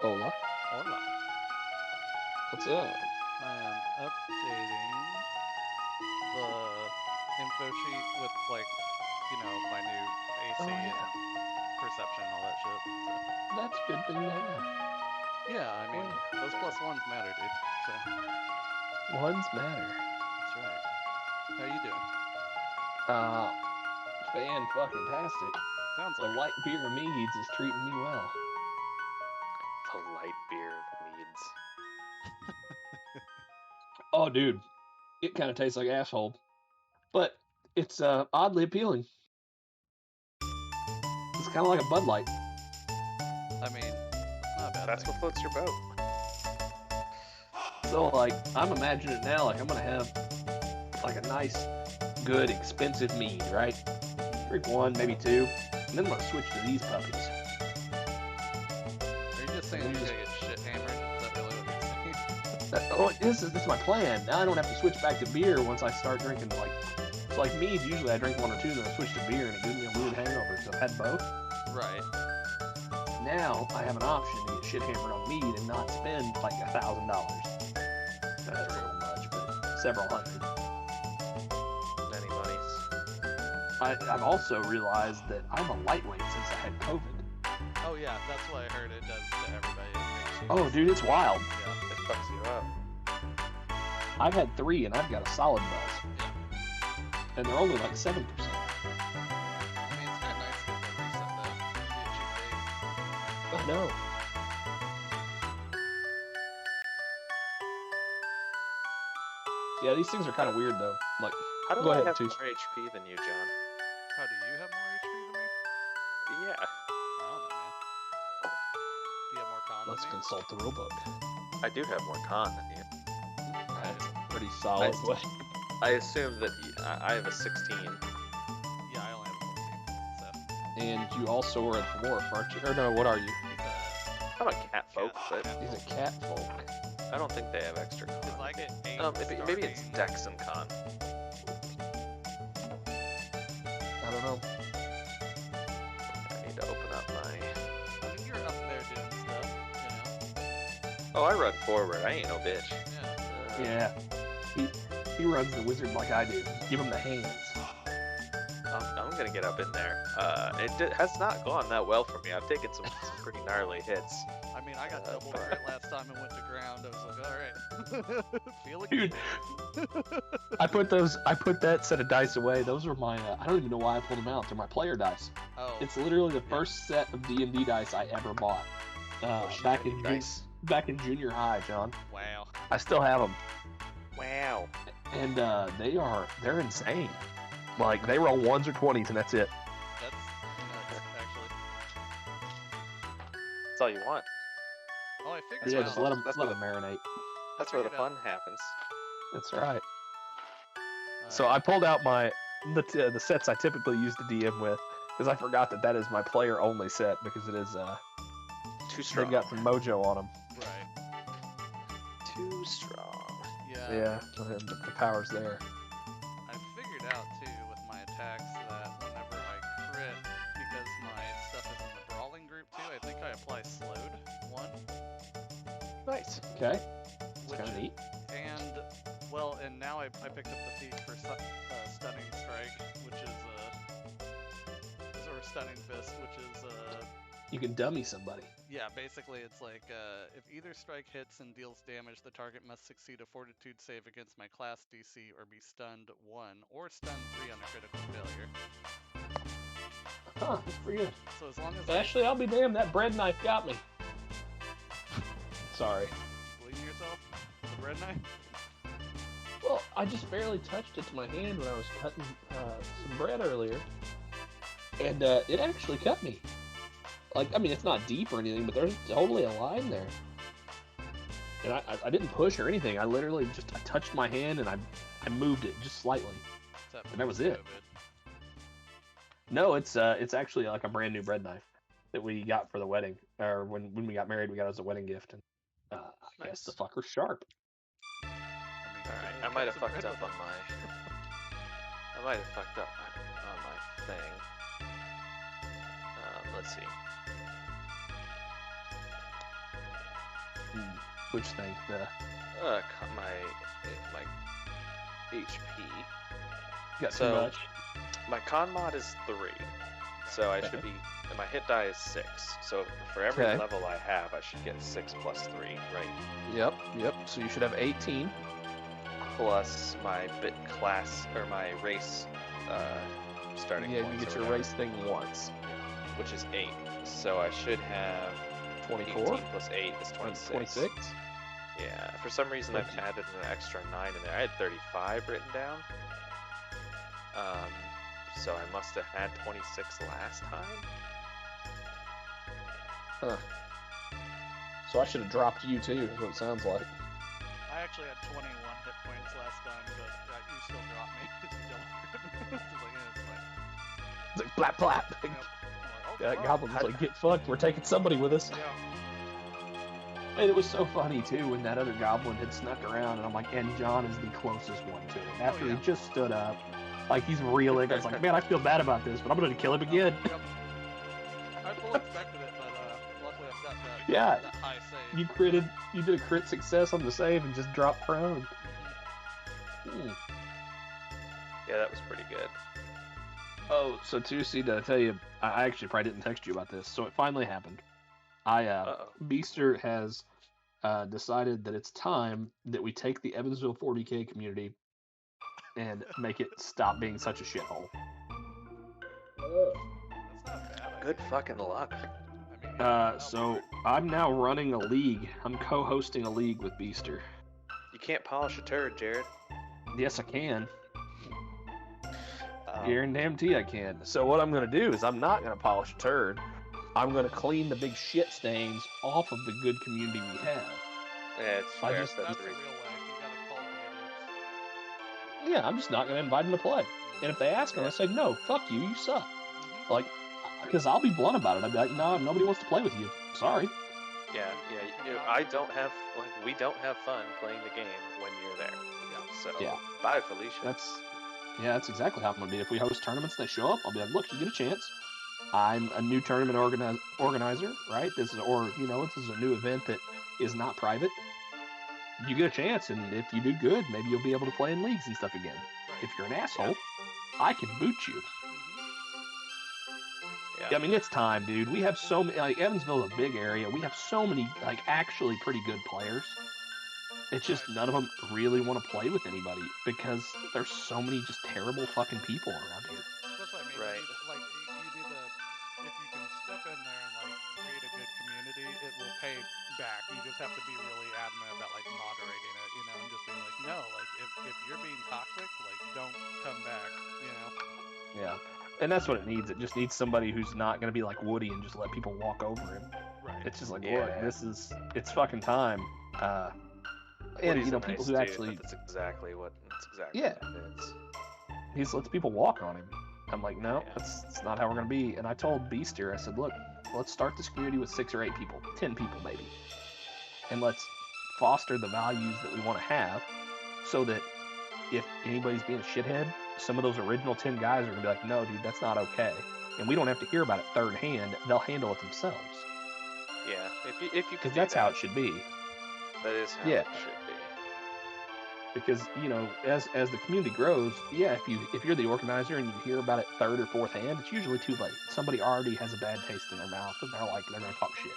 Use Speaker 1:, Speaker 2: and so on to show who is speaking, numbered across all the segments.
Speaker 1: Hola.
Speaker 2: Hola.
Speaker 1: What's up?
Speaker 2: I am updating the info sheet with, like, my new AC
Speaker 1: Oh, yeah.
Speaker 2: and perception and all that shit. So,
Speaker 1: That's a good thing to have.
Speaker 2: yeah, I mean, those plus ones matter, dude. So,
Speaker 1: Ones matter.
Speaker 2: that's right. How you doing?
Speaker 1: Fan-fucking-tastic.
Speaker 2: Sounds
Speaker 1: The
Speaker 2: like
Speaker 1: light beer of Meads is treating me well.
Speaker 3: The light beer of Meads.
Speaker 1: Oh, dude. It kind of tastes like asshole. But it's oddly appealing. It's kind of like a Bud Light.
Speaker 2: I mean, it's not a bad
Speaker 3: That's
Speaker 2: thing.
Speaker 3: what floats your boat.
Speaker 1: So, like, I'm imagining it now, like, I'm going to have, like, a nice, good, expensive mead, right? Drink one, maybe two, and then I'm going to switch to these puppies.
Speaker 2: Are you just saying you're gonna get shit hammered? Is that really what you're saying?
Speaker 1: This is my plan. Now I don't have to switch back to beer once I start drinking, like, it's like mead. Usually I drink one or two, then I switch to beer, and it gives me a weird hangover, so I've had both.
Speaker 2: Right.
Speaker 1: Now I have an option to get shit hammered on mead and not spend like $1,000. That's a little much, but several hundred.
Speaker 3: Many monies.
Speaker 1: I've also realized that I'm a lightweight since I had COVID.
Speaker 2: Oh yeah, that's what I heard it does to everybody. It makes you
Speaker 1: Oh, dude, it's wild.
Speaker 2: Yeah.
Speaker 3: It fucks you up.
Speaker 1: I've had 3, and I've got a solid buzz.
Speaker 2: Yeah.
Speaker 1: And they're only like 7%.
Speaker 2: I mean, it's kind of nice to get that reset though. Be a cheap date.
Speaker 1: I know. Yeah, these things are kind of weird though. Like,
Speaker 3: How do
Speaker 1: Go
Speaker 3: I
Speaker 1: ahead,
Speaker 3: have
Speaker 1: Tooth.
Speaker 3: more HP than you, John?
Speaker 2: How do you have more HP than me?
Speaker 3: Yeah.
Speaker 2: I don't know, man. Do you have more con
Speaker 1: let's
Speaker 2: than me?
Speaker 1: consult the rulebook.
Speaker 3: I do have more con than you.
Speaker 1: That's pretty solid.
Speaker 3: I assume that I have a 16.
Speaker 2: Yeah, I only have 14. So
Speaker 1: And you also are a dwarf, aren't you? Or no, what are you?
Speaker 2: he's
Speaker 3: I'm a cat folk, but
Speaker 1: He's a cat folk.
Speaker 3: I don't think they have extra con.
Speaker 2: Because I get 8.
Speaker 3: Maybe it's Dex and con.
Speaker 1: I don't know.
Speaker 3: I need to open up my...
Speaker 2: I mean, you're up there doing stuff,
Speaker 3: Oh, I run forward. I ain't no bitch.
Speaker 2: Yeah.
Speaker 1: Yeah. He runs the wizard like I do. Give him the hands.
Speaker 3: I'm gonna get up in there. It has not gone that well for me. I've taken some pretty gnarly hits.
Speaker 2: I mean, I got double crit last time and went to ground. I was like, alright. Feeling
Speaker 1: Dude,
Speaker 2: good.
Speaker 1: I put that set of dice away. Those are my, I don't even know why I pulled them out. They're my player dice.
Speaker 2: Oh.
Speaker 1: It's literally the first set of D&D dice I ever bought. Back in junior high, John.
Speaker 2: Wow.
Speaker 1: I still have them.
Speaker 3: Wow.
Speaker 1: And they're insane. Like, they roll 1s or 20s and that's it.
Speaker 2: That's nuts, actually.
Speaker 3: That's all you want.
Speaker 2: Oh, I figured
Speaker 1: Yeah,
Speaker 2: out.
Speaker 1: just let them
Speaker 3: That's
Speaker 1: marinate.
Speaker 3: That's where the
Speaker 2: figured out.
Speaker 3: fun happens.
Speaker 1: That's right. So I pulled out the sets I typically use to DM with, because I forgot that is my player only set, because it is
Speaker 3: Too strong.
Speaker 1: they've got some mojo on them.
Speaker 2: Right.
Speaker 3: Too strong.
Speaker 2: Yeah.
Speaker 1: Yeah, the power's there.
Speaker 2: I figured out too with my attacks that whenever I crit, because my stuff is in the brawling group too, I think I apply slowed 1.
Speaker 3: Nice.
Speaker 1: Okay, it's
Speaker 2: Which
Speaker 1: kind of neat.
Speaker 2: And now I picked up the feat for stunning strike, which is or stunning fist, which is
Speaker 1: You can dummy somebody.
Speaker 2: yeah, basically it's like if either strike hits and deals damage, the target must succeed a fortitude save against my class DC or be stunned 1 or stunned 3 on a critical failure.
Speaker 1: Huh, that's pretty good.
Speaker 2: So as long as
Speaker 1: Actually, I'll be damned, that bread knife got me. Sorry.
Speaker 2: bleeding yourself, the bread knife.
Speaker 1: Well, I just barely touched it to my hand when I was cutting some bread earlier. And it actually cut me. Like, I mean, it's not deep or anything, but there's totally a line there. And I didn't push or anything. I literally I touched my hand and I moved it just slightly. And that was it. No, it's actually like a brand new bread knife that we got for the wedding. Or when we got married, we got it as a wedding gift. And I guess the fucker's sharp.
Speaker 3: Alright, I might have fucked up on my... I might have fucked up on my thing. Let's see.
Speaker 1: Which thing?
Speaker 3: My HP.
Speaker 1: Got
Speaker 3: So,
Speaker 1: too much.
Speaker 3: My con mod is 3, so I should be, and my hit die is 6. So for every level I have, I should get 6 plus 3, right?
Speaker 1: Yep. So you should have 18.
Speaker 3: Plus my bit class, or my race starting
Speaker 1: Yeah,
Speaker 3: points.
Speaker 1: you get your race thing once.
Speaker 3: Which is 8. So I should have
Speaker 1: 24?
Speaker 3: 18 plus 8 is 26.
Speaker 1: 26?
Speaker 3: Yeah, for some reason I've added an extra 9 in there. I had 35 written down. So I must have had 26 last time.
Speaker 1: Huh. So I should have dropped you too, is what it sounds like.
Speaker 2: I actually had 21 hit points last time, but you still dropped me.
Speaker 1: It's like blap blap.
Speaker 2: Yep.
Speaker 1: That goblin's like, get fucked, we're taking somebody with us.
Speaker 2: Yeah.
Speaker 1: And it was so funny too when that other goblin had snuck around, and I'm like, and John is the closest one to him. After he just stood up, like he's reeling. I was like, man, I feel bad about this, but I'm gonna kill him again.
Speaker 2: Yep. I fully expected it, but luckily I've got that,
Speaker 1: Yeah,
Speaker 2: that high save.
Speaker 1: you did a crit success on the save and just dropped prone.
Speaker 3: Yeah, that was pretty good.
Speaker 1: Oh, so Tusi, did I tell you? I actually probably didn't text you about this. So it finally happened. Beaster has decided that it's time that we take the Evansville 40K community and make it stop being such a shithole.
Speaker 2: That's not bad.
Speaker 3: Good fucking luck.
Speaker 1: So I'm now running a league. I'm co-hosting a league with Beaster.
Speaker 3: You can't polish a turd, Jared.
Speaker 1: Yes, I can. Guarantee I can. So what I'm going to do is I'm not going to polish a turd. I'm going to clean the big shit stains off of the good community we have.
Speaker 3: Yeah, it's fair.
Speaker 2: That's the real way. You gotta call the idiots.
Speaker 1: Yeah, I'm just not going to invite them to play. And if they ask them, I say, no, fuck you, you suck. Like, because I'll be blunt about it. I'll be like, no, nobody wants to play with you. Sorry.
Speaker 3: Yeah. We don't have fun playing the game when you're there. So, bye, Felicia.
Speaker 1: That's exactly how I'm going to be. If we host tournaments, they show up, I'll be like, look, you get a chance. I'm a new tournament organizer, right? This is a new event that is not private. You get a chance, and if you do good, maybe you'll be able to play in leagues and stuff again. If you're an asshole, I can boot you. Yeah, I mean, it's time, dude. We have so many, like, Evansville is a big area. We have so many, like, actually pretty good players. It's just none of them really want to play with anybody because there's so many just terrible fucking people around here.
Speaker 2: That's what I mean.
Speaker 3: Right.
Speaker 2: If you can step in there and like create a good community, it will pay back. You just have to be really adamant about like moderating it, and just being like, no, like if you're being toxic, like don't come back,
Speaker 1: Yeah. And that's what it needs. It just needs somebody who's not going to be like Woody and just let people walk over him.
Speaker 2: Right.
Speaker 1: It's just like, look, it's fucking time. And people who actually.
Speaker 3: That's exactly what it is.
Speaker 1: He just lets people walk on him. I'm like, no, that's not how we're going to be. And I told Beaster, I said, look, let's start this community with 6 or 8 people, 10 people maybe. And let's foster the values that we want to have so that if anybody's being a shithead, some of those original 10 guys are going to be like, no, dude, that's not okay. And we don't have to hear about it third hand. They'll handle it themselves.
Speaker 3: Yeah, if you
Speaker 1: because that's how it should be.
Speaker 3: That is how it should be.
Speaker 1: Because as the community grows, if you're the organizer and you hear about it third or fourth hand, it's usually too late. Somebody already has a bad taste in their mouth, and they're gonna talk shit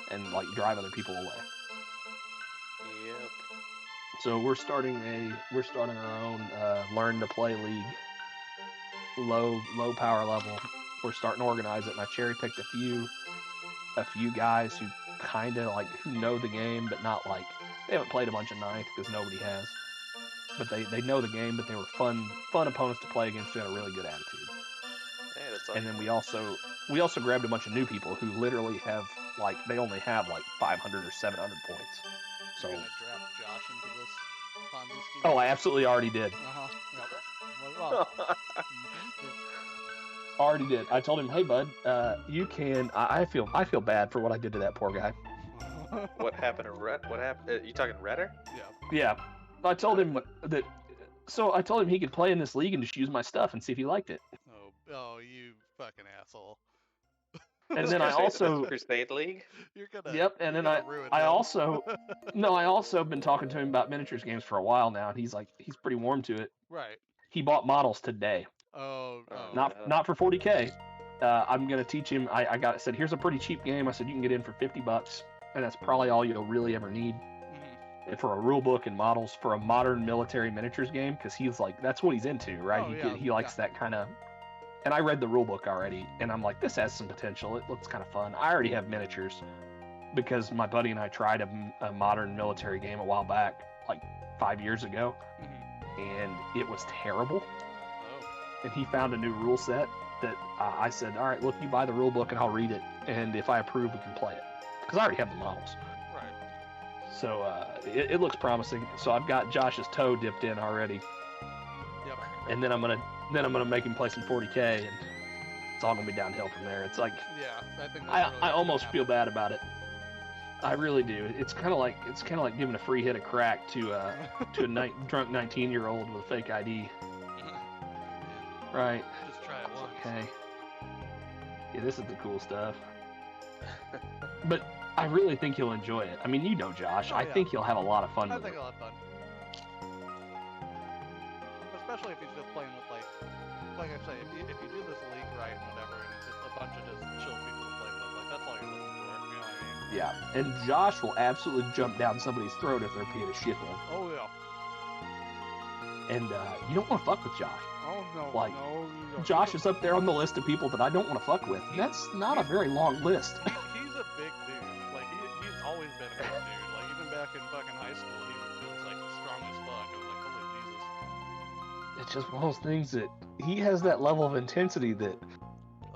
Speaker 1: and like drive other people away.
Speaker 3: Yep.
Speaker 1: So we're starting our own learn to play league, low power level. We're starting to organize it, and I cherry picked a few guys who kind of like who know the game, but not like they haven't played a bunch of ninth because nobody has. But they know the game, but they were fun opponents to play against who had a really good attitude.
Speaker 3: Yeah, that's
Speaker 1: and then we also grabbed a bunch of new people who literally have they only have 500 or 700 points. So
Speaker 2: you're gonna draft Josh into this Ponzi scheme?
Speaker 1: Oh, I absolutely already did.
Speaker 2: Yep.
Speaker 1: Already did. I told him, hey bud, you can. I feel bad for what I did to that poor guy.
Speaker 3: What happened to Red? What happened? You talking Redder?
Speaker 1: Yeah. I told him that. So I told him he could play in this league and just use my stuff and see if he liked it.
Speaker 2: Oh, you fucking asshole.
Speaker 4: And then I
Speaker 3: Crusade,
Speaker 4: also,
Speaker 3: this Crusade League.
Speaker 2: You're gonna.
Speaker 4: yep. And
Speaker 2: you're
Speaker 4: then
Speaker 2: gonna ruin
Speaker 4: I
Speaker 2: him.
Speaker 4: also, no, I also been talking to him about miniatures games for a while now, and he's pretty warm to it.
Speaker 2: Right.
Speaker 4: He bought models today,
Speaker 2: Oh.
Speaker 4: not for 40K. I'm gonna teach him. I said, here's a pretty cheap game. I said you can get in for $50, and that's probably all you'll really ever need. And for a rule book and models for a modern military miniatures game, because he's like, that's what he's into, right?
Speaker 2: Oh,
Speaker 4: He likes that kind of. And I read the rule book already, and I'm like, this has some potential. It looks kind of fun. I already have miniatures because my buddy and I tried a modern military game a while back, like 5 years ago, and it was terrible.
Speaker 2: Oh.
Speaker 4: And he found a new rule set that I said, all right, look, you buy the rule book and I'll read it, and if I approve, we can play it. Because I already have the models.
Speaker 2: Right.
Speaker 4: So it looks promising. So I've got Josh's toe dipped in already,
Speaker 2: Yep.
Speaker 4: and then I'm gonna make him play some 40K, and it's all gonna be downhill from there. It's like
Speaker 2: Yeah. I think. That's
Speaker 4: I
Speaker 2: really what's
Speaker 4: almost
Speaker 2: gonna
Speaker 4: feel bad about it. I really do. It's kind of like giving a free hit of crack to a drunk 19-year-old with a fake ID.
Speaker 2: happen.
Speaker 4: Right.
Speaker 2: Just try it once.
Speaker 4: Okay. Yeah, this is the cool stuff. But I really think you'll enjoy it. I mean, you know, Josh.
Speaker 2: Oh,
Speaker 4: I
Speaker 2: yeah.
Speaker 4: think you'll have a lot of fun
Speaker 2: I
Speaker 4: with
Speaker 2: think
Speaker 4: it.
Speaker 2: I'll have fun. Especially if he's just playing with like I say, if you do this league right and whatever, and it's a bunch of just chill people to play with, like that's all you're looking for. You know what I mean?
Speaker 4: Yeah, and Josh will absolutely jump down somebody's throat if they're being a shithead.
Speaker 2: Oh yeah.
Speaker 4: And you don't want to fuck with Josh.
Speaker 2: Oh no.
Speaker 4: Like,
Speaker 2: no.
Speaker 4: Josh is up there on the list of people that I don't want to fuck with. That's not a very long list.
Speaker 2: He's a big dude. Like he's always been a big dude. Like even back in fucking high school, he was like strong as fuck. I was like, holy Jesus.
Speaker 4: It's just one of those things that he has that level of intensity that,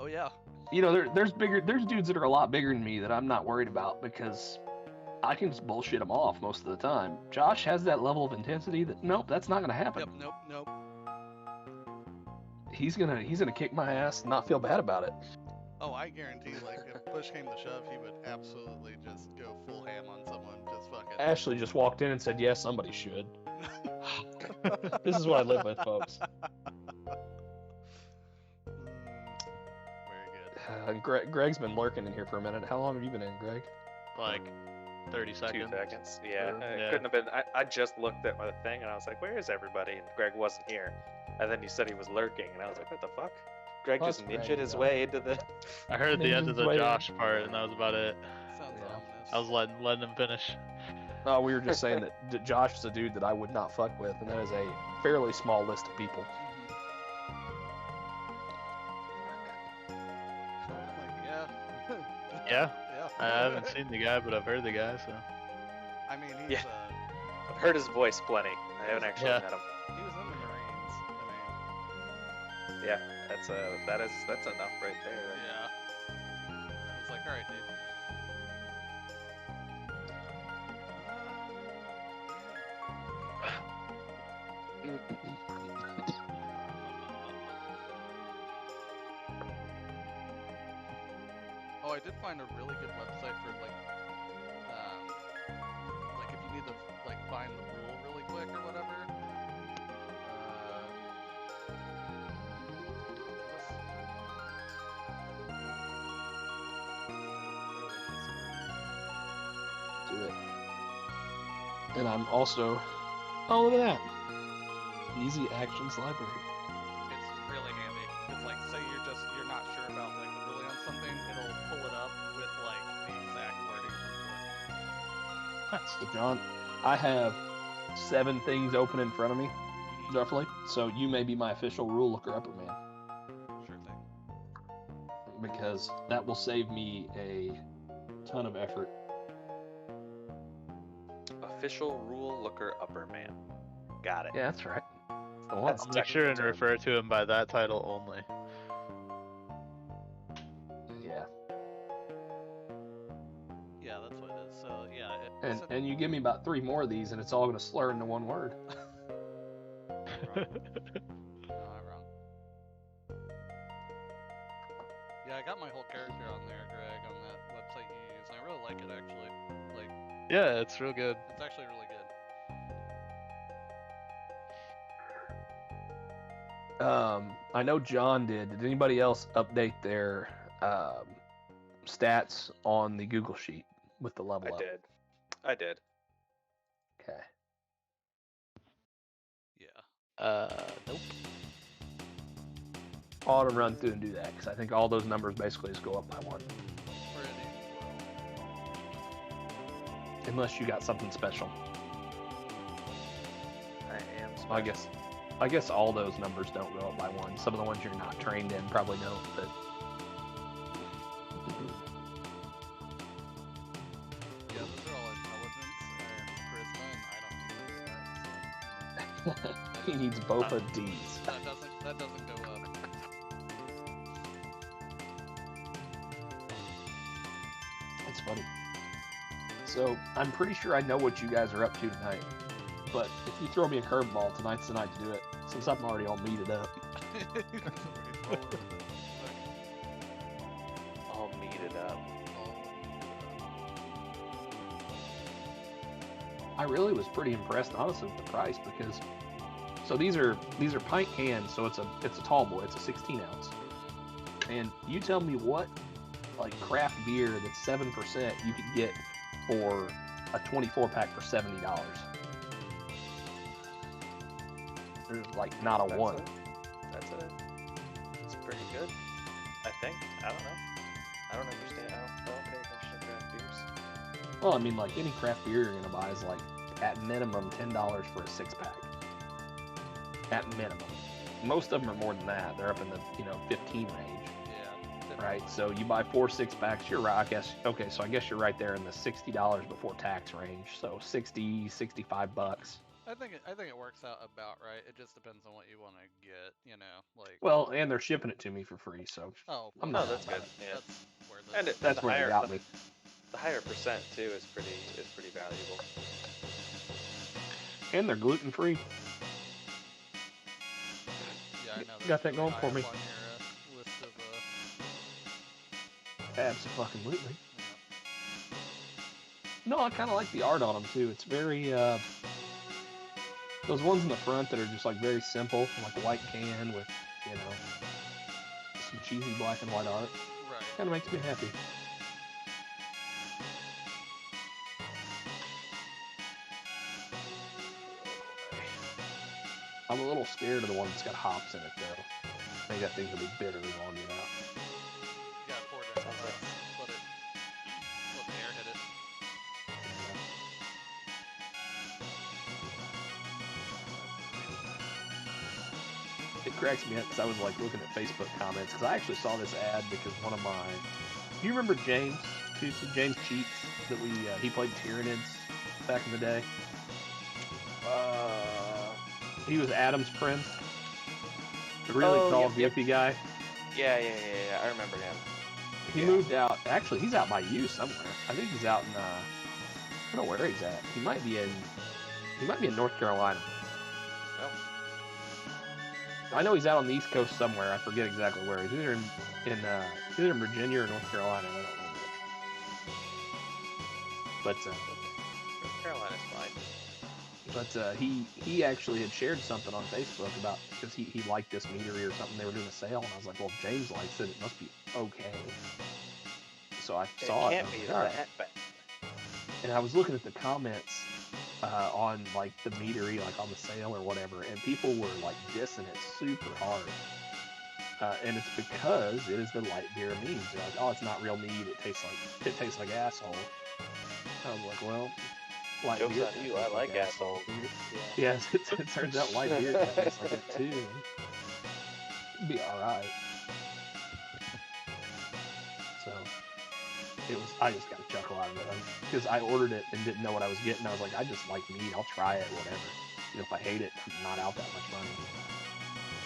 Speaker 2: Oh yeah.
Speaker 4: you know, there's dudes that are a lot bigger than me that I'm not worried about because I can just bullshit them off most of the time. Josh has that level of intensity that nope, that's not gonna happen.
Speaker 2: Yep. Nope.
Speaker 4: He's gonna kick my ass and not feel bad about it.
Speaker 2: Oh, I guarantee, like, if push came to shove, he would absolutely just go full ham on someone, just fucking.
Speaker 4: Ashley just walked in and said, "Yes, somebody should." This is what I live with, folks.
Speaker 2: Very good.
Speaker 4: Greg's been lurking in here for a minute. How long have you been in, Greg?
Speaker 5: Like 30
Speaker 3: 2
Speaker 5: seconds.
Speaker 3: seconds. Yeah,
Speaker 4: Yeah.
Speaker 3: it couldn't have been. I just looked at my thing and I was like, "Where is everybody?" And Greg wasn't here. And then you said he was lurking, and I was like, "What the fuck?" Greg
Speaker 4: Plus
Speaker 3: just
Speaker 4: Greg,
Speaker 3: ninja'd his
Speaker 4: yeah.
Speaker 3: way into the.
Speaker 5: I heard the end of the
Speaker 4: Wait.
Speaker 5: Josh part, and that was about it.
Speaker 2: Sounds
Speaker 4: Yeah.
Speaker 2: ominous.
Speaker 5: I was letting him finish.
Speaker 4: No, we were just saying that Josh is a dude that I would not fuck with, and that is a fairly small list of people.
Speaker 2: Like, yeah.
Speaker 5: Yeah,
Speaker 2: Yeah.
Speaker 5: I haven't seen the guy, but I've heard the guy, so.
Speaker 2: I mean, he's
Speaker 3: Yeah. I've heard his voice plenty. I haven't actually
Speaker 5: Yeah.
Speaker 3: met him.
Speaker 2: he was in the Marines.
Speaker 3: Yeah, that's enough right there.
Speaker 2: Yeah. I was like, all right, dude. Oh, I did find a really good website for like if you need to like find the rule really quick or whatever.
Speaker 4: Do it. And I'm also. Oh, look at that! Easy Actions Library.
Speaker 2: It's really handy. It's like, say you're not sure about like the ruling on something, it'll pull it up with like the exact wording from the book.
Speaker 4: So, John, I have 7 things open in front of me, roughly. So you may be my official rule looker upper man,
Speaker 2: Sure thing.
Speaker 4: because that will save me a ton of effort.
Speaker 3: Official rule looker upper man. Got it.
Speaker 4: Yeah, that's right. That's the one.
Speaker 3: That's
Speaker 5: I'll make sure and
Speaker 3: technical
Speaker 5: refer to him by that title only.
Speaker 4: Yeah.
Speaker 2: Yeah, that's what it is. So yeah,
Speaker 4: And you give me about 3 more of these, and it's all going to slur into one word.
Speaker 2: No, I'm wrong. Yeah, I got my whole character on there, Greg, on that website you use, and I really like it actually. Like,
Speaker 5: Yeah, it's real good.
Speaker 2: it's actually really good.
Speaker 4: I know John did. Did anybody else update their stats on the Google sheet with the level
Speaker 3: I
Speaker 4: up?
Speaker 3: did. I did.
Speaker 4: Okay.
Speaker 2: Yeah.
Speaker 5: Nope.
Speaker 4: Auto run through and do that because I think all those numbers basically just go up by 1.
Speaker 2: Pretty well.
Speaker 4: Unless you got something special.
Speaker 3: I am special.
Speaker 4: I guess all those numbers don't go up by 1. Some of the ones you're not trained in probably don't, but
Speaker 2: Yeah, those are all intelligence and charisma, and I don't use that. So,
Speaker 4: he needs both of D's.
Speaker 2: that doesn't go up.
Speaker 4: That's funny. So I'm pretty sure I know what you guys are up to tonight. But if you throw me a curveball, tonight's the night to do it. Since I'm already all meated up.
Speaker 3: All meated up.
Speaker 4: I really was pretty impressed, honestly, with the price because so these are pint cans, so it's a tall boy, it's a 16 ounce. And you tell me what like craft beer that's 7% you could get for a 24 pack for $70. There's like not a one.
Speaker 3: That's pretty good. I think. I don't know. I don't understand. I don't pay attention to craft beers.
Speaker 4: Well, I mean, like any craft beer you're gonna buy is like at minimum $10 for a 6-pack. At minimum. Most of them are more than that. They're up in the 15 range.
Speaker 2: Yeah.
Speaker 4: Right. So you buy 4 6-packs. You're right. I guess. Okay. So I guess you're right there in the $60 before tax range. So 60, 65 bucks.
Speaker 2: I think it works out about right. It just depends on what you want to get, like.
Speaker 4: Well, and they're shipping it to me for free, so
Speaker 2: Oh,
Speaker 4: I'm
Speaker 2: well,
Speaker 4: not.
Speaker 3: that's good. Yeah.
Speaker 2: That's worth it.
Speaker 3: And
Speaker 4: That's
Speaker 3: the
Speaker 4: where
Speaker 3: higher,
Speaker 4: they got me.
Speaker 3: The higher percent too is pretty valuable.
Speaker 4: And they're gluten free.
Speaker 2: Yeah, I know.
Speaker 4: You got that going for me.
Speaker 2: On your list of,
Speaker 4: Absolutely.
Speaker 2: yeah.
Speaker 4: No, I kind of like the art on them too. It's very those ones in the front that are just like very simple, like a white can with some cheesy black and white art.
Speaker 2: Right.
Speaker 4: Kind of makes me happy. I'm a little scared of the one that's got hops in it though. I think that thing's gonna be bitter as all get out.
Speaker 2: You gotta pour it down. Let the air hit it.
Speaker 4: It cracks me up because I was like looking at Facebook comments because I actually saw this ad because one of my. Do you remember James? James Cheeks that he played Tyranids back in the day. He was Adam's friend. The really tall, goofy guy.
Speaker 3: Yeah. I remember him.
Speaker 4: He moved out. Actually, he's out by you somewhere. I think he's out in. I don't know where he's at. He might be in North Carolina.
Speaker 3: Oh.
Speaker 4: I know he's out on the East Coast somewhere. I forget exactly where. He's either in Virginia or North Carolina. I don't know which. But
Speaker 3: North Carolina's fine.
Speaker 4: But he actually had shared something on Facebook about because he liked this meadery or something. They were doing a sale, and I was like, well, James likes it. It must be okay. So I saw it.
Speaker 3: Can't be that bad.
Speaker 4: And I was looking at the comments on like the meadery, like on the sale or whatever, and people were like dissing it super hard. And it's because it is the light beer mead. They're like, oh, it's not real mead. It tastes like asshole. I was like, well. Light
Speaker 3: Joke's
Speaker 4: beer
Speaker 3: on you, I like asshole.
Speaker 4: Yes, it turns out light beer tastes like it too. It'd be alright. So, I just got a chuckle out of it. Because I ordered it and didn't know what I was getting. I was like, I just like meat, I'll try it, whatever. If I hate it, I'm not out that much money.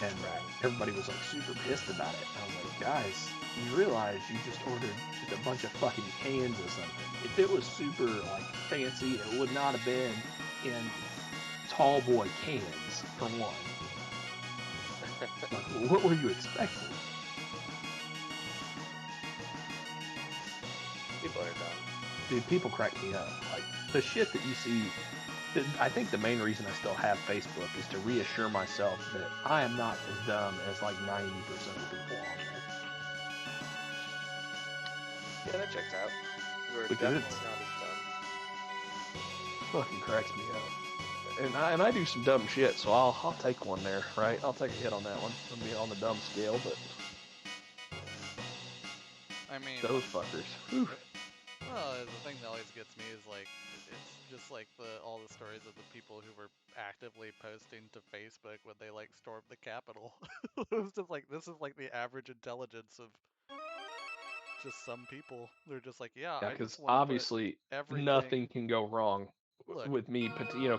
Speaker 4: And everybody was like super pissed about it. I was like, guys, you realize you just ordered just a bunch of fucking cans or something. If it was super like fancy, it would not have been in tall boy cans for one. Like, well, what were you expecting?
Speaker 3: People are dumb.
Speaker 4: Dude, people crack me up. Like the shit that you see. I think the main reason I still have Facebook is to reassure myself that I am not as dumb as like 90% of the people on
Speaker 3: Yeah, that checks out. We're
Speaker 4: Because
Speaker 3: definitely
Speaker 4: it's-
Speaker 3: not as dumb.
Speaker 4: Fucking cracks me up. And I do some dumb shit, so I'll take one there, right? I'll take a hit on that one. I'll be on the dumb scale, but
Speaker 2: I mean,
Speaker 4: those fuckers. Whew.
Speaker 2: well, the thing that always gets me is like, it's just like all the stories of the people who were actively posting to Facebook when they like stormed the Capitol. It was just like, this is like the average intelligence of just some people. They're just like, yeah,
Speaker 4: Yeah,
Speaker 2: I
Speaker 4: because
Speaker 2: just want to put
Speaker 4: obviously
Speaker 2: everything.
Speaker 4: nothing can go wrong
Speaker 2: Look,
Speaker 4: with me,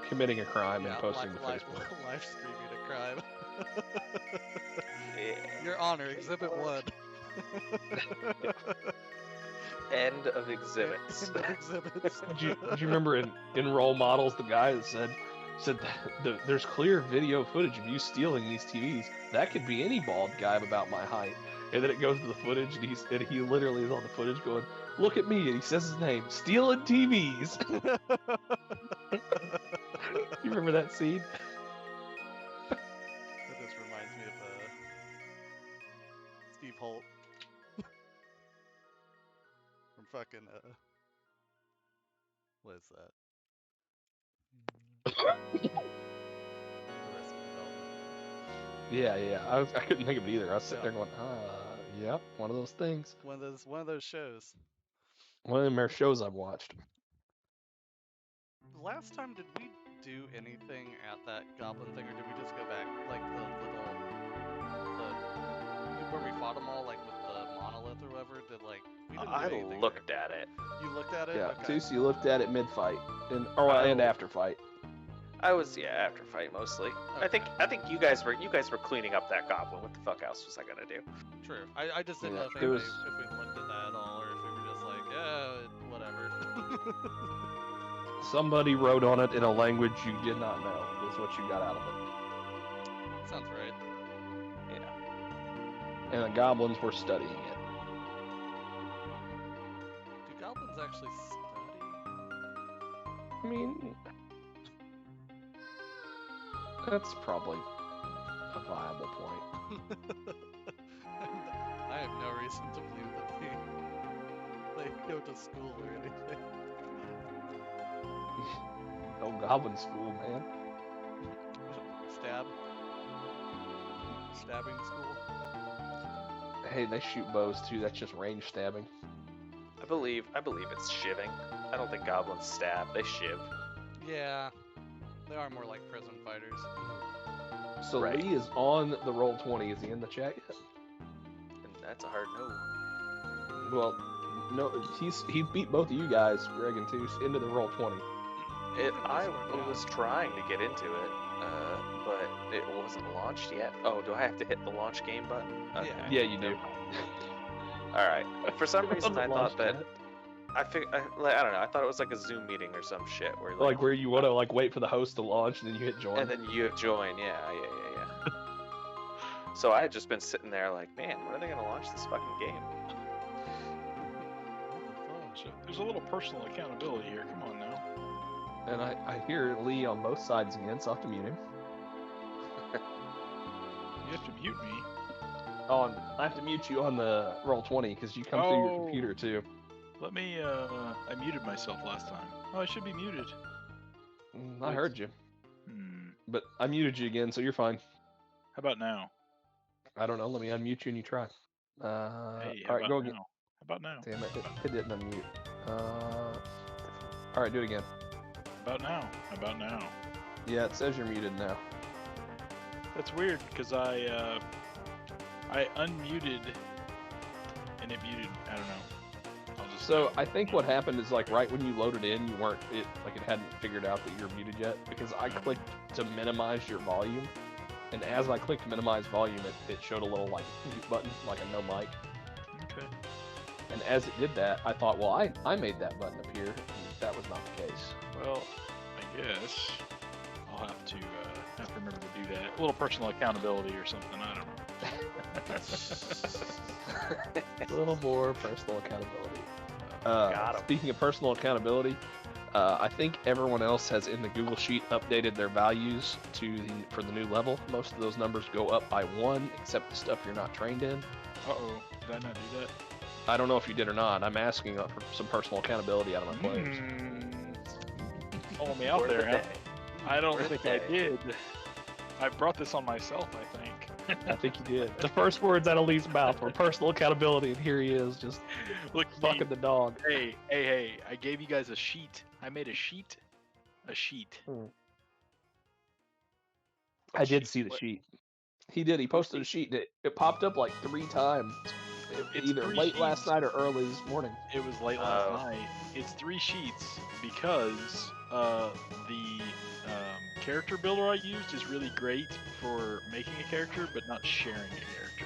Speaker 4: committing a crime
Speaker 2: yeah,
Speaker 4: and posting to Facebook.
Speaker 2: live streaming a crime.
Speaker 3: Yeah.
Speaker 2: Your Honor, Exhibit 1.
Speaker 3: End of exhibits.
Speaker 2: End of exhibits.
Speaker 4: Did you remember in Role Models the guy that said there's clear video footage of you stealing these TVs. That could be any bald guy of about my height. And then it goes to the footage, and he literally is on the footage going, "Look at me," and he says his name, stealing TVs. You remember that scene?
Speaker 2: That just reminds me of Steve Holt from fucking what is that? Arrested Development.
Speaker 4: Yeah. I couldn't think of it either. I was sitting there going, yep, one of those things.
Speaker 2: One of those shows.
Speaker 4: One of them are shows I've watched.
Speaker 2: Last time, did we do anything at that goblin thing, or did we just go back like the where we fought them all, like with the monolith or whatever? We didn't do
Speaker 3: I
Speaker 2: anything
Speaker 3: looked
Speaker 2: there.
Speaker 3: at it.
Speaker 2: You looked at it?
Speaker 4: Yeah,
Speaker 2: Okay.
Speaker 4: Tusi looked at it mid-fight and after fight.
Speaker 3: I was after fight mostly.
Speaker 2: Okay.
Speaker 3: I think you guys were cleaning up that goblin. What the fuck else was I gonna do?
Speaker 2: True. I just didn't know if we looked at that at all, or if we were just like, yeah, whatever.
Speaker 4: Somebody wrote on it in a language you did not know. Is what you got out of it.
Speaker 2: Sounds right.
Speaker 3: Yeah.
Speaker 4: And the goblins were studying it.
Speaker 2: Do goblins actually study?
Speaker 4: I mean, that's probably a viable point.
Speaker 2: I have no reason to believe that they go to school or anything.
Speaker 4: No goblin school, man.
Speaker 2: Stabbing school.
Speaker 4: Hey, they shoot bows too. That's just range stabbing.
Speaker 3: I believe it's shivving. I don't think goblins stab. They shiv.
Speaker 2: Yeah, they are more like prison fighters.
Speaker 4: So
Speaker 3: Right.
Speaker 4: Lee is on the Roll20. Is he in the chat yet?
Speaker 3: And that's a hard no.
Speaker 4: Well, no, he beat both of you guys, Greg and Toos, into the Roll20.
Speaker 3: I was trying to get into it, but it wasn't launched yet. Oh, do I have to hit the launch game button? Okay.
Speaker 4: Yeah, you do.
Speaker 3: All right. For some reason, I
Speaker 4: Wasn't
Speaker 3: thought that
Speaker 4: launched
Speaker 3: I don't know. I thought it was like a Zoom meeting or some shit where
Speaker 4: yet. Like where you want to wait for the host to launch and then you hit join.
Speaker 3: and then you join. Yeah. So I had just been sitting there like, man, when are they gonna launch this fucking game?
Speaker 6: So there's a little personal accountability here. Come on now.
Speaker 4: And I hear Lee on both sides again, so I have to mute him.
Speaker 6: You have to mute me.
Speaker 4: I have to mute you on the Roll20 because you come through your
Speaker 6: Oh.
Speaker 4: computer too.
Speaker 6: Let me, I muted myself last time. Oh, I should be muted.
Speaker 4: I heard you,
Speaker 6: Hmm.
Speaker 4: but I muted you again, so you're fine.
Speaker 6: How about now?
Speaker 4: I don't know. Let me unmute you and you try.
Speaker 6: Hey,
Speaker 4: All
Speaker 6: how
Speaker 4: right,
Speaker 6: about
Speaker 4: go
Speaker 6: now?
Speaker 4: again.
Speaker 6: How about now?
Speaker 4: Damn it, it didn't unmute. All right, do it again.
Speaker 6: How about now? How about now?
Speaker 4: Yeah, it says you're muted now.
Speaker 6: That's weird because I unmuted and it muted. I don't know. I'll just.
Speaker 4: So I think what happened is like right when you loaded in, you weren't it hadn't figured out that you're muted yet because I clicked to minimize your volume, and as I clicked minimize volume, it showed a little like mute button, like a no mic.
Speaker 6: Okay.
Speaker 4: And as it did that, I thought, well, I made that button appear, and that was not the case.
Speaker 6: Well, I guess I'll have to remember to do that. A little personal accountability or something. I don't know.
Speaker 4: A little more personal accountability.
Speaker 3: Got 'em.
Speaker 4: Speaking of personal accountability, I think everyone else has in the Google Sheet updated their values for the new level. Most of those numbers go up by 1, except the stuff you're not trained in.
Speaker 6: Uh-oh. Did I not do that?
Speaker 4: I don't know if you did or not. I'm asking for some personal accountability out of my players.
Speaker 6: Call me out
Speaker 3: Word of
Speaker 6: there,
Speaker 3: the
Speaker 6: huh?
Speaker 3: day.
Speaker 6: I don't
Speaker 3: Word of
Speaker 6: think
Speaker 3: the
Speaker 6: I
Speaker 3: day.
Speaker 6: did. I brought this on myself, I think.
Speaker 4: I think you did. The first words out of Lee's mouth were personal accountability, and here he is, just
Speaker 6: Look,
Speaker 4: fucking the dog.
Speaker 6: Hey! I gave you guys a sheet. I made a sheet. A sheet.
Speaker 4: I did see the sheet. He did. He posted a sheet. It popped up like 3 times.
Speaker 6: It's
Speaker 4: Either
Speaker 6: 3
Speaker 4: late last
Speaker 6: sheets.
Speaker 4: night or early this morning.
Speaker 6: It was late last night. It's 3 sheets because the character builder I used is really great for making a character, but not sharing a character.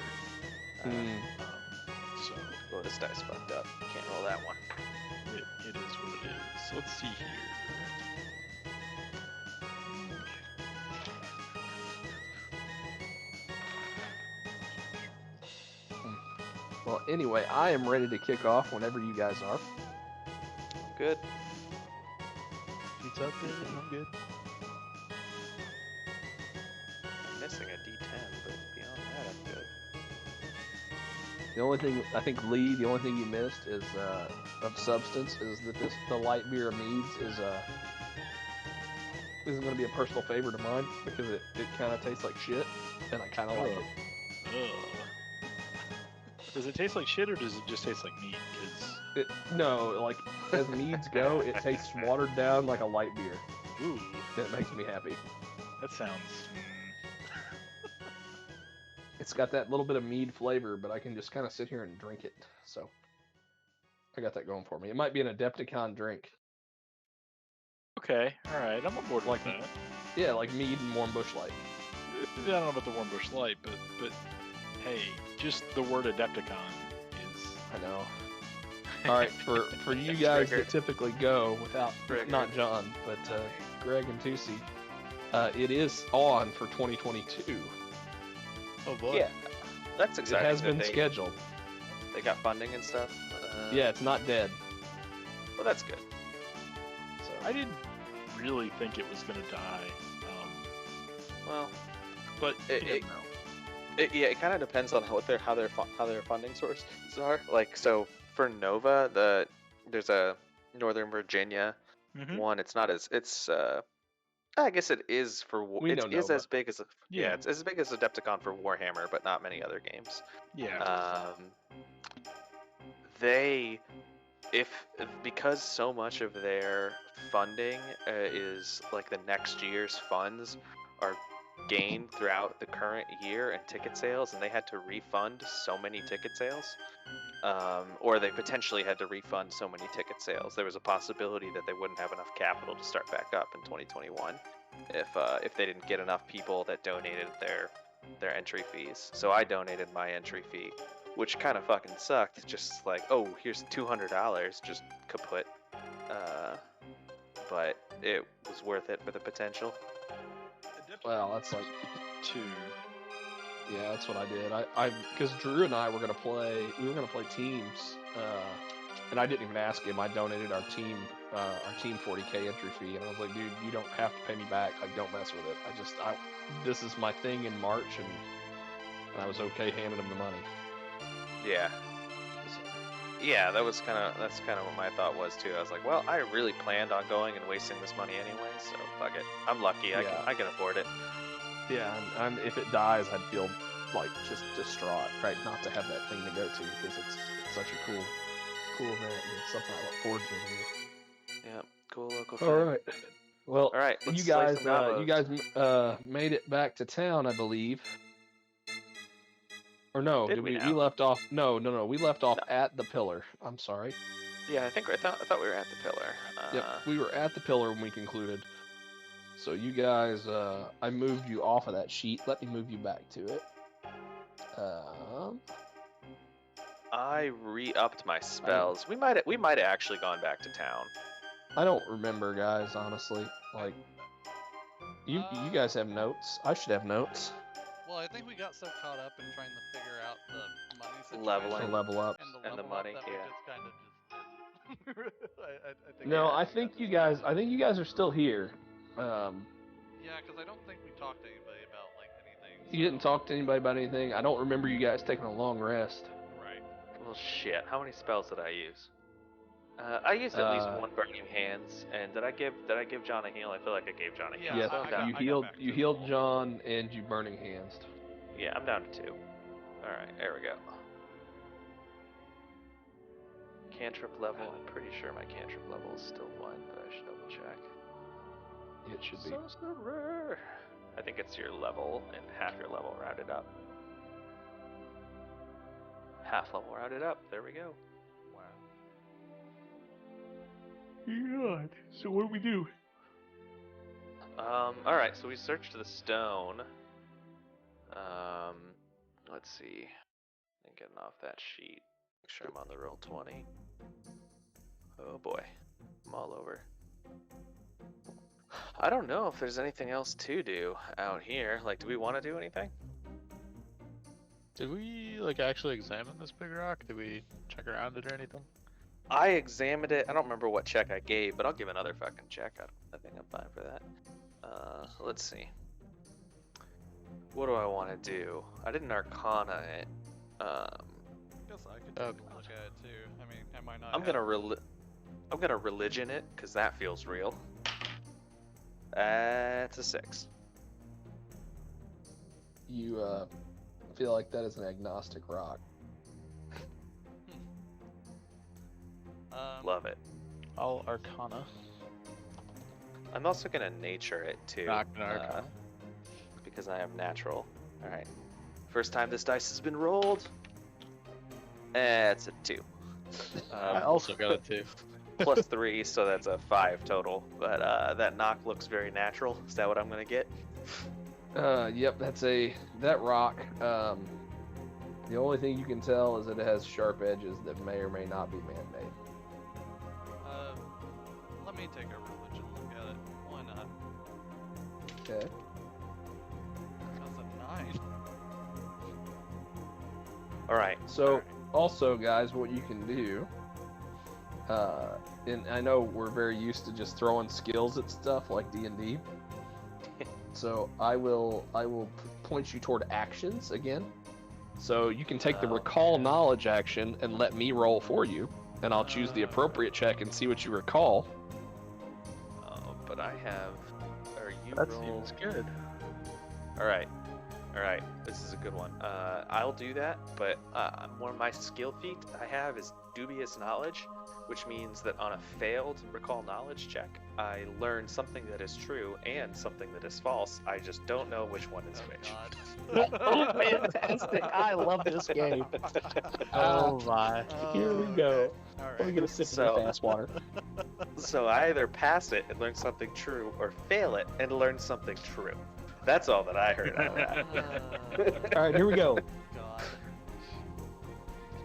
Speaker 6: So
Speaker 3: Oh, this dice fucked up. Can't roll that one.
Speaker 6: it is what it is. Let's see here.
Speaker 4: Well, anyway, I am ready to kick off whenever you guys are.
Speaker 3: Good.
Speaker 5: Sheets up there. I'm good.
Speaker 3: I'm missing a D10, but beyond that, I'm good.
Speaker 4: The only thing I think, Lee, the only thing you missed is of substance is that the light beer of Meads isn't going to be a personal favorite of mine because it kind of tastes like shit, and I kind of like it.
Speaker 6: Ugh. Does it taste like shit or does it just taste like meat?
Speaker 4: No, like as Meads go, it tastes watered down like a light beer.
Speaker 6: Ooh,
Speaker 4: That makes me happy.
Speaker 6: that sounds.
Speaker 4: It's got that little bit of mead flavor, but I can just kind of sit here and drink it. So I got that going for me. It might be an Adepticon drink.
Speaker 6: Okay, all right, I'm on board with that.
Speaker 4: Yeah, like mead and warm bush light.
Speaker 6: I don't know about the warm bush light, but hey, just the word Adepticon is.
Speaker 4: I know. All right, for you guys that typically go without, not John, but Greg and Tusi, it is on for 2022.
Speaker 5: Oh boy.
Speaker 3: Yeah, that's
Speaker 4: It
Speaker 3: exciting.
Speaker 4: has
Speaker 3: that
Speaker 4: been
Speaker 3: they,
Speaker 4: scheduled.
Speaker 3: They got funding and stuff.
Speaker 4: Yeah, it's not dead.
Speaker 3: Well, that's good.
Speaker 4: So
Speaker 6: I didn't really think it was gonna die.
Speaker 3: Well,
Speaker 6: But
Speaker 3: It-
Speaker 6: you
Speaker 3: it-
Speaker 6: never know.
Speaker 3: it kind of depends on how their funding sources are. Like, so for Nova, there's a Northern Virginia
Speaker 6: Mhm.
Speaker 3: one. It's not as I guess it is for
Speaker 4: We
Speaker 3: it
Speaker 4: know
Speaker 3: is
Speaker 4: Nova.
Speaker 3: as big as
Speaker 6: Yeah.
Speaker 3: it's as big as Adepticon for Warhammer, but not many other games.
Speaker 6: Yeah.
Speaker 3: They because so much of their funding is like the next year's funds are gained throughout the current year and ticket sales, and they had to refund so many ticket sales, or they potentially had to refund so many ticket sales. There was a possibility that they wouldn't have enough capital to start back up in 2021 if they didn't get enough people that donated their entry fees. So I donated my entry fee, which kind of fucking sucked. Just like, oh, here's $200, just kaput. But it was worth it for the potential.
Speaker 4: well, that's like,
Speaker 6: 2.
Speaker 4: yeah, that's what I did. I because Drew and I were gonna play. We were gonna play teams, and I didn't even ask him. I donated our team 40K entry fee, and I was like, dude, you don't have to pay me back. Like, don't mess with it. This is my thing in March, and I was okay handing him the money.
Speaker 3: Yeah. Yeah, that's kind of what my thought was too. I was like, well, I really planned on going and wasting this money anyway, so fuck it. I'm lucky.
Speaker 4: Yeah.
Speaker 3: I can afford it.
Speaker 4: Yeah, and if it dies, I'd feel like just distraught, right? Not to have that thing to go to because it's such a cool event and it's something I look forward to every year.
Speaker 3: Yeah, cool local
Speaker 4: All
Speaker 3: thing.
Speaker 4: right. Well,
Speaker 3: All right,
Speaker 4: you
Speaker 3: let's slay
Speaker 4: guys,
Speaker 3: some
Speaker 4: made it back to town, I believe. Or no,
Speaker 3: Did we
Speaker 4: we
Speaker 3: now?
Speaker 4: left off? No, we left off at the pillar. I'm sorry.
Speaker 3: Yeah, I thought we were at the pillar.
Speaker 4: Yep, we were at the pillar when we concluded. So you guys, I moved you off of that sheet. Let me move you back to it.
Speaker 3: I re-upped my spells. We might have actually gone back to town.
Speaker 4: I don't remember, guys. Honestly, like you guys have notes. I should have notes
Speaker 2: Well, I think we got so caught up in trying to figure out the money situation
Speaker 3: Leveling.
Speaker 4: to level up.
Speaker 2: and the
Speaker 3: And the
Speaker 2: level up
Speaker 3: money,
Speaker 2: that
Speaker 3: yeah.
Speaker 2: we just kind of just didn't. I think
Speaker 4: No,
Speaker 3: Yeah.
Speaker 4: I think you guys are still here.
Speaker 2: Yeah, because I don't think we talked to anybody about like anything.
Speaker 4: You didn't talk to anybody about anything. I don't remember you guys taking a long rest.
Speaker 2: Right.
Speaker 3: Well, shit. How many spells did I use? I used at least one Burning Hands, and did I give John a heal? I feel like I gave John a heal.
Speaker 2: Yeah,
Speaker 3: so I'm down.
Speaker 4: you healed John, and you burning hands.
Speaker 3: Yeah, I'm down to 2. All right, there we go. Cantrip level. I'm pretty sure my cantrip level is still 1, but I should double check.
Speaker 4: It should be.
Speaker 3: Sorcerer. I think it's your level and half your level rounded up. Half level rounded up. There we go.
Speaker 2: Wow.
Speaker 4: Yeah. So what do we do?
Speaker 3: All right. So we searched the stone. Let's see. I'm getting off that sheet. Make sure I'm on the roll 20. Oh boy, I'm all over. I don't know if there's anything else to do out here. Like, do we want to do anything?
Speaker 5: Did we like actually examine this big rock? Did we check around it or anything?
Speaker 3: I examined it. I don't remember what check I gave, but I'll give another fucking check. I think I'm fine for that. Let's see. What do I want to do? I didn't Arcana it.
Speaker 2: Guess I could
Speaker 5: Oh,
Speaker 2: take a look at it too. I mean, I might not.
Speaker 3: I'm gonna religion it because that feels real. That's a 6.
Speaker 4: You feel like that is an agnostic rock.
Speaker 3: Love it.
Speaker 5: All Arcana.
Speaker 3: I'm also gonna nature it too.
Speaker 5: Not an Arcana.
Speaker 3: Because I have natural. All right. First time this dice has been rolled. It's a 2.
Speaker 5: I also got a 2.
Speaker 3: Plus 3, so that's a 5 total. But that knock looks very natural. Is that what I'm gonna get?
Speaker 4: Yep, that rock. The only thing you can tell is that it has sharp edges that may or may not be man-made.
Speaker 2: Let me take a religion look at it. Why not?
Speaker 4: Okay.
Speaker 2: That's a 9.
Speaker 3: All right.
Speaker 4: So, also, guys, what you can do, and I know we're very used to just throwing skills at stuff like D&D. So I will point you toward actions again. So you can take the recall knowledge action and let me roll for you, and I'll choose the appropriate check and see what you recall.
Speaker 3: Oh, but I have. Are you
Speaker 5: That
Speaker 3: roll?
Speaker 5: seems good.
Speaker 3: All right. This is a good one. I'll do that, but one of my skill feat I have is dubious knowledge, which means that on a failed recall knowledge check, I learn something that is true and something that is false. I just don't know which one is which.
Speaker 2: God.
Speaker 4: Fantastic! I love this game.
Speaker 5: Oh my.
Speaker 4: Here we go.
Speaker 2: All
Speaker 4: Let me
Speaker 2: right.
Speaker 4: get a sip
Speaker 3: So-
Speaker 4: of the fast water.
Speaker 3: So I either pass it and learn something true, or fail it and learn something true. That's all that I heard out of that.
Speaker 4: All right, here we go.
Speaker 2: God.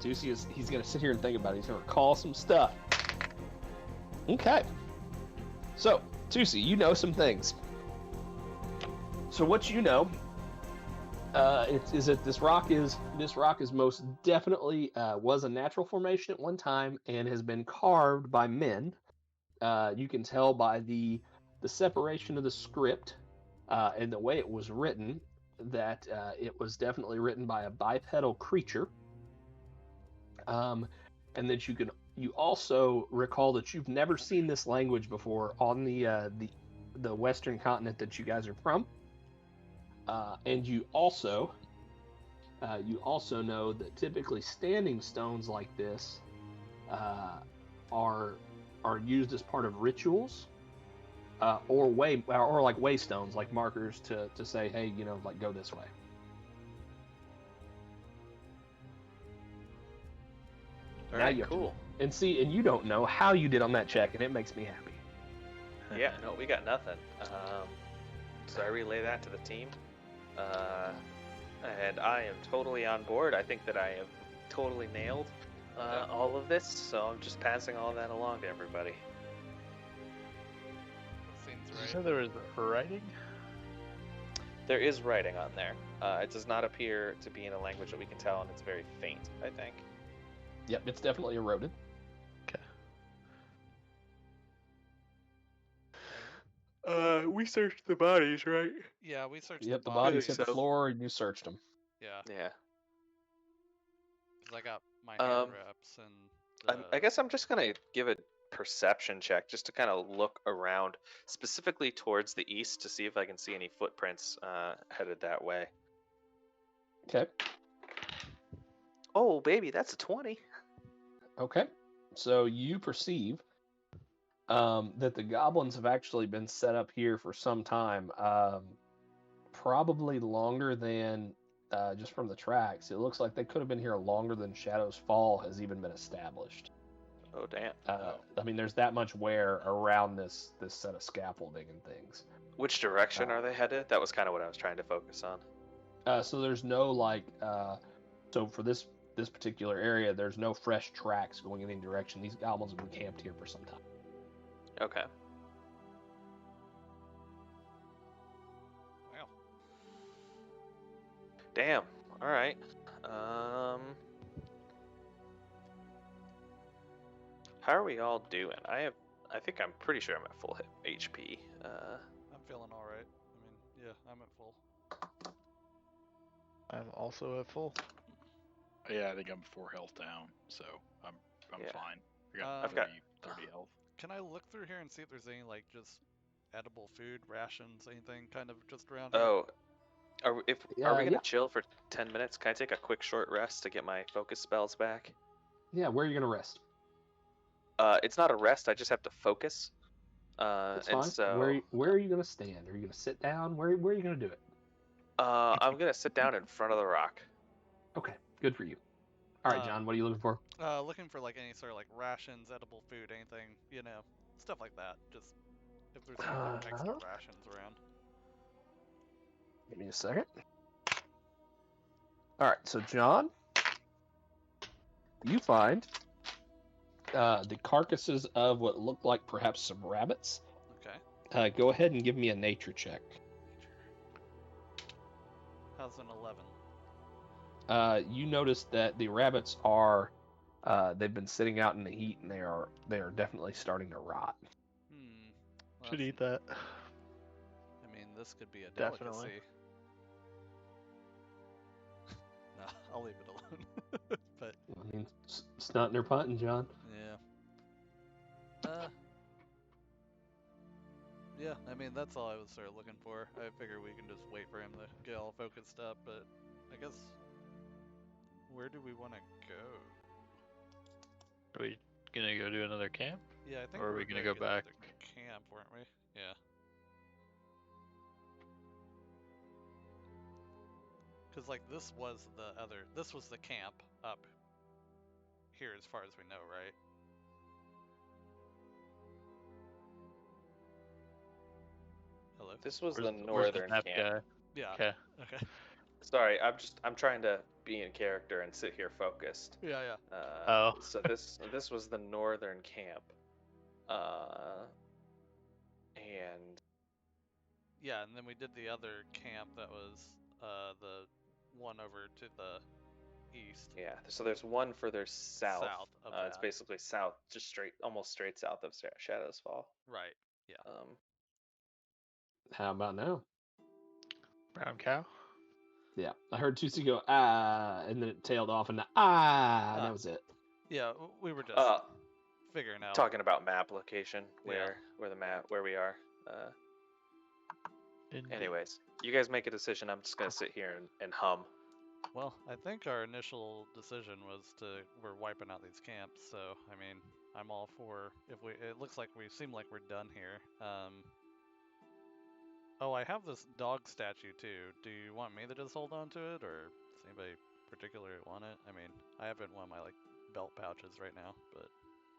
Speaker 4: Juicy he's gonna sit here and think about it. He's gonna recall some stuff. Okay. So, Tusi, you know some things. So what you know is that this rock is most definitely was a natural formation at one time and has been carved by men. You can tell by the separation of the script and the way it was written that it was definitely written by a bipedal creature. And that you also recall that you've never seen this language before on the western continent that you guys are from. And you also know that typically standing stones like this are used as part of rituals, or like waystones, like markers to say, hey, like go this way.
Speaker 3: All
Speaker 4: Now
Speaker 3: right,
Speaker 4: you have to-
Speaker 3: cool.
Speaker 4: And you don't know how you did on that check, and it makes me happy.
Speaker 3: Yeah, no, we got nothing. So I relay that to the team. And I am totally on board. I think that I have totally nailed all of this, so I'm just passing all that along to everybody.
Speaker 2: Seems
Speaker 5: Did you
Speaker 2: right.
Speaker 5: say there was writing?
Speaker 3: There is writing on there. It does not appear to be in a language that we can tell, and it's very faint, I think.
Speaker 4: Yep, it's definitely eroded.
Speaker 3: We searched the bodies, right?
Speaker 2: Yeah, we searched
Speaker 4: Yep, the
Speaker 2: the
Speaker 4: bodies
Speaker 2: bodies.
Speaker 4: hit the floor, and you searched them.
Speaker 2: Yeah,
Speaker 3: Yeah.
Speaker 2: 'cause I got my hand reps and
Speaker 3: I guess I'm just gonna give a perception check just to kind of look around, specifically towards the east, to see if I can see any footprints headed that way.
Speaker 1: Okay.
Speaker 3: Oh, baby, that's a 20.
Speaker 1: Okay. So you perceive that the goblins have actually been set up here for some time, probably longer than just from the tracks. It looks like they could have been here longer than Shadow's Fall has even been established.
Speaker 3: Oh, damn.
Speaker 1: I mean, there's that much wear around this set of scaffolding and things.
Speaker 3: Which direction are they headed? That was kind of what I was trying to focus on.
Speaker 1: So there's no like, so for this particular area, there's no fresh tracks going in any direction. These goblins have been camped here for some time.
Speaker 3: Okay.
Speaker 2: Well,
Speaker 3: Damn. All right. How are we all doing? I think I'm pretty sure I'm at full HP.
Speaker 2: I'm feeling all right. I mean, yeah, I'm at full.
Speaker 5: I'm also at full.
Speaker 6: Yeah, I think I'm 4 health down, so I'm
Speaker 3: Yeah.
Speaker 6: fine. I got
Speaker 3: I've got-
Speaker 6: 30 health.
Speaker 2: Can I look through here and see if there's any like just edible food, rations, anything kind of just around here?
Speaker 3: Oh, are we gonna
Speaker 1: yeah.
Speaker 3: chill for 10 minutes? Can I take a quick short rest to get my focus spells back?
Speaker 1: Yeah, where are you gonna rest?
Speaker 3: It's not a rest. I just have to focus.
Speaker 1: That's
Speaker 3: and
Speaker 1: fine.
Speaker 3: so
Speaker 1: Where are you gonna stand? Are you gonna sit down? Where are you gonna do it?
Speaker 3: I'm gonna sit down in front of the rock.
Speaker 1: Okay, good for you. All right, John, what are you looking for?
Speaker 2: Looking for like any sort of like rations, edible food, anything, stuff like that. Just if there's any like extra rations around.
Speaker 1: Give me a second. All right, so John, you find the carcasses of what look like perhaps some rabbits.
Speaker 2: Okay.
Speaker 1: Go ahead and give me a nature check.
Speaker 2: How's an 11?
Speaker 1: You notice that the rabbits are they've been sitting out in the heat and they are definitely starting to rot.
Speaker 2: Well,
Speaker 5: Should eat that.
Speaker 2: I mean, this could be a
Speaker 5: Definitely.
Speaker 2: delicacy. No, I'll leave it alone. But
Speaker 1: I mean, snotting or punting, John.
Speaker 2: yeah. Yeah, I mean, that's all I was sort of looking for. I figure we can just wait for him to get all focused up, but I guess, where do we want to go?
Speaker 5: Are we gonna go do another camp?
Speaker 2: Yeah, I think
Speaker 5: Or are
Speaker 2: we're
Speaker 5: we gonna
Speaker 2: gonna
Speaker 5: go
Speaker 2: get another
Speaker 5: back?
Speaker 2: camp, weren't we? Yeah. Because, like, this was the camp up here as far as we know, right? Hello?
Speaker 3: This was the
Speaker 5: Where's the
Speaker 3: northern
Speaker 5: map
Speaker 3: camp.
Speaker 5: guy?
Speaker 2: Yeah.
Speaker 5: Okay.
Speaker 2: Okay.
Speaker 3: Sorry, I'm trying to be in character and sit here focused.
Speaker 2: Yeah, yeah.
Speaker 5: Oh.
Speaker 3: So this was the northern camp. And
Speaker 2: Yeah, and then we did the other camp that was the one over to the east.
Speaker 3: yeah, so there's one further south.
Speaker 2: South of
Speaker 3: It's
Speaker 2: that.
Speaker 3: basically south, just almost straight south of Shadow's Fall.
Speaker 2: Right. Yeah.
Speaker 1: How about now?
Speaker 5: Brown cow?
Speaker 1: Yeah, I heard Tusi go and then it tailed off and and that was it.
Speaker 2: Yeah, we were just figuring out.
Speaker 3: Talking about map location,
Speaker 2: Yeah.
Speaker 3: where we are. Anyways, you guys make a decision. I'm just gonna sit here and hum.
Speaker 2: Well, I think our initial decision was we're wiping out these camps, so I mean, I'm all for it looks like we seem like we're done here. Oh, I have this dog statue too. Do you want me to just hold on to it, or does anybody particularly want it? I mean, I have it in one of my like belt pouches right now, but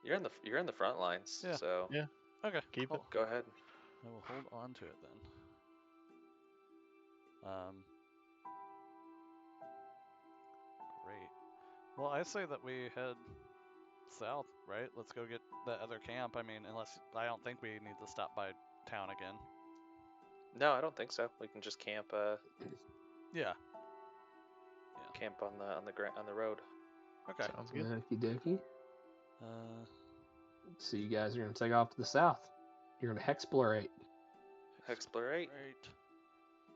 Speaker 3: You're in the front lines,
Speaker 2: Yeah.
Speaker 3: so
Speaker 5: Yeah.
Speaker 2: okay,
Speaker 5: Keep
Speaker 2: cool.
Speaker 5: it.
Speaker 3: go ahead.
Speaker 2: I will hold on to it then. Great. Well, I say that we head south, right? Let's go get that other camp. I mean, I don't think we need to stop by town again.
Speaker 3: No, I don't think so. We can just camp
Speaker 2: Yeah.
Speaker 3: camp on the road.
Speaker 2: Okay.
Speaker 5: Sounds good.
Speaker 1: Okie dokie.
Speaker 2: Uh,
Speaker 1: So you guys are gonna take off to the south. You're gonna hexplorate.
Speaker 3: Explorate.
Speaker 2: Great.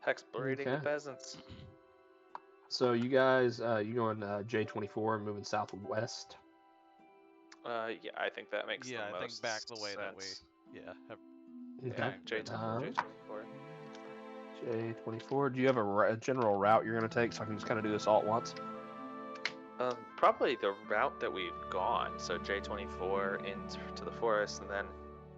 Speaker 3: Explorating the
Speaker 1: Okay.
Speaker 3: peasants.
Speaker 4: So you guys, you going J24, moving southwest?
Speaker 3: Yeah, I think that makes
Speaker 2: Yeah,
Speaker 3: the
Speaker 2: I
Speaker 3: most
Speaker 2: think back the way that we.
Speaker 3: sense.
Speaker 2: Yeah.
Speaker 3: Yeah,
Speaker 4: Okay.
Speaker 3: J24.
Speaker 4: J24. Do you have a general route you're going to take so I can just kind of do this all at once?
Speaker 3: Probably the route that we've gone. So J24 into the forest, and then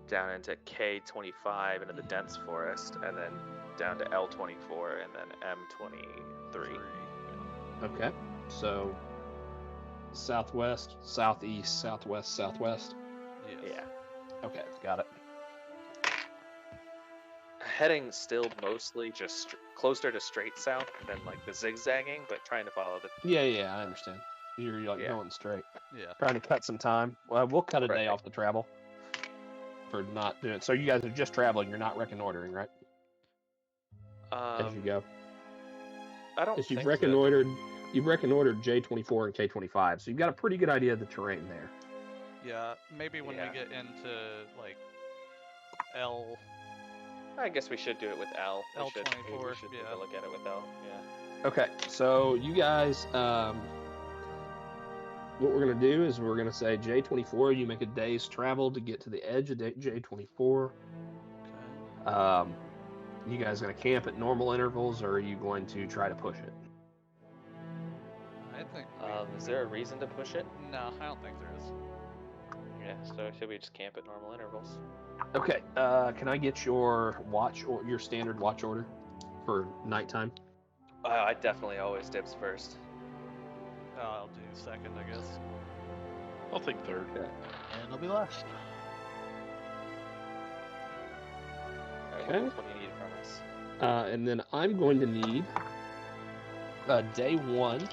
Speaker 3: down into K25 into the dense forest, and then down to L24, and then M23.
Speaker 4: Okay. So southwest, southeast, southwest, southwest.
Speaker 2: Yes.
Speaker 3: Yeah.
Speaker 4: Okay, got it.
Speaker 3: Heading still mostly just closer to straight south than like the zigzagging, but trying to follow the.
Speaker 4: Yeah, I understand. You're like
Speaker 3: Yeah.
Speaker 4: going straight.
Speaker 2: Yeah.
Speaker 4: Trying to cut some time. Well, we'll cut a day
Speaker 3: Right.
Speaker 4: off the travel for not doing it. So you guys are just traveling. You're not reconnoitering, right? As you go.
Speaker 3: I don't
Speaker 4: Because
Speaker 3: think
Speaker 4: you've reconnoitered J24 and K25, so you've got a pretty good idea of the terrain there.
Speaker 2: Yeah. Maybe when we get into like L.
Speaker 3: I guess we should do it with L. We should
Speaker 2: L24,
Speaker 3: take
Speaker 2: yeah.
Speaker 3: a look at it with L. Yeah.
Speaker 4: Okay, so you guys, what we're going to do is we're going to say J24, you make a day's travel to get to the edge of J24.
Speaker 2: Okay.
Speaker 4: You guys going to camp at normal intervals, or are you going to try to push it?
Speaker 2: I think.
Speaker 3: Is there a reason to push it?
Speaker 2: No, I don't think there is.
Speaker 3: Yeah. So should we just camp at normal intervals?
Speaker 4: Okay, can I get your watch or your standard watch order for nighttime?
Speaker 3: I definitely always dibs first.
Speaker 2: I'll do second, I guess.
Speaker 6: I'll take third.
Speaker 4: Okay.
Speaker 5: And I'll be last.
Speaker 3: Alright,
Speaker 4: Okay.
Speaker 3: What do you need from us?
Speaker 4: And then I'm going to need day one.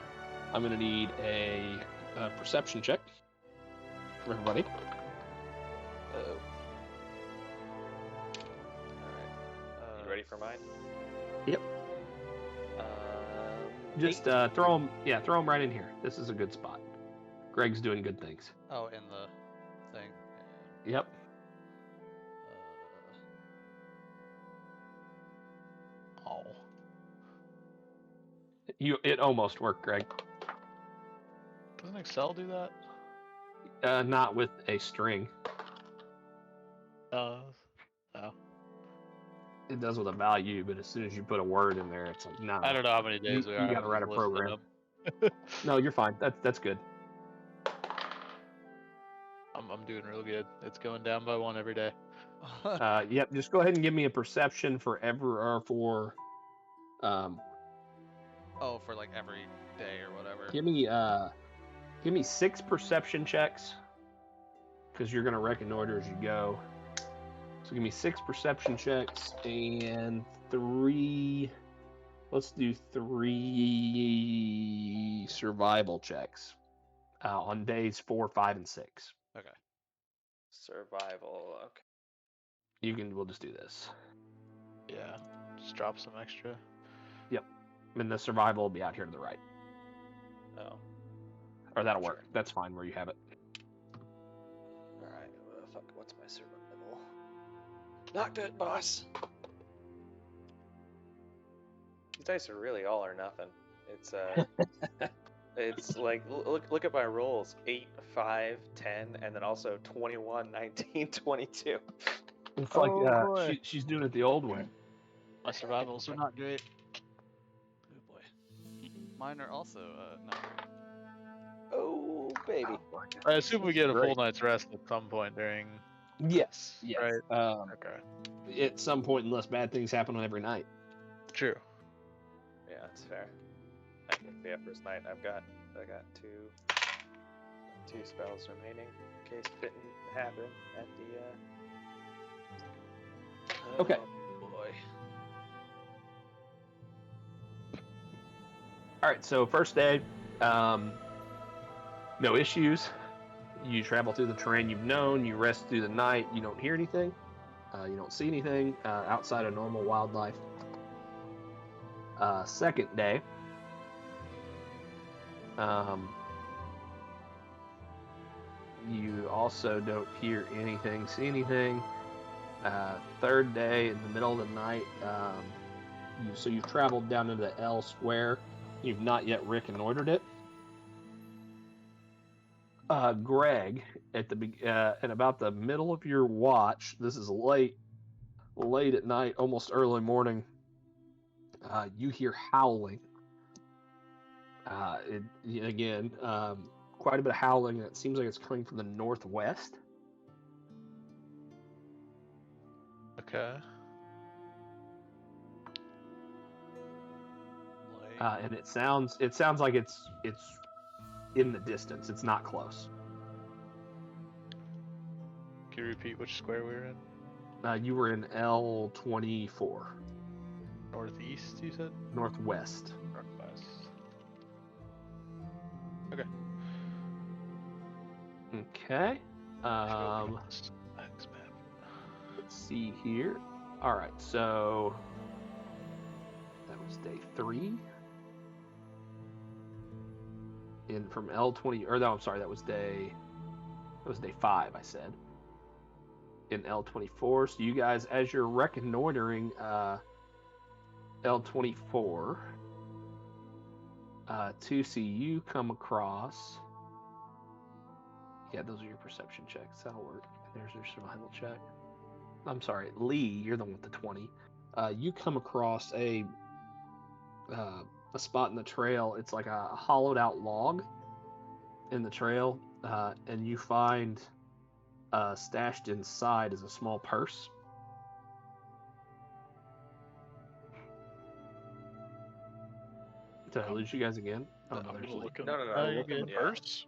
Speaker 4: I'm going to need a perception check from everybody.
Speaker 3: Uh-oh. Alright. You ready for mine?
Speaker 4: Yep. Just throw them. Yeah, throw them right in here. This is a good spot. Greg's doing good things.
Speaker 2: Oh, in the thing.
Speaker 4: Yep.
Speaker 5: Oh.
Speaker 4: It almost worked, Greg.
Speaker 5: Doesn't Excel do that?
Speaker 4: Not with a string.
Speaker 5: Oh.
Speaker 4: It does with a value, but as soon as you put a word in there, it's like, nah.
Speaker 5: I don't know how many days we are.
Speaker 4: You gotta
Speaker 5: I'm
Speaker 4: write a
Speaker 5: just listing
Speaker 4: program.
Speaker 5: them.
Speaker 4: No, you're fine. That's good.
Speaker 5: I'm doing real good. It's going down by one every day.
Speaker 4: Yep. Just go ahead and give me a perception for
Speaker 2: Oh, for like every day or whatever.
Speaker 4: give me 6 perception checks because you're gonna reconnoiter as you go. So give me 6 perception checks and 3. Let's do 3 survival checks on days 4, 5, and 6.
Speaker 2: Okay.
Speaker 3: Survival. Okay.
Speaker 4: We'll just do this.
Speaker 5: Yeah. Just drop some extra.
Speaker 4: And the survival will be out here to the right.
Speaker 3: Oh.
Speaker 4: Or that'll work.
Speaker 3: Sure.
Speaker 4: That's fine where you have it.
Speaker 3: Alright. Fuck. What's my survival? Not good, boss. These dice are really all or nothing. It's it's like look at my rolls: 8, 5, 10, and then also 21, 19, 22.
Speaker 4: It's like
Speaker 5: boy.
Speaker 4: she's doing it the old way.
Speaker 5: My survivals are not great.
Speaker 2: Oh boy. Mine are also not great.
Speaker 3: Oh baby.
Speaker 5: I assume we get a
Speaker 4: Great.
Speaker 5: full night's rest at some point during.
Speaker 4: Yes.
Speaker 5: Right. Okay.
Speaker 4: At some point, unless bad things happen on every night.
Speaker 5: True.
Speaker 3: Yeah, that's fair. Yeah, first night I got 2 spells remaining in case it didn't happen at the
Speaker 4: Okay.
Speaker 3: Oh boy.
Speaker 4: All right. So first day, no issues. You travel through the terrain you've known. You rest through the night. You don't hear anything. You don't see anything outside of normal wildlife. Second day. You also don't hear anything, see anything. Third day, in the middle of the night, so you've traveled down into the L square. You've not yet reconnoitered it. Greg, at about the middle of your watch, this is late at night, almost early morning. You hear howling. Again, quite a bit of howling. It seems like it's coming from the northwest.
Speaker 5: Okay.
Speaker 4: And it sounds like it's in the distance. It's not close.
Speaker 5: Can you repeat which square we were in?
Speaker 4: You were in L24,
Speaker 5: Northeast, you said?
Speaker 4: northwest.
Speaker 5: Northwest. Okay.
Speaker 4: Okay.
Speaker 5: Next map.
Speaker 4: Let's see here. All right, so that was day 3. In from L20, or no, I'm sorry, that was day 5. I said in L24. So you guys, as you're reconnoitering L24, 2C, you come across. Yeah, those are your perception checks. That'll work. There's your survival check. I'm sorry, Lee, you're the one with the 20. You come across a spot in the trail. It's like a hollowed out log in the trail, and you find stashed inside is a small purse. Did I lose you guys again? Oh, no,
Speaker 6: I'm
Speaker 4: there's
Speaker 6: gonna
Speaker 4: Lee.
Speaker 6: look in,
Speaker 3: No, no, no.
Speaker 5: Oh, you're
Speaker 6: look in the
Speaker 5: good.
Speaker 6: purse.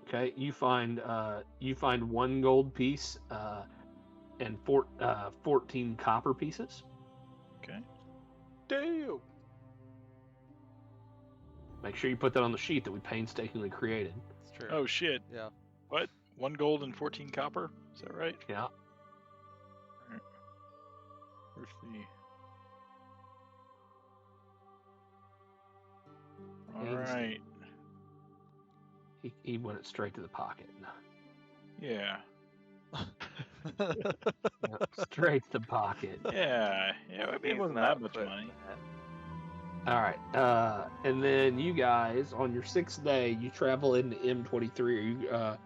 Speaker 4: Okay, you find 1 gold piece and 14 copper pieces.
Speaker 6: Okay.
Speaker 2: Damn.
Speaker 4: Make sure you put that on the sheet that we painstakingly created.
Speaker 2: It's true.
Speaker 6: Oh shit.
Speaker 2: Yeah.
Speaker 6: What? 1 gold and 14 copper? Is that right?
Speaker 4: Yeah.
Speaker 6: Where's the? All
Speaker 4: Pains-
Speaker 6: right.
Speaker 4: He went it straight to the pocket.
Speaker 6: Yeah.
Speaker 4: Yep, straight to the pocket.
Speaker 6: Yeah. Yeah. I mean, it
Speaker 3: He's
Speaker 6: wasn't
Speaker 3: not
Speaker 6: that much
Speaker 3: putting
Speaker 6: money.
Speaker 3: that.
Speaker 4: All right. And then you guys, on your 6th day, you travel into M23.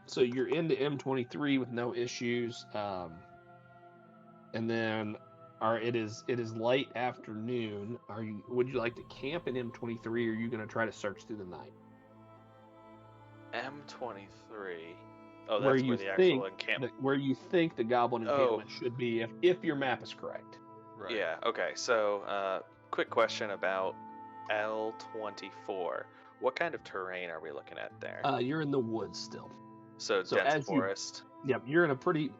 Speaker 4: So you're into M23 with no issues. And then, it is late afternoon. Would you like to camp in M23, or are you going to try to search through the night?
Speaker 3: M23. Oh,
Speaker 4: Where
Speaker 3: that's
Speaker 4: you
Speaker 3: where the actual
Speaker 4: think
Speaker 3: encampment.
Speaker 4: Where you think the goblin encampment should be, if your map is correct.
Speaker 2: Right.
Speaker 3: Yeah. Okay. So, quick question about L24. What kind of terrain are we looking at there?
Speaker 4: You're in the woods still.
Speaker 3: So
Speaker 4: so
Speaker 3: dense
Speaker 4: as you-
Speaker 3: forest.
Speaker 4: Yep, you're in a pretty.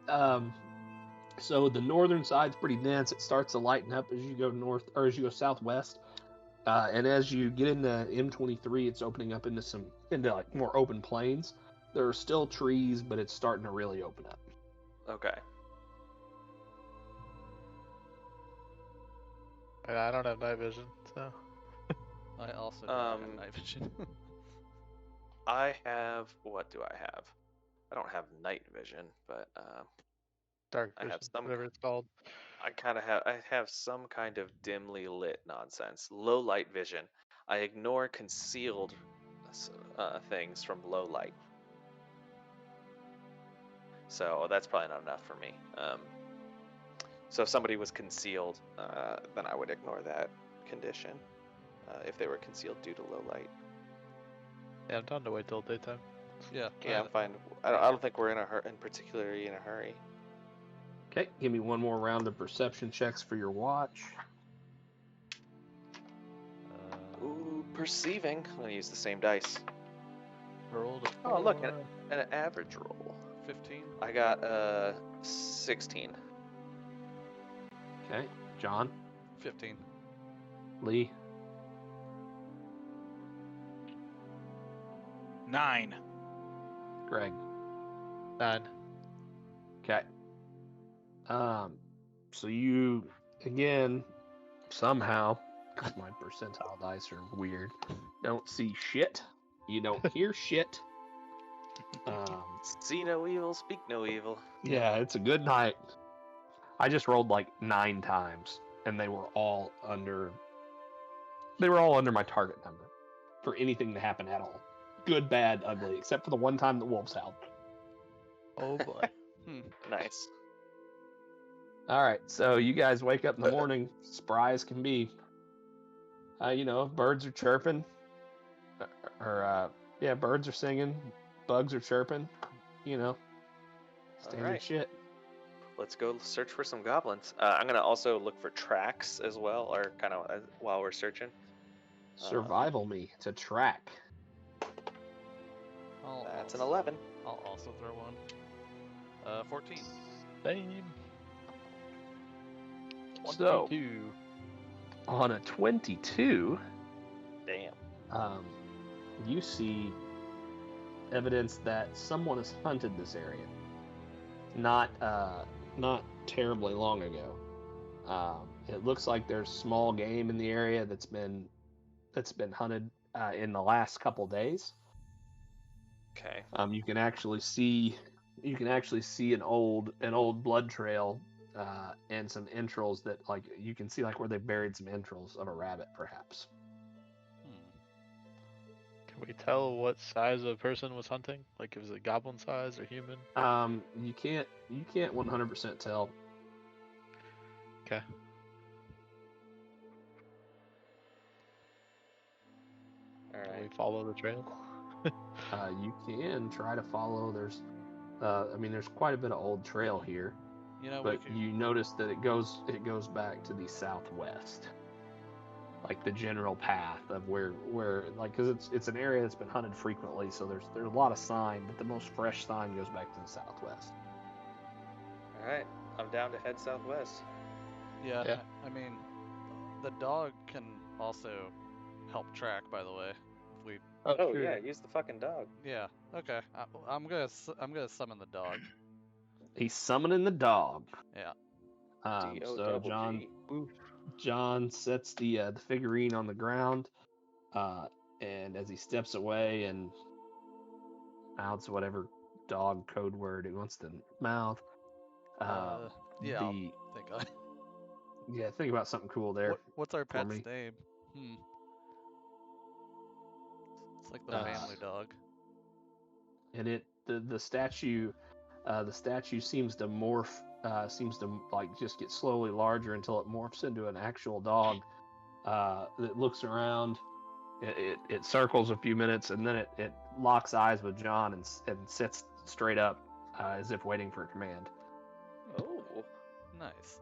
Speaker 4: So the northern side's pretty dense. It starts to lighten up as you go north, or as you go southwest. And as you get into M23, it's opening up into like more open plains. There are still trees, but it's starting to really open up.
Speaker 3: Okay.
Speaker 5: I don't have night vision, so.
Speaker 2: I also don't have
Speaker 3: Um,
Speaker 2: night vision.
Speaker 3: I have. What do I have? I don't have night vision, but
Speaker 5: Dark
Speaker 3: I
Speaker 5: vision,
Speaker 3: have some.
Speaker 5: whatever it's called.
Speaker 3: I have some kind of dimly lit nonsense. Low light vision. I ignore concealed things from low light. So that's probably not enough for me. So if somebody was concealed, then I would ignore that condition. If they were concealed due to low light.
Speaker 5: Yeah, I'm down to wait till daytime.
Speaker 2: Yeah.
Speaker 3: Yeah, I'm fine. I don't think we're particularly in a hurry.
Speaker 4: Okay, give me one more round of perception checks for your watch.
Speaker 3: Ooh, perceiving. I'm gonna use the same dice.
Speaker 5: Rolled a
Speaker 3: Oh, look,
Speaker 5: 4.
Speaker 3: an average roll.
Speaker 2: 15.
Speaker 3: I got 16.
Speaker 4: Okay, John,
Speaker 2: 15.
Speaker 4: Lee,
Speaker 6: 9.
Speaker 4: Greg.
Speaker 5: 9.
Speaker 4: Okay. So you again somehow, because my percentile dice are weird, don't see shit. You don't hear shit.
Speaker 3: See no evil, speak no evil.
Speaker 4: Yeah, it's a good night. I just rolled like 9 times, and they were all under They were all under my target number for anything to happen at all. Good, bad, ugly, except for the one time the wolves howled.
Speaker 5: Oh boy.
Speaker 3: Nice.
Speaker 4: All right, so you guys wake up in the morning, spry as can be. Birds are chirping, or birds are singing, bugs are chirping. Standard
Speaker 3: Alright.
Speaker 4: shit.
Speaker 3: Let's go search for some goblins. I'm gonna also look for tracks as well, or kind of while we're searching.
Speaker 4: Survival me to track.
Speaker 3: That's an 11.
Speaker 2: I'll also throw one. 14.
Speaker 5: Same.
Speaker 4: So
Speaker 5: 22.
Speaker 4: on a 22,
Speaker 3: Damn.
Speaker 4: you see evidence that someone has hunted this area. Not terribly long ago. It looks like there's small game in the area that's been hunted in the last couple days.
Speaker 3: Okay.
Speaker 4: You can actually see an old blood trail and some entrails that you can see where they buried some entrails of a rabbit perhaps.
Speaker 5: Can we tell what size a person was hunting? Like, was it goblin size or human?
Speaker 4: You can't 100% tell.
Speaker 5: Okay.
Speaker 3: All
Speaker 5: Can we
Speaker 3: right.
Speaker 5: follow the trail?
Speaker 4: You can try to follow. There's quite a bit of old trail here, but you notice that it goes back to the southwest, like the general path of where because it's an area that's been hunted frequently, so there's a lot of sign, but the most fresh sign goes back to the southwest.
Speaker 3: All right. I'm down to head southwest.
Speaker 2: Yeah,
Speaker 5: Yeah.
Speaker 2: I mean, the dog can also help track, by the way. If we,
Speaker 3: Oh
Speaker 5: sure.
Speaker 3: yeah, use the fucking dog.
Speaker 2: yeah, okay. I'm gonna summon the dog.
Speaker 4: He's summoning the dog.
Speaker 2: Yeah.
Speaker 4: So John sets the figurine on the ground, and as he steps away and mouths whatever dog code word he wants to mouth.
Speaker 2: Yeah. I'll think on it.
Speaker 4: Yeah, think about something cool there.
Speaker 2: What's our
Speaker 4: for
Speaker 2: pet's
Speaker 4: me.
Speaker 2: name? It's like the family dog.
Speaker 4: And the statue seems to morph, just get slowly larger until it morphs into an actual dog that looks around. It circles a few minutes, and then it locks eyes with John and sits straight up as if waiting for a command.
Speaker 3: Oh.
Speaker 2: Nice.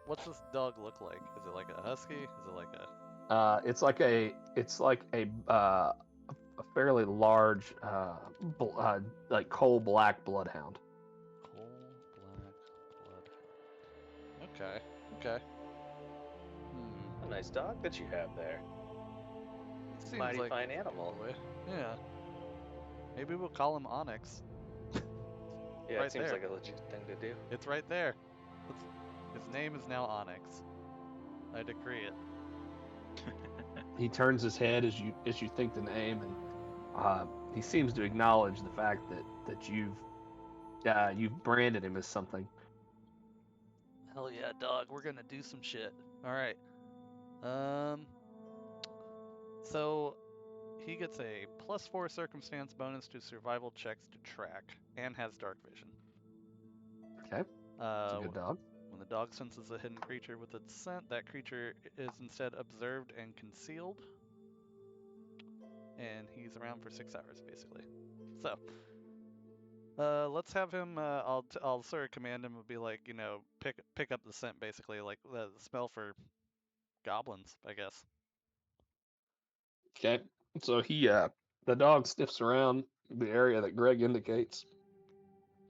Speaker 2: What's this dog look like? Is it like a husky? Is it like a?
Speaker 4: It's like a fairly large, like coal black bloodhound.
Speaker 2: Coal black bloodhound. Okay.
Speaker 3: A nice dog that you have there.
Speaker 2: Seems
Speaker 3: Mighty
Speaker 2: like
Speaker 3: fine animal.
Speaker 2: Yeah. Maybe we'll call him Onyx.
Speaker 3: Yeah,
Speaker 2: Right
Speaker 3: it seems
Speaker 2: there.
Speaker 3: like a legit thing to do.
Speaker 2: It's right there. His name is now Onyx. I decree it.
Speaker 4: He turns his head as you think the name, and he seems to acknowledge the fact that you've branded him as something.
Speaker 2: Hell yeah, dog. We're gonna do some shit. All right. So he gets a +4 circumstance bonus to survival checks to track, and has dark vision.
Speaker 4: Okay, it's a good dog.
Speaker 2: When the dog senses a hidden creature with its scent, that creature is instead observed and concealed. And he's around for 6 hours, basically. So, let's have him. I'll sort of command him to be like, pick up the scent, basically, like the smell for goblins, I guess.
Speaker 4: Okay, so the dog sniffs around the area that Greg indicates,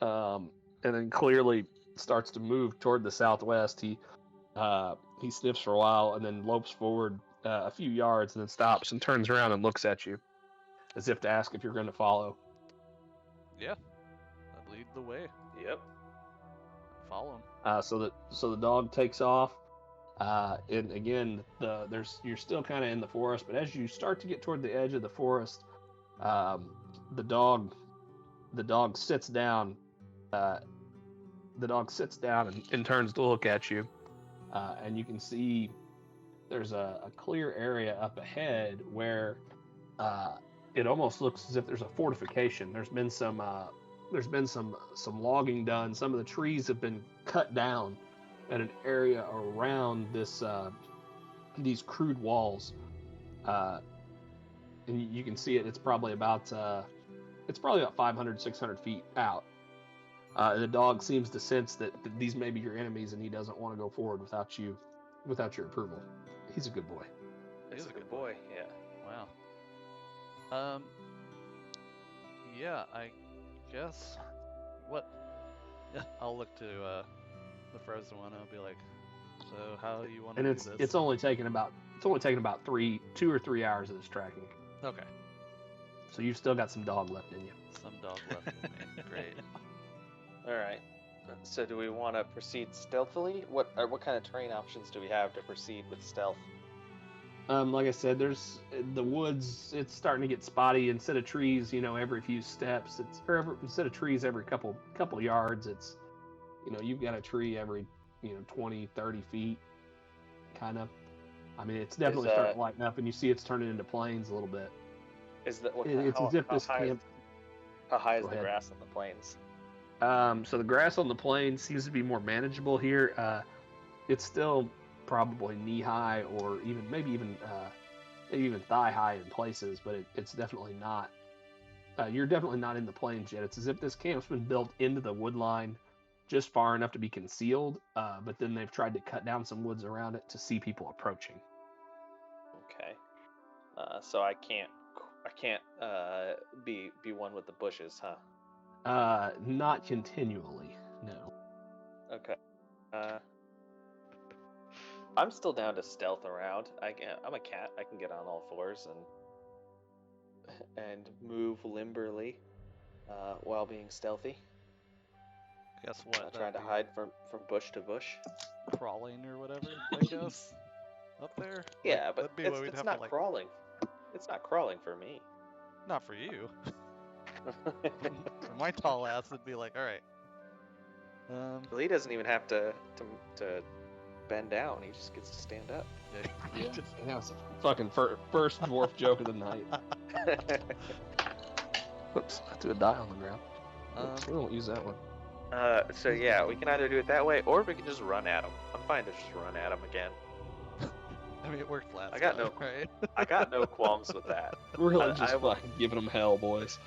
Speaker 4: and then clearly starts to move toward the southwest. He sniffs for a while and then lopes forward a few yards and then stops and turns around and looks at you as if to ask if you're going to follow.
Speaker 2: Yeah, I lead the way.
Speaker 3: Yep.
Speaker 2: Follow him.
Speaker 4: So the dog takes off, and again you're still kind of in the forest, but as you start to get toward the edge of the forest, the dog sits down. The dog sits down and turns to look at you, and you can see there's a clear area up ahead where it almost looks as if there's a fortification. There's been some logging done. Some of the trees have been cut down at an area around this these crude walls, and you can see it. It's probably about 500, 600 feet out. The dog seems to sense that these may be your enemies, and he doesn't want to go forward without your approval. He's a good boy.
Speaker 3: He's a good boy. Yeah.
Speaker 2: Wow. Yeah, I guess. What? Yeah, I'll look to the frozen one. I'll be like, so how you want to
Speaker 4: And
Speaker 2: do this?
Speaker 4: it's only taken about 2 or 3 hours of this tracking.
Speaker 2: Okay.
Speaker 4: So you've still got some dog left in you.
Speaker 2: Some dog left in me. Great.
Speaker 3: All right. So do we want to proceed stealthily? What kind of terrain options do we have to proceed with stealth?
Speaker 4: Like I said, there's the woods. It's starting to get spotty. Instead of trees, every few steps. Instead of trees every couple yards. It's, you've got a tree every 20, 30 feet, kind of. I mean, it's definitely starting to lighten up, and you see it's turning into plains a little bit.
Speaker 3: Is that what?
Speaker 4: It's as if this camp.
Speaker 3: How high is
Speaker 4: Go
Speaker 3: the
Speaker 4: ahead.
Speaker 3: grass on the plains?
Speaker 4: So the grass on the plains seems to be more manageable here. It's still probably knee high, or maybe even thigh high in places, but it's definitely not. You're definitely not in the plains yet. It's as if this camp's been built into the wood line, just far enough to be concealed. But then they've tried to cut down some woods around it to see people approaching.
Speaker 3: Okay. So I can't be one with the bushes, huh?
Speaker 4: Not continually, no.
Speaker 3: Okay. I'm still down to stealth around. I'm a cat. I can get on all fours and move limberly while being stealthy.
Speaker 2: Guess what?
Speaker 3: Trying to hide from bush to bush.
Speaker 2: Crawling or whatever, I guess. Up there?
Speaker 3: Yeah,
Speaker 2: Like,
Speaker 3: but
Speaker 2: that'd be what we'd
Speaker 3: it's
Speaker 2: have
Speaker 3: not
Speaker 2: to, like...
Speaker 3: crawling. It's not crawling for me.
Speaker 2: Not for you. For my tall ass, it'd be like, all right.
Speaker 3: Well, he doesn't even have to bend down. He just gets to stand up.
Speaker 2: Yeah.
Speaker 4: And that was the fucking first dwarf joke of the night. Whoops, I threw a die on the ground. Oops, we won't use that one.
Speaker 3: So yeah, we can either do it that way, or we can just run at him. I'm fine to just run at him again.
Speaker 2: I mean, it worked last
Speaker 3: I got
Speaker 2: time,
Speaker 3: no-
Speaker 2: right?
Speaker 3: I got no qualms with that.
Speaker 4: We're really
Speaker 3: I
Speaker 4: just
Speaker 3: will-
Speaker 4: fucking giving them hell, boys.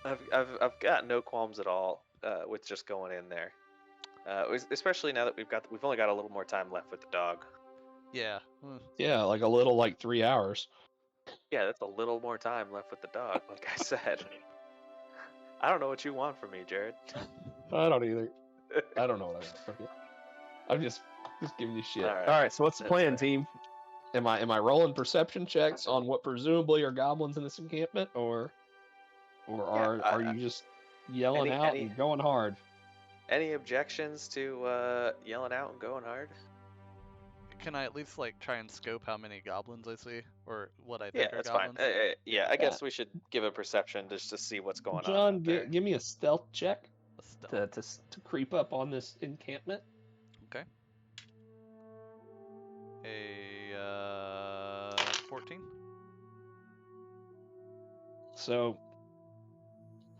Speaker 3: I've got no qualms at all with just going in there. Especially now that we've only got a little more time left with the dog.
Speaker 2: Yeah.
Speaker 4: Yeah, like a little, like 3 hours.
Speaker 3: Yeah, that's a little more time left with the dog. Like I said, I don't know what you want from me, Jared.
Speaker 4: I don't either. I don't know what I want from you. I'm just giving you shit.
Speaker 3: All right.
Speaker 4: All right, so what's the
Speaker 3: That's
Speaker 4: plan,
Speaker 3: fair.
Speaker 4: team? Am I rolling perception checks on what presumably are goblins in this encampment, or are you just yelling out and going hard?
Speaker 3: Any objections to yelling out and going hard?
Speaker 2: Can I at least, like, try and scope how many goblins I see? Or what I think
Speaker 3: Yeah,
Speaker 2: are
Speaker 3: that's
Speaker 2: goblins?
Speaker 3: fine. Yeah, I guess we should give a perception just to see what's going on.
Speaker 4: John,
Speaker 3: out there.
Speaker 4: give me a stealth check
Speaker 2: A stealth.
Speaker 4: to creep up on this encampment.
Speaker 2: Okay. 14.
Speaker 4: So,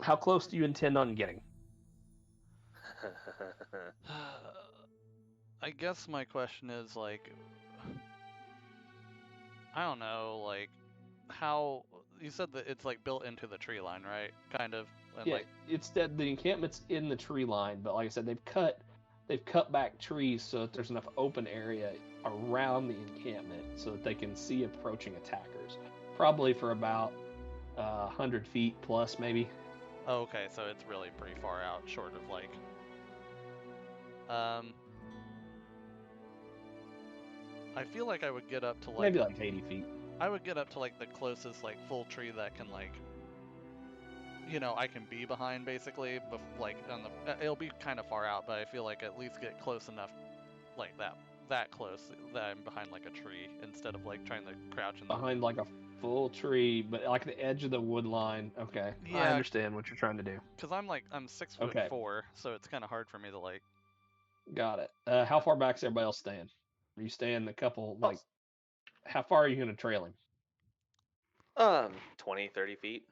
Speaker 4: how close do you intend on getting?
Speaker 2: I guess my question is, like, I don't know, like, how you said that it's like built into the tree line, right? Kind of. And
Speaker 4: Yeah,
Speaker 2: like,
Speaker 4: it's that the encampment's in the tree line, but like I said, they've cut back trees so that there's enough open area around the encampment so that they can see approaching attackers. Probably for about 100 feet plus, maybe.
Speaker 2: oh, okay, so it's really pretty far out, short of like, I feel like I would get up to like
Speaker 4: Maybe like 80 feet.
Speaker 2: I would get up to like the closest like full tree that can like, I can be behind basically, but like on the it'll be kind of far out, but I feel like at least get close enough, like that close that I'm behind like a tree instead of like trying to crouch in the
Speaker 4: Behind like a full tree, but like the edge of the wood line. Okay, I
Speaker 2: Yeah.
Speaker 4: understand what you're trying to do.
Speaker 2: because I'm 6'4",
Speaker 4: Okay.
Speaker 2: so it's kind of hard for me to like.
Speaker 4: Got it. How far back's everybody else staying? Are you staying a couple like how far are you gonna trail him?
Speaker 3: 20, 30 feet.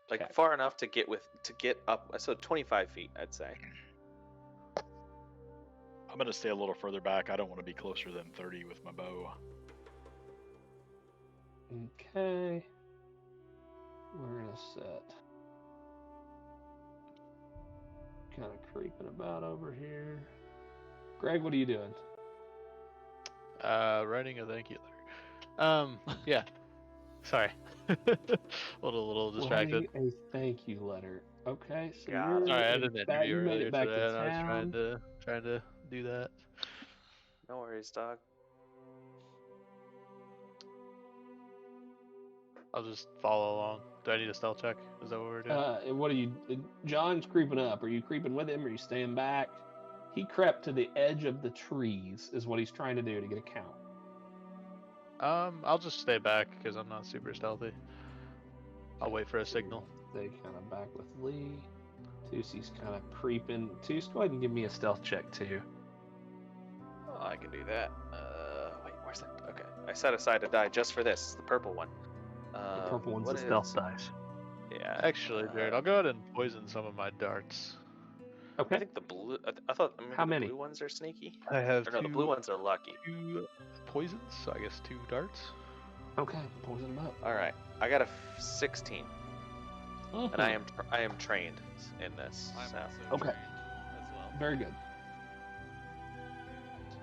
Speaker 3: Like
Speaker 4: Okay.
Speaker 3: far enough to get up. So 25 feet, I'd say.
Speaker 6: I'm gonna stay a little further back. I don't want to be closer than 30 with my bow.
Speaker 4: Okay. We're gonna set. Kind of creeping about over here. Greg, what are you doing?
Speaker 5: Writing a thank you letter. Yeah. Sorry. a little distracted.
Speaker 4: Writing a thank you letter. Okay, so
Speaker 3: Got
Speaker 4: you're
Speaker 3: it.
Speaker 5: Sorry, I had an
Speaker 4: back.
Speaker 5: interview
Speaker 4: You made
Speaker 5: earlier
Speaker 4: it back
Speaker 5: today,
Speaker 4: to
Speaker 5: and I was
Speaker 4: town.
Speaker 5: trying to do that.
Speaker 3: No worries, dog.
Speaker 5: I'll just follow along. Do I need a stealth check? Is that what we're doing?
Speaker 4: And what are you? John's creeping up. Are you creeping with him? Or are you staying back? He crept to the edge of the trees. Is what he's trying to do to get a count.
Speaker 5: I'll just stay back because I'm not super stealthy. I'll wait for a signal.
Speaker 4: Stay kind of back with Lee. Tusi's kind of creeping. Tus, go ahead and give me a stealth check too.
Speaker 3: Oh, I can do that. Wait, where's that? Okay, I set aside a die just for this. The purple one.
Speaker 4: The purple one's
Speaker 3: what
Speaker 4: the stealth
Speaker 3: is-
Speaker 4: dice.
Speaker 3: Yeah.
Speaker 5: Actually, Jared, I'll go ahead and poison some of my darts.
Speaker 3: I
Speaker 4: Okay.
Speaker 3: think the blue. I thought maybe
Speaker 4: How
Speaker 3: the
Speaker 4: many?
Speaker 3: blue ones are sneaky.
Speaker 5: I have
Speaker 3: Or no, the blue ones are lucky.
Speaker 5: two poisons, so I guess 2 darts.
Speaker 4: Okay. Poison them up.
Speaker 3: All right, I got a 16, and I am trained in this.
Speaker 2: I'm
Speaker 3: so.
Speaker 2: also
Speaker 4: Okay.
Speaker 2: trained as well.
Speaker 4: Very good.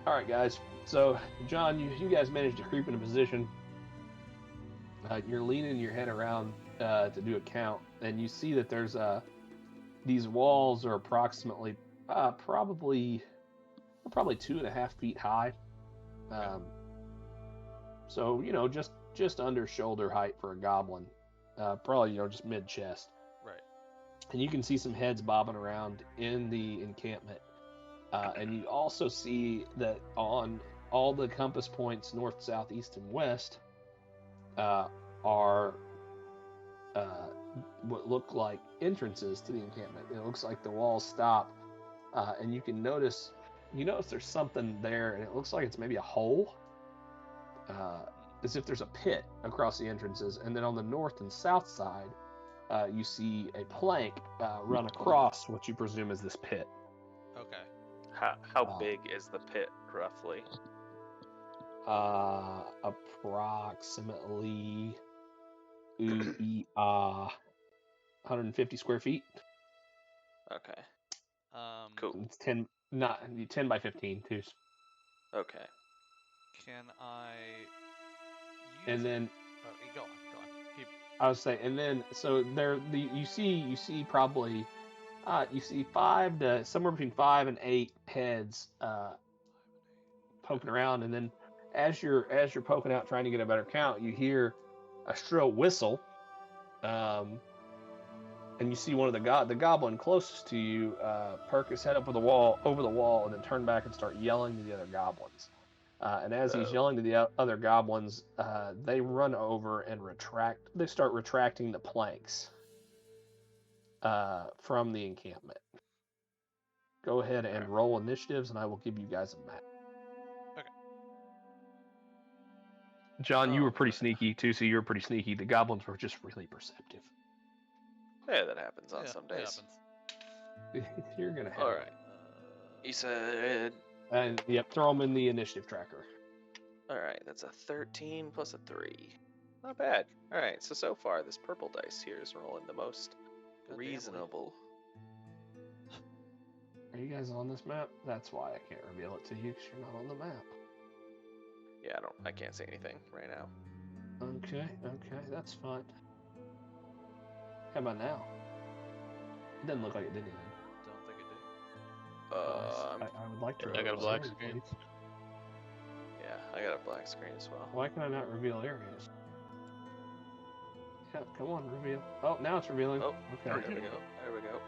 Speaker 4: All right, guys. So, John, you guys managed to creep into position. You're leaning your head around to do a count, and you see that there's these walls are approximately probably 2.5 feet high. So just under shoulder height for a goblin, probably just mid chest.
Speaker 2: Right.
Speaker 4: And you can see some heads bobbing around in the encampment. And you also see that on all the compass points north, south, east, and west are what look like entrances to the encampment. It looks like the walls stop, and you notice there's something there, and it looks like it's maybe a hole, as if there's a pit across the entrances. And then on the north and south side, you see a plank run across what you presume is this pit.
Speaker 2: Okay.
Speaker 3: How big is the pit roughly?
Speaker 4: Approximately 150 square feet.
Speaker 3: Okay.
Speaker 2: Um,
Speaker 3: Cool.
Speaker 4: It's 10 by 15 too.
Speaker 3: Okay.
Speaker 2: Can I use
Speaker 4: And then
Speaker 2: Oh, go on. Keep.
Speaker 4: I was saying, and then so there you see probably you see somewhere between 5 and 8 heads poking around, and then as you're poking out trying to get a better count, you hear a shrill whistle, and you see one of the goblin closest to you perk his head over the wall, and then turn back and start yelling to the other goblins. And as he's yelling to the other goblins, they run over and retract. They start retracting the planks from the encampment. Go ahead and roll initiatives, and I will give you guys a map.
Speaker 2: Okay.
Speaker 4: John, you were pretty sneaky too, so you were pretty sneaky. The goblins were just really perceptive.
Speaker 3: Yeah, that happens on
Speaker 2: Yeah,
Speaker 3: some
Speaker 2: it
Speaker 3: days.
Speaker 2: happens.
Speaker 4: You're gonna have
Speaker 3: All right. He said.
Speaker 4: And yep, throw them in the initiative tracker.
Speaker 3: All right, that's a 13 plus a 3. Not bad. All right, so far this purple dice here is rolling the most
Speaker 2: Goddamn
Speaker 3: reasonable.
Speaker 4: Are you guys on this map? That's why I can't reveal it to you, because you're not on the map.
Speaker 3: Yeah, I can't say anything right now.
Speaker 4: Okay, that's fine. How about now? It doesn't look like it did anything.
Speaker 2: Don't think it did.
Speaker 4: I would like to.
Speaker 5: I got a
Speaker 4: reveal
Speaker 5: black
Speaker 4: areas,
Speaker 5: screen.
Speaker 4: please.
Speaker 3: Yeah, I got a black screen as well.
Speaker 4: Why can I not reveal areas? Yeah, come on, reveal. Oh, now it's revealing.
Speaker 3: Oh,
Speaker 4: okay.
Speaker 3: There we go.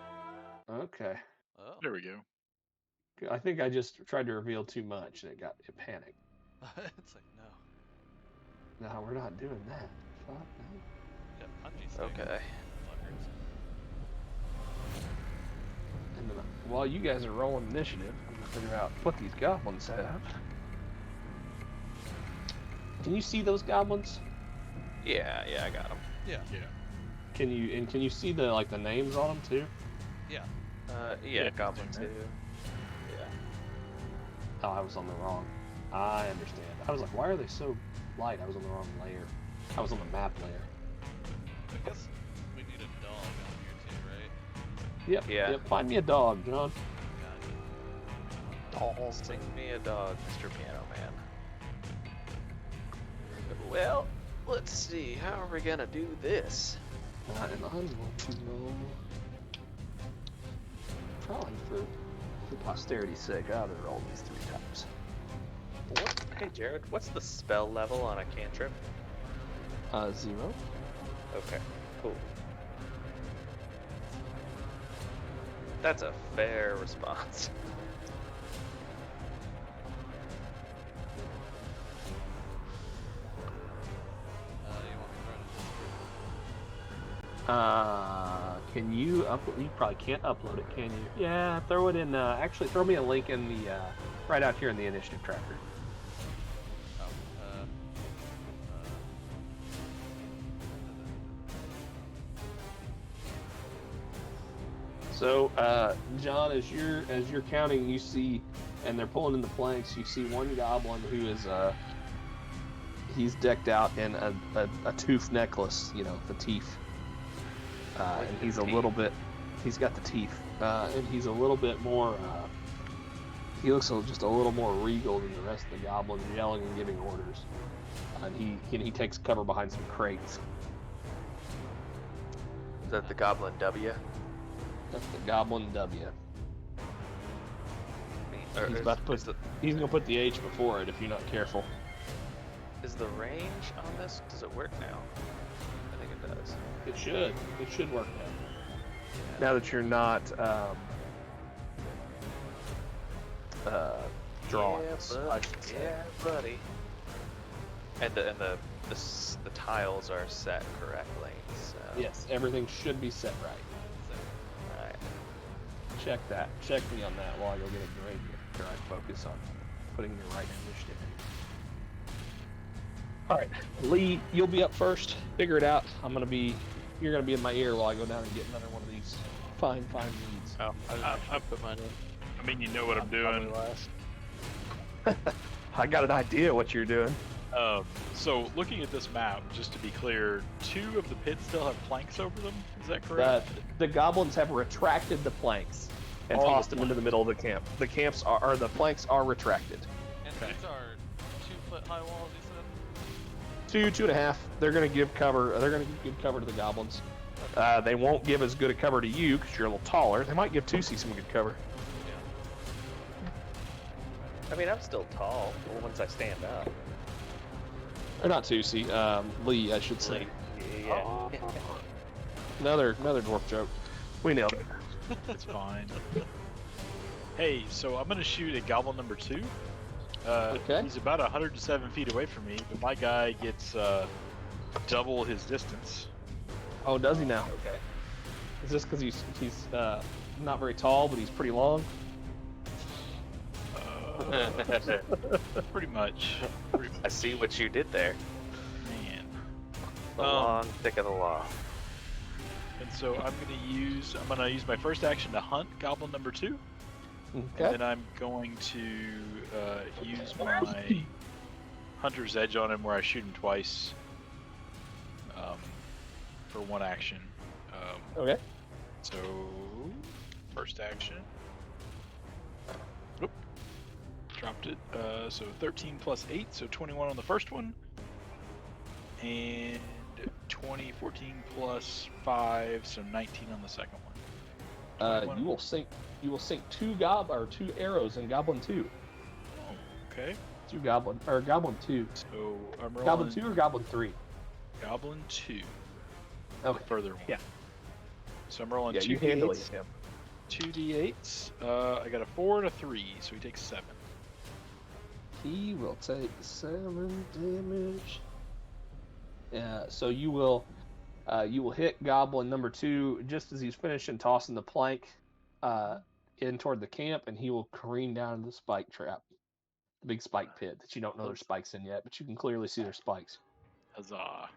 Speaker 4: Okay.
Speaker 2: Oh.
Speaker 6: There we go.
Speaker 4: I think I just tried to reveal too much and it panicked.
Speaker 2: It's like, no.
Speaker 4: No, we're not doing that. Fuck no.
Speaker 2: Yeah, punchy stick.
Speaker 3: Okay.
Speaker 2: Fuckers.
Speaker 4: And then while you guys are rolling initiative, I'm gonna figure out what these goblins have. Can you see those goblins?
Speaker 3: Yeah, I got him.
Speaker 2: Yeah.
Speaker 6: Yeah.
Speaker 4: Can you see the names on them too?
Speaker 2: Yeah.
Speaker 3: Yeah,
Speaker 6: Yeah,
Speaker 3: Goblin
Speaker 6: zoom
Speaker 3: 2.
Speaker 6: in.
Speaker 3: Yeah.
Speaker 4: Oh, I was on the wrong. I understand. I was like, why are they so light? I was on the wrong layer. I was on the map layer.
Speaker 2: I guess we need a dog on here too, right?
Speaker 4: Yep.
Speaker 3: Yeah.
Speaker 4: Yep. Find me a dog, John.
Speaker 3: Oh, sing me a dog, Mr. Piano Man. Well, let's see. How are we gonna do this?
Speaker 4: And I'm going to roll. Probably for posterity's sake, I ought to roll these 3 times.
Speaker 3: Hey, Jared, what's the spell level on a cantrip?
Speaker 4: 0.
Speaker 3: Okay, cool. That's a fair response.
Speaker 2: You want me to
Speaker 4: Can you upload? You probably can't upload it, can you? Yeah, throw it in. Actually, throw me a link in the right out here in the initiative tracker. So, John, as you're counting, you see, and they're pulling in the planks. You see one goblin who is he's decked out in a tooth necklace. You know, the teeth. And he's a little bit. He's got the teeth, and he's a little bit more. He looks just a little more regal than the rest of the goblins, yelling and giving orders. And he takes cover behind some crates.
Speaker 3: Is that the Goblin W?
Speaker 4: That's the Goblin W.
Speaker 3: Or
Speaker 4: He's
Speaker 3: is-
Speaker 4: about to put
Speaker 3: is the,
Speaker 4: He's gonna put the H before it if you're not careful.
Speaker 3: is the range on this? Does it work now? I think it does.
Speaker 4: It should. It should work now. Now that you're not drawing.
Speaker 3: Yeah,
Speaker 4: I
Speaker 3: buddy.
Speaker 4: should say.
Speaker 3: Yeah, buddy. And the tiles are set correctly. So.
Speaker 4: Yes, everything should be set right.
Speaker 3: Alright.
Speaker 4: Check that. Check me on that while I go get a drink. After I focus on putting the right initiative. All right, Lee, you'll be up first. Figure it out. You're gonna be in my ear while I go down and get another one of these fine leads.
Speaker 5: Oh, I didn't actually put mine in.
Speaker 6: I mean, you know what I'm doing.
Speaker 5: Probably last.
Speaker 4: I got an idea what you're doing.
Speaker 6: So looking at this map, just to be clear, 2 of the pits still have planks over them. Is that correct?
Speaker 4: The goblins have retracted the planks and
Speaker 6: All the
Speaker 4: tossed them into the middle of the camp. The planks are retracted.
Speaker 2: And
Speaker 6: Okay.
Speaker 2: these are 2-foot high walls, you said?
Speaker 4: 2.5. They're gonna give cover. They're gonna give cover to the goblins. They won't give as good a cover to you because you're a little taller. They might give Tusi some good cover.
Speaker 3: I mean, I'm still tall once I stand up.
Speaker 4: Or not Tusi. Lee, I should say.
Speaker 3: Yeah.
Speaker 4: Another dwarf joke. We nailed it.
Speaker 6: It's fine. Hey, so I'm gonna shoot at goblin number 2.
Speaker 4: Okay.
Speaker 6: He's about 107 feet away from me, but my guy gets double his distance.
Speaker 4: Oh, does he now?
Speaker 3: Okay.
Speaker 4: Is this because he's not very tall, but he's pretty long?
Speaker 6: Pretty much.
Speaker 3: I see what you did there.
Speaker 6: Man.
Speaker 3: The long thick of the law.
Speaker 6: And so I'm gonna use my first action to hunt goblin number 2.
Speaker 4: Okay.
Speaker 6: And then I'm going to use my Hunter's Edge on him where I shoot him twice for 1 action.
Speaker 4: Okay.
Speaker 6: So, first action. Oop. Dropped it. So 13 plus 8, so 21 on the first one. And 14 plus 5, so 19 on the second one.
Speaker 4: You will sink 2 arrows in Goblin 2.
Speaker 6: Okay.
Speaker 4: Goblin 2.
Speaker 6: So I'm rolling
Speaker 4: Goblin 2 or Goblin 3?
Speaker 6: Goblin 2.
Speaker 4: Okay.
Speaker 6: The further one.
Speaker 4: Yeah.
Speaker 6: So I'm rolling
Speaker 4: Yeah,
Speaker 6: 2
Speaker 4: you handily
Speaker 6: d8s.
Speaker 4: him.
Speaker 6: 2d8s. I got a 4 and a 3, so he takes 7.
Speaker 4: He will take 7 damage. So you will hit Goblin number 2 just as he's finishing tossing the plank in toward the camp, and he will careen down into the spike trap. The big spike pit that you don't know there's spikes in yet, but you can clearly see there's spikes.
Speaker 6: Huzzah!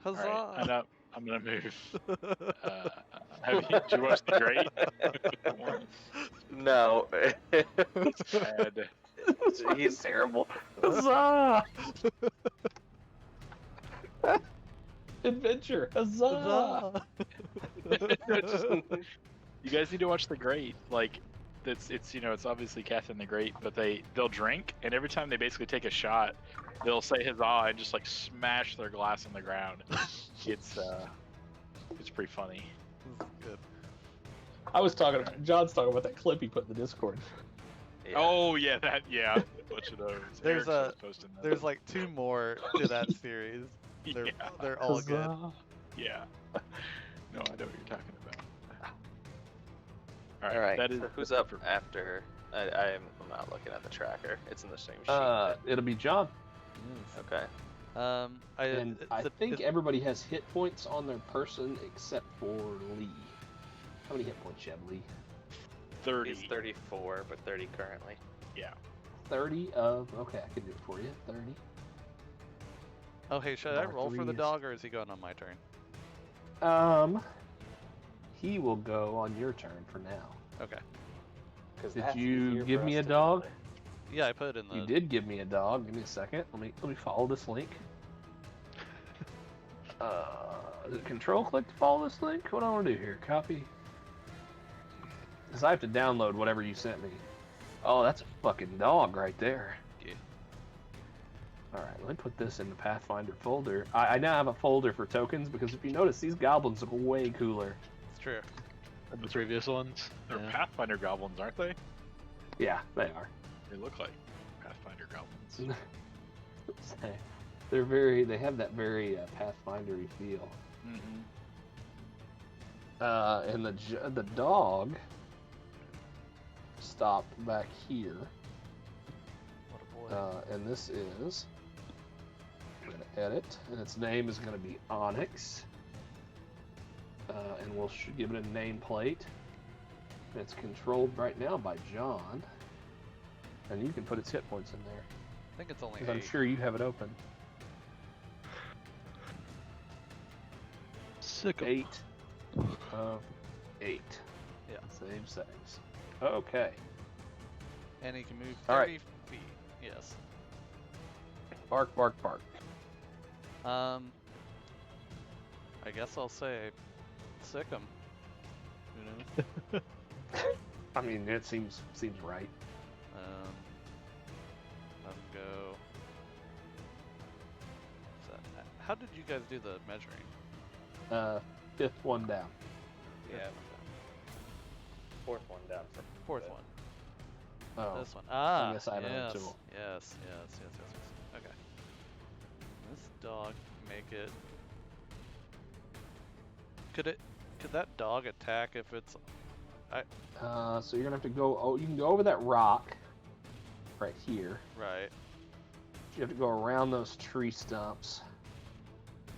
Speaker 2: Huzzah!
Speaker 6: All right, I'm gonna move. Did you watch The Great?
Speaker 3: No.
Speaker 6: Bad.
Speaker 3: He's
Speaker 4: terrible. Huzzah! Adventure! Huzzah!
Speaker 6: You guys need to watch The Great. Like, it's it's obviously Catherine the Great, but they'll drink, and every time they basically take a shot, they'll say huzzah and just like smash their glass on the ground. It's pretty funny.
Speaker 2: Good.
Speaker 4: John's talking about that clip he put in the Discord.
Speaker 3: Yeah.
Speaker 6: Oh yeah, a bunch of those.
Speaker 2: There's
Speaker 6: Eric's posting that.
Speaker 2: There's like 2 more to that series. They're all good.
Speaker 4: Huzzah.
Speaker 6: Yeah. No, I know what you're talking about.
Speaker 3: All right.
Speaker 6: That is
Speaker 3: So who's up after her? I'm not looking at the tracker. It's in the same sheet.
Speaker 4: It'll be John.
Speaker 3: Okay.
Speaker 4: I think everybody has hit points on their person except for Lee. How many hit points you have, Lee?
Speaker 6: 30.
Speaker 3: He's 34, but 30 currently.
Speaker 6: Yeah.
Speaker 4: 30 of... Okay, I can do it for you. 30.
Speaker 2: Oh, hey, should I
Speaker 4: Mark
Speaker 2: roll for the
Speaker 4: Reese.
Speaker 2: dog, or is he going on my turn?
Speaker 4: He will go on your turn for now.
Speaker 2: Okay.
Speaker 4: Did you give me a dog?
Speaker 2: Yeah, I put it in the.
Speaker 4: You did give me a dog. Give me a second. Let me follow this link. Is it control click to follow this link? What do I want to do here? Copy. Because I have to download whatever you sent me. Oh, that's a fucking dog right there.
Speaker 2: Yeah.
Speaker 4: Alright, let me put this in the Pathfinder folder. I now have a folder for tokens because if you notice, these goblins look way cooler.
Speaker 2: It's true.
Speaker 5: And the previous ones.
Speaker 6: They're
Speaker 5: Yeah.
Speaker 6: Pathfinder goblins, aren't they?
Speaker 4: Yeah, they are.
Speaker 6: They look like Pathfinder goblins.
Speaker 4: They have that very Pathfinder-y feel.
Speaker 6: Mm-hmm.
Speaker 4: And the dog stopped back here.
Speaker 2: What a boy.
Speaker 4: And this is, I'm going to edit, and its name is going to be Onyx. And we'll give it a nameplate. It's controlled right now by John. And you can put its hit points in there.
Speaker 2: I think it's only
Speaker 4: 'cause I'm
Speaker 2: 8.
Speaker 4: sure you have it open.
Speaker 5: Sick.
Speaker 4: 8 of 8.
Speaker 2: Yeah.
Speaker 4: Same settings. Okay.
Speaker 2: And he can move 30
Speaker 4: All right.
Speaker 2: feet. Yes.
Speaker 4: Bark, bark, bark.
Speaker 2: I guess I'll say sick him. You know?
Speaker 4: I mean, it seems right.
Speaker 2: Let him go. How did you guys do the measuring?
Speaker 4: 5th one down.
Speaker 3: Yeah. 4th one down from
Speaker 2: 4th one.
Speaker 4: Oh.
Speaker 2: This one. Ah,
Speaker 4: guess I have another
Speaker 2: yes,
Speaker 4: tool.
Speaker 2: yes. Okay. This dog make it. Could that dog attack if it's?
Speaker 4: So you're gonna have to go. Oh, you can go over that rock, right here.
Speaker 2: Right.
Speaker 4: You have to go around those tree stumps.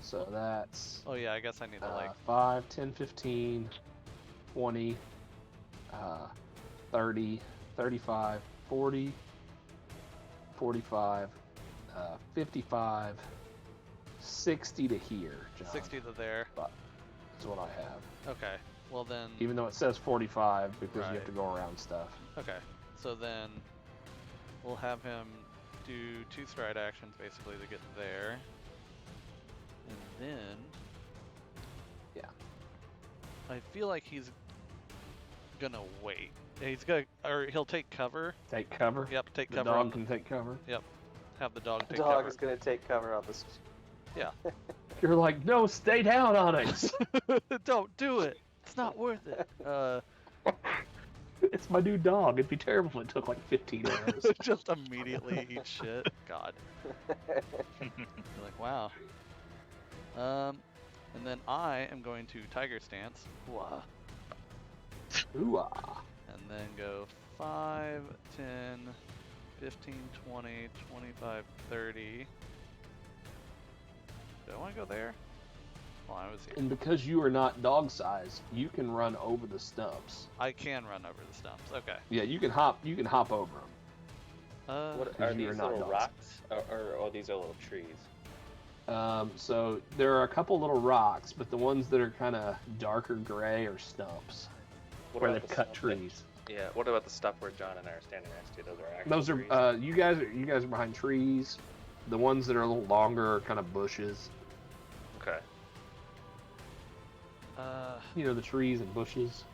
Speaker 4: So that's
Speaker 2: Oh yeah, I guess I need to like.
Speaker 4: 5, 10, 15, 20, 30, 35, 40, 45, 55, 60 to here, John.
Speaker 2: 60 to there.
Speaker 4: That's what I have.
Speaker 2: Okay. Well then.
Speaker 4: Even though it says 45 because you
Speaker 2: Right.
Speaker 4: have to go around stuff.
Speaker 2: Okay. So then, we'll have him do 2 stride actions basically to get there, and then.
Speaker 4: Yeah.
Speaker 2: I feel like he's gonna wait. He'll take cover.
Speaker 4: Take cover.
Speaker 2: Yep, take
Speaker 4: The
Speaker 2: cover.
Speaker 4: dog can take cover.
Speaker 2: Have the dog
Speaker 3: The
Speaker 2: take
Speaker 3: dog
Speaker 2: cover.
Speaker 3: is going to take cover on this.
Speaker 4: You're like, no, stay down, Onyx.
Speaker 2: Don't do it. It's not worth it.
Speaker 4: It's my new dog. It'd be terrible if it took like 15 arrows.
Speaker 2: Just immediately eat shit. God. You're like, wow. And then I am going to Tiger Stance. Wah.
Speaker 4: Ooh-ah.
Speaker 2: And then go 5, 10, 15, 20, 25, 30. Do I want to go there? Well, I was here.
Speaker 4: And because you are not dog size, you can run over the stumps.
Speaker 2: I can run over the stumps. Okay.
Speaker 4: Yeah, you can hop over them.
Speaker 3: What
Speaker 4: Because
Speaker 3: are
Speaker 4: you are
Speaker 3: these
Speaker 4: not
Speaker 3: little
Speaker 4: dogs.
Speaker 3: rocks, or these are little trees?
Speaker 4: So there are a couple little rocks, but the ones that are kind of darker gray are stumps
Speaker 3: What
Speaker 4: where
Speaker 3: about
Speaker 4: they've
Speaker 3: the
Speaker 4: cut
Speaker 3: stuff
Speaker 4: trees.
Speaker 3: Yeah. What about the stuff where John and I are standing next to? Those are actual
Speaker 4: Those
Speaker 3: trees.
Speaker 4: are you guys are behind trees. The ones that are a little longer are kind of bushes.
Speaker 3: Okay.
Speaker 4: You know, the trees and bushes.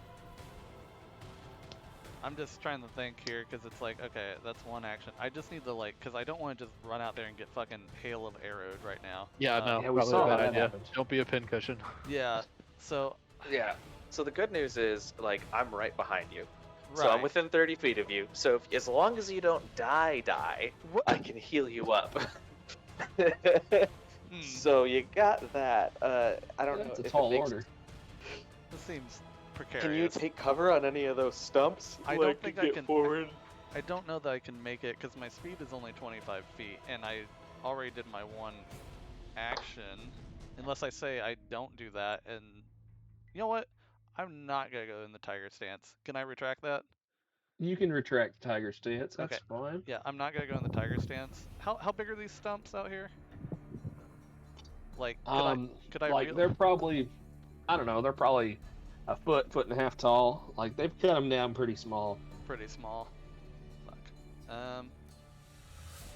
Speaker 2: I'm just trying to think here, because it's like, okay, that's one action. I just need to, like, because I don't want to just run out there and get fucking hail of arrowed right now.
Speaker 5: Yeah, no,
Speaker 4: Yeah, we
Speaker 5: probably
Speaker 4: saw
Speaker 5: a bad
Speaker 4: how that
Speaker 5: idea.
Speaker 4: happened.
Speaker 5: Don't be a pincushion.
Speaker 2: Yeah, so,
Speaker 3: Yeah. So the good news is, like, I'm right behind you.
Speaker 2: right.
Speaker 3: So I'm within 30 feet of you. So as long as you don't die,
Speaker 2: What?
Speaker 3: I can heal you up.
Speaker 2: Hmm,
Speaker 3: So you got that. I don't know
Speaker 4: That's a
Speaker 3: if
Speaker 4: tall
Speaker 3: it makes.
Speaker 2: this
Speaker 4: order.
Speaker 2: seems precarious.
Speaker 3: Can you take cover on any of those stumps?
Speaker 2: I
Speaker 3: like,
Speaker 2: don't think I
Speaker 3: get
Speaker 2: can.
Speaker 3: forward.
Speaker 2: I don't know that I can make it, because my speed is only 25 feet, and I already did my one action. Unless I say I don't do that, and you know what? I'm not gonna go in the tiger stance. Can I retract that?
Speaker 4: You can retract the tiger stance. That's
Speaker 2: Okay.
Speaker 4: fine.
Speaker 2: Yeah, I'm not gonna go in the tiger stance. How big are these stumps out here? Like, could I
Speaker 4: Like they're probably, I don't know, they're probably a foot, foot and a half tall. Like they've cut them down pretty small.
Speaker 2: pretty small. Fuck.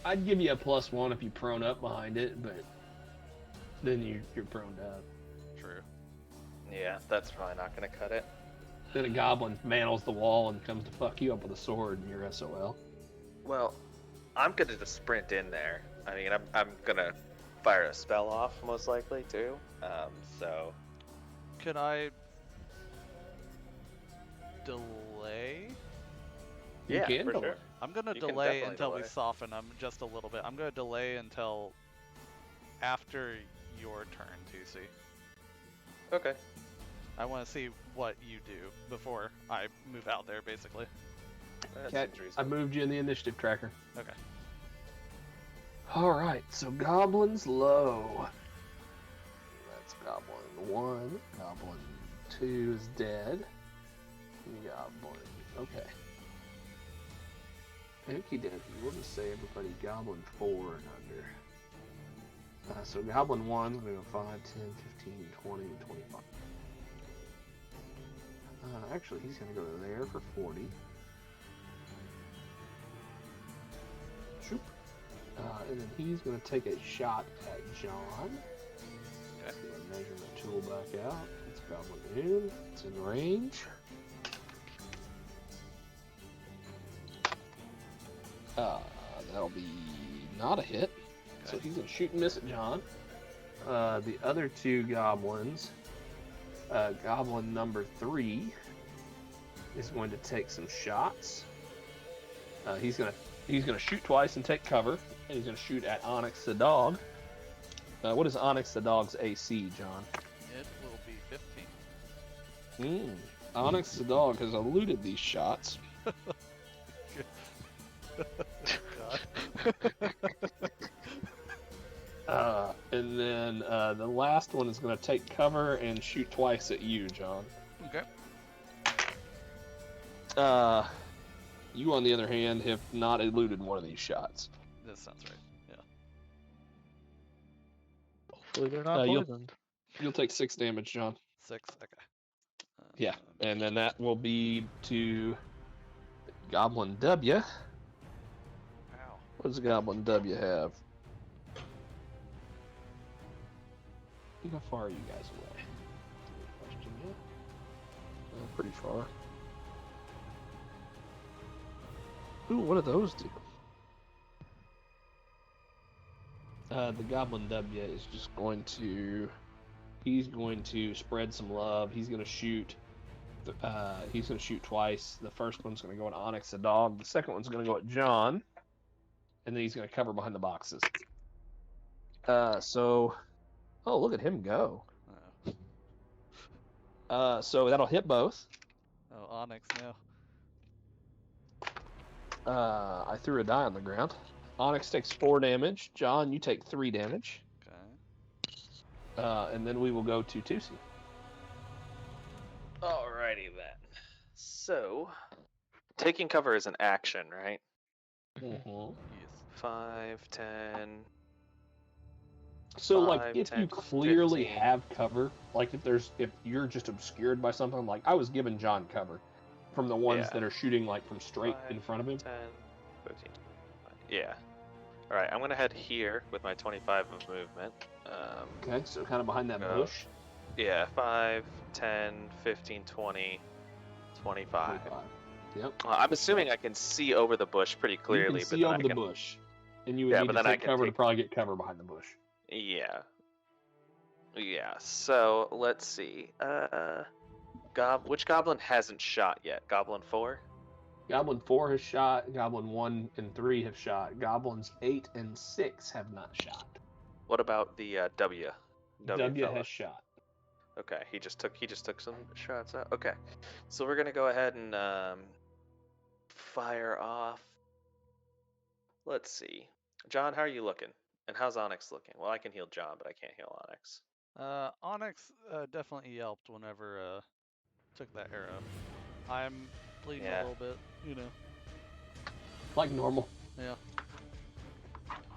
Speaker 4: I'd give you a +1 if you prone up behind it, but then you're prone up.
Speaker 2: True.
Speaker 3: Yeah, that's probably not gonna cut it.
Speaker 4: Then a goblin mantles the wall and comes to fuck you up with a sword, and you're SOL.
Speaker 3: Well, I'm gonna just sprint in there. I mean, I'm gonna fire a spell off most likely too. So
Speaker 2: Could I delay?
Speaker 4: You
Speaker 3: yeah,
Speaker 4: can
Speaker 3: for
Speaker 4: delay.
Speaker 3: sure.
Speaker 2: I'm gonna
Speaker 3: You can
Speaker 2: delay
Speaker 3: definitely
Speaker 2: until we
Speaker 3: delay.
Speaker 2: soften them just a little bit. I'm gonna delay until after your turn, TC.
Speaker 3: Okay.
Speaker 2: I want to see what you do before I move out there, basically.
Speaker 3: That
Speaker 4: Okay,
Speaker 3: seems
Speaker 4: I
Speaker 3: reasonable.
Speaker 4: moved you in the initiative tracker.
Speaker 2: Okay.
Speaker 4: All right, so goblins low. That's goblin 1. Goblin 2 is dead. Goblin. Okay. Okie dokie. We'll just say everybody goblin 4 and under. So goblin 1 is going to go 5, 10, 15, 20, 25. Actually, he's going to go to there for 40. Shoop. And then he's going to take a shot at John.
Speaker 2: Okay.
Speaker 4: Get my measurement tool back out. It's goblin in. It's in range. That'll be not a hit. So
Speaker 2: Okay.
Speaker 4: he's going to shoot and miss at John. The other two goblins, goblin number 3 is going to take some shots. He's gonna shoot twice and take cover, and he's gonna shoot at Onyx the dog. What is Onyx the dog's AC, John?
Speaker 2: It will be 15.
Speaker 4: Onyx the dog has eluded these shots. And then the last one is going to take cover and shoot twice at you, John.
Speaker 2: Okay.
Speaker 4: You, on the other hand, have not eluded one of these shots.
Speaker 2: That sounds right. Yeah.
Speaker 5: Hopefully they're not
Speaker 4: you'll-
Speaker 5: poisoned.
Speaker 4: You'll take 6 damage, John.
Speaker 2: 6. Okay.
Speaker 4: Yeah, and then that will be to Goblin W.
Speaker 2: Ow.
Speaker 4: What does Goblin W have? How far are you guys away? Question yet? Pretty far. Ooh, what do those do? The Goblin W is just going to... He's going to spread some love. He's going to shoot... he's going to shoot twice. The first one's going to go at Onyx the dog. The second one's going to go at John. And then he's going to cover behind the boxes. So... Oh, look at him go. So that'll hit both.
Speaker 2: Oh, Onyx now.
Speaker 4: I threw a die on the ground. Onyx takes 4 damage. John, you take 3 damage.
Speaker 2: Okay.
Speaker 4: And then we will go to Tusi.
Speaker 3: Alrighty then. So, taking cover is an action, right?
Speaker 1: Mhm.
Speaker 2: Yes.
Speaker 3: 5, 10.
Speaker 4: So like
Speaker 3: 5,
Speaker 4: if
Speaker 3: 10,
Speaker 4: you clearly
Speaker 3: 15.
Speaker 4: have cover, like if you're just obscured by something, like I was giving John cover from the ones
Speaker 3: Yeah.
Speaker 4: that are shooting like from straight
Speaker 3: 5,
Speaker 4: in front of him.
Speaker 3: 10, 15. Yeah. All right, I'm going to head here with my 25 of movement.
Speaker 4: Okay, so kind of behind that
Speaker 3: Go.
Speaker 4: bush.
Speaker 3: Yeah, 5, 10, 15, 20, 25.
Speaker 4: 25. Yep.
Speaker 3: I'm assuming
Speaker 4: So
Speaker 3: I can see over the bush pretty
Speaker 4: you
Speaker 3: clearly,
Speaker 4: can
Speaker 3: but
Speaker 4: see
Speaker 3: then I
Speaker 4: over the
Speaker 3: can.
Speaker 4: bush, and you would
Speaker 3: Yeah,
Speaker 4: need
Speaker 3: but
Speaker 4: to
Speaker 3: then I
Speaker 4: take
Speaker 3: can
Speaker 4: cover to
Speaker 3: take.
Speaker 4: probably get cover behind the bush.
Speaker 3: Yeah. Yeah. So let's see. Which goblin hasn't shot yet? Goblin 4.
Speaker 4: Goblin 4 has shot. Goblin 1 and 3 have shot. Goblins 8 and 6 have not shot.
Speaker 3: What about the W
Speaker 4: W
Speaker 3: fella?
Speaker 4: has shot.
Speaker 3: Okay, he just took some shots out. Okay, so we're gonna go ahead and fire off. Let's see, John, how are you looking? And how's Onyx looking? Well, I can heal John, but I can't heal Onyx.
Speaker 2: Onyx definitely yelped whenever took that arrow. I'm bleeding
Speaker 3: Yeah.
Speaker 2: a little bit, you know.
Speaker 4: Like normal.
Speaker 2: Yeah.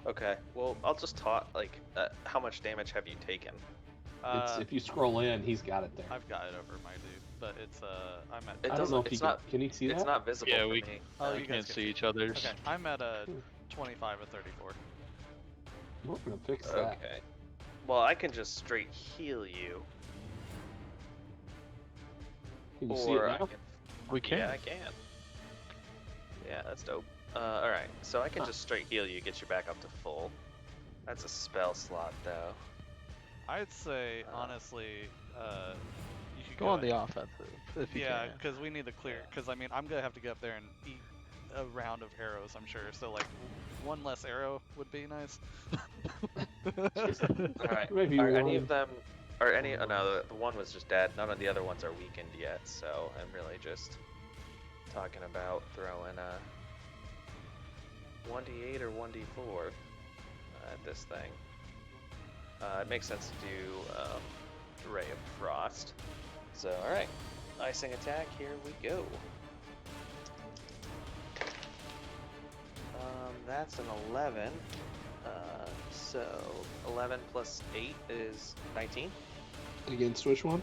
Speaker 3: Okay, well, I'll just talk. Like, how much damage have you taken?
Speaker 4: It's if you scroll in, he's got it there.
Speaker 2: I've got it over my dude, but it's I'm at.
Speaker 3: It
Speaker 4: I don't know if you can you see
Speaker 3: It's
Speaker 4: that?
Speaker 3: not visible
Speaker 5: Yeah,
Speaker 3: for
Speaker 5: we-
Speaker 3: me.
Speaker 2: Oh,
Speaker 5: we
Speaker 2: you
Speaker 5: can't
Speaker 2: guys can
Speaker 5: see each other's.
Speaker 2: Okay, I'm at a 25 of 34.
Speaker 4: We're gonna fix that.
Speaker 3: Okay. Well, I can just straight heal you,
Speaker 4: Can you see it
Speaker 3: or I
Speaker 4: now?
Speaker 3: can.
Speaker 5: We can.
Speaker 3: Yeah, I can. Yeah, that's dope. All right, so I can
Speaker 4: Huh.
Speaker 3: just straight heal you, get you back up to full. That's a spell slot, though.
Speaker 2: I'd say honestly, you could
Speaker 5: Go on the offensive if you
Speaker 2: Yeah,
Speaker 5: can.
Speaker 2: because we need to clear. Because I mean, I'm gonna have to get up there and eat a round of arrows, I'm sure. So like, one less arrow would be nice.
Speaker 3: All right.
Speaker 4: Maybe
Speaker 3: Are any
Speaker 4: one.
Speaker 3: of them? Or any? Oh no, the one was just dead. None of the other ones are weakened yet. So I'm really just talking about throwing a 1d8 or 1d4 at this thing. It makes sense to do Ray of Frost. So all right, icing attack. Here we go. That's an 11. So 11 plus 8 is 19.
Speaker 4: Against which one?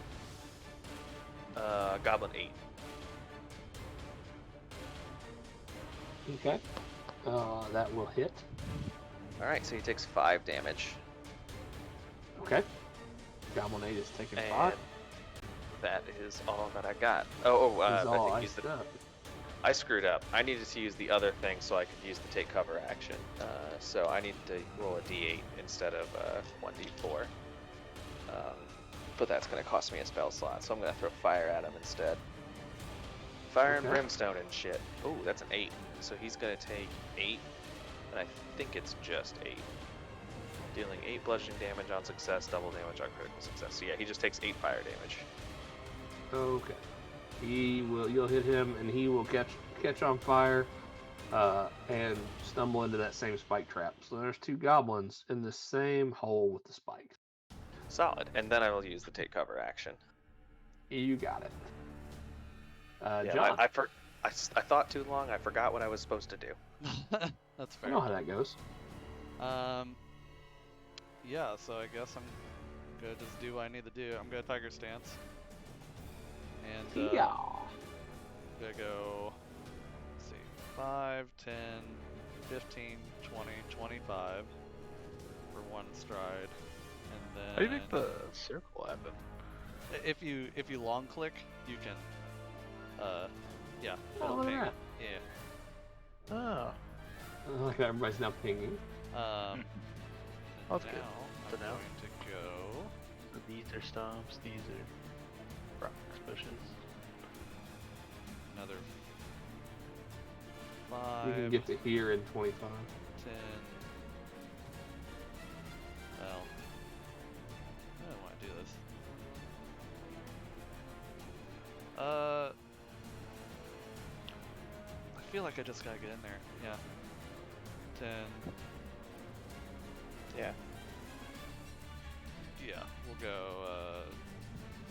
Speaker 3: Goblin 8.
Speaker 4: Okay. That will hit.
Speaker 3: Alright, so he takes 5 damage.
Speaker 4: Okay. Goblin 8 is taking
Speaker 3: And
Speaker 4: 5.
Speaker 3: that is all that I got.
Speaker 4: He's
Speaker 3: I
Speaker 4: all
Speaker 3: think he's
Speaker 4: iced up.
Speaker 3: I screwed up. I needed to use the other thing so I could use the take cover action. So I need to roll a d8 instead of 1d4. But that's going to cost me a spell slot, so I'm going to throw fire at him instead. Fire and
Speaker 4: Okay.
Speaker 3: brimstone and shit. Oh, that's an 8. So he's going to take 8, and I think it's just 8. Dealing 8 bludgeoning damage on success, double damage on critical success. So yeah, he just takes 8 fire damage.
Speaker 4: Okay. You'll hit him, and he will catch on fire, and stumble into that same spike trap. So there's 2 goblins in the same hole with the spikes.
Speaker 3: Solid. And then I will use the take cover action.
Speaker 4: You got it.
Speaker 3: Yeah,
Speaker 4: John,
Speaker 3: I thought too long. I forgot what I was supposed to do.
Speaker 2: That's
Speaker 4: I
Speaker 2: fair.
Speaker 4: know how that goes.
Speaker 2: Yeah. So I guess I'm gonna just do what I need to do. I'm gonna tiger stance. And
Speaker 4: Yeah.
Speaker 2: gonna go. Let's see. 5, 10, 15, 20, 25 for one stride, and then.
Speaker 5: How do you make the circle happen?
Speaker 2: If you long click, you can. Yeah.
Speaker 4: Oh,
Speaker 2: it'll
Speaker 4: look at
Speaker 2: ping.
Speaker 4: that.
Speaker 2: Yeah.
Speaker 5: Oh.
Speaker 4: I like how everybody's now pinging.
Speaker 2: And
Speaker 5: That's
Speaker 2: now
Speaker 5: good.
Speaker 2: I'm
Speaker 5: So now-
Speaker 2: going to go.
Speaker 5: So these are stumps, these are rocks, bushes.
Speaker 2: Another
Speaker 4: You can
Speaker 2: 5,
Speaker 4: get to here in 25.
Speaker 2: 10. Well, I don't want to do this. I feel like I just gotta get in there. Yeah. 10.
Speaker 3: Yeah.
Speaker 2: Yeah, we'll go.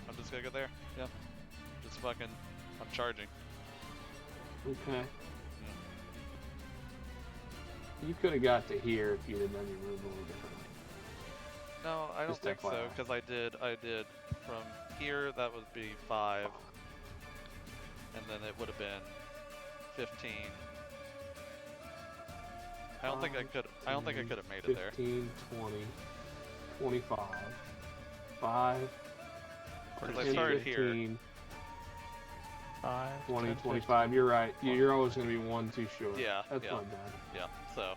Speaker 2: I'm just gonna go there. Yeah. Just fucking. I'm charging.
Speaker 4: Okay. You could have got to here if you'd have done your move a little differently.
Speaker 2: No, I don't
Speaker 4: Just
Speaker 2: think so,
Speaker 4: FYI.
Speaker 2: because I did from here, that would be 5, and then it would have been 15. I don't think I could have made it there.
Speaker 4: 15, 20, 25, 5,
Speaker 2: Because I
Speaker 4: 10,
Speaker 2: started here.
Speaker 4: 15,
Speaker 5: 5,
Speaker 4: 20,
Speaker 5: 10,
Speaker 4: 25. You're right. You're always going to be 1 too short.
Speaker 2: Yeah,
Speaker 4: That's
Speaker 2: yeah.
Speaker 4: not bad.
Speaker 2: Yeah, so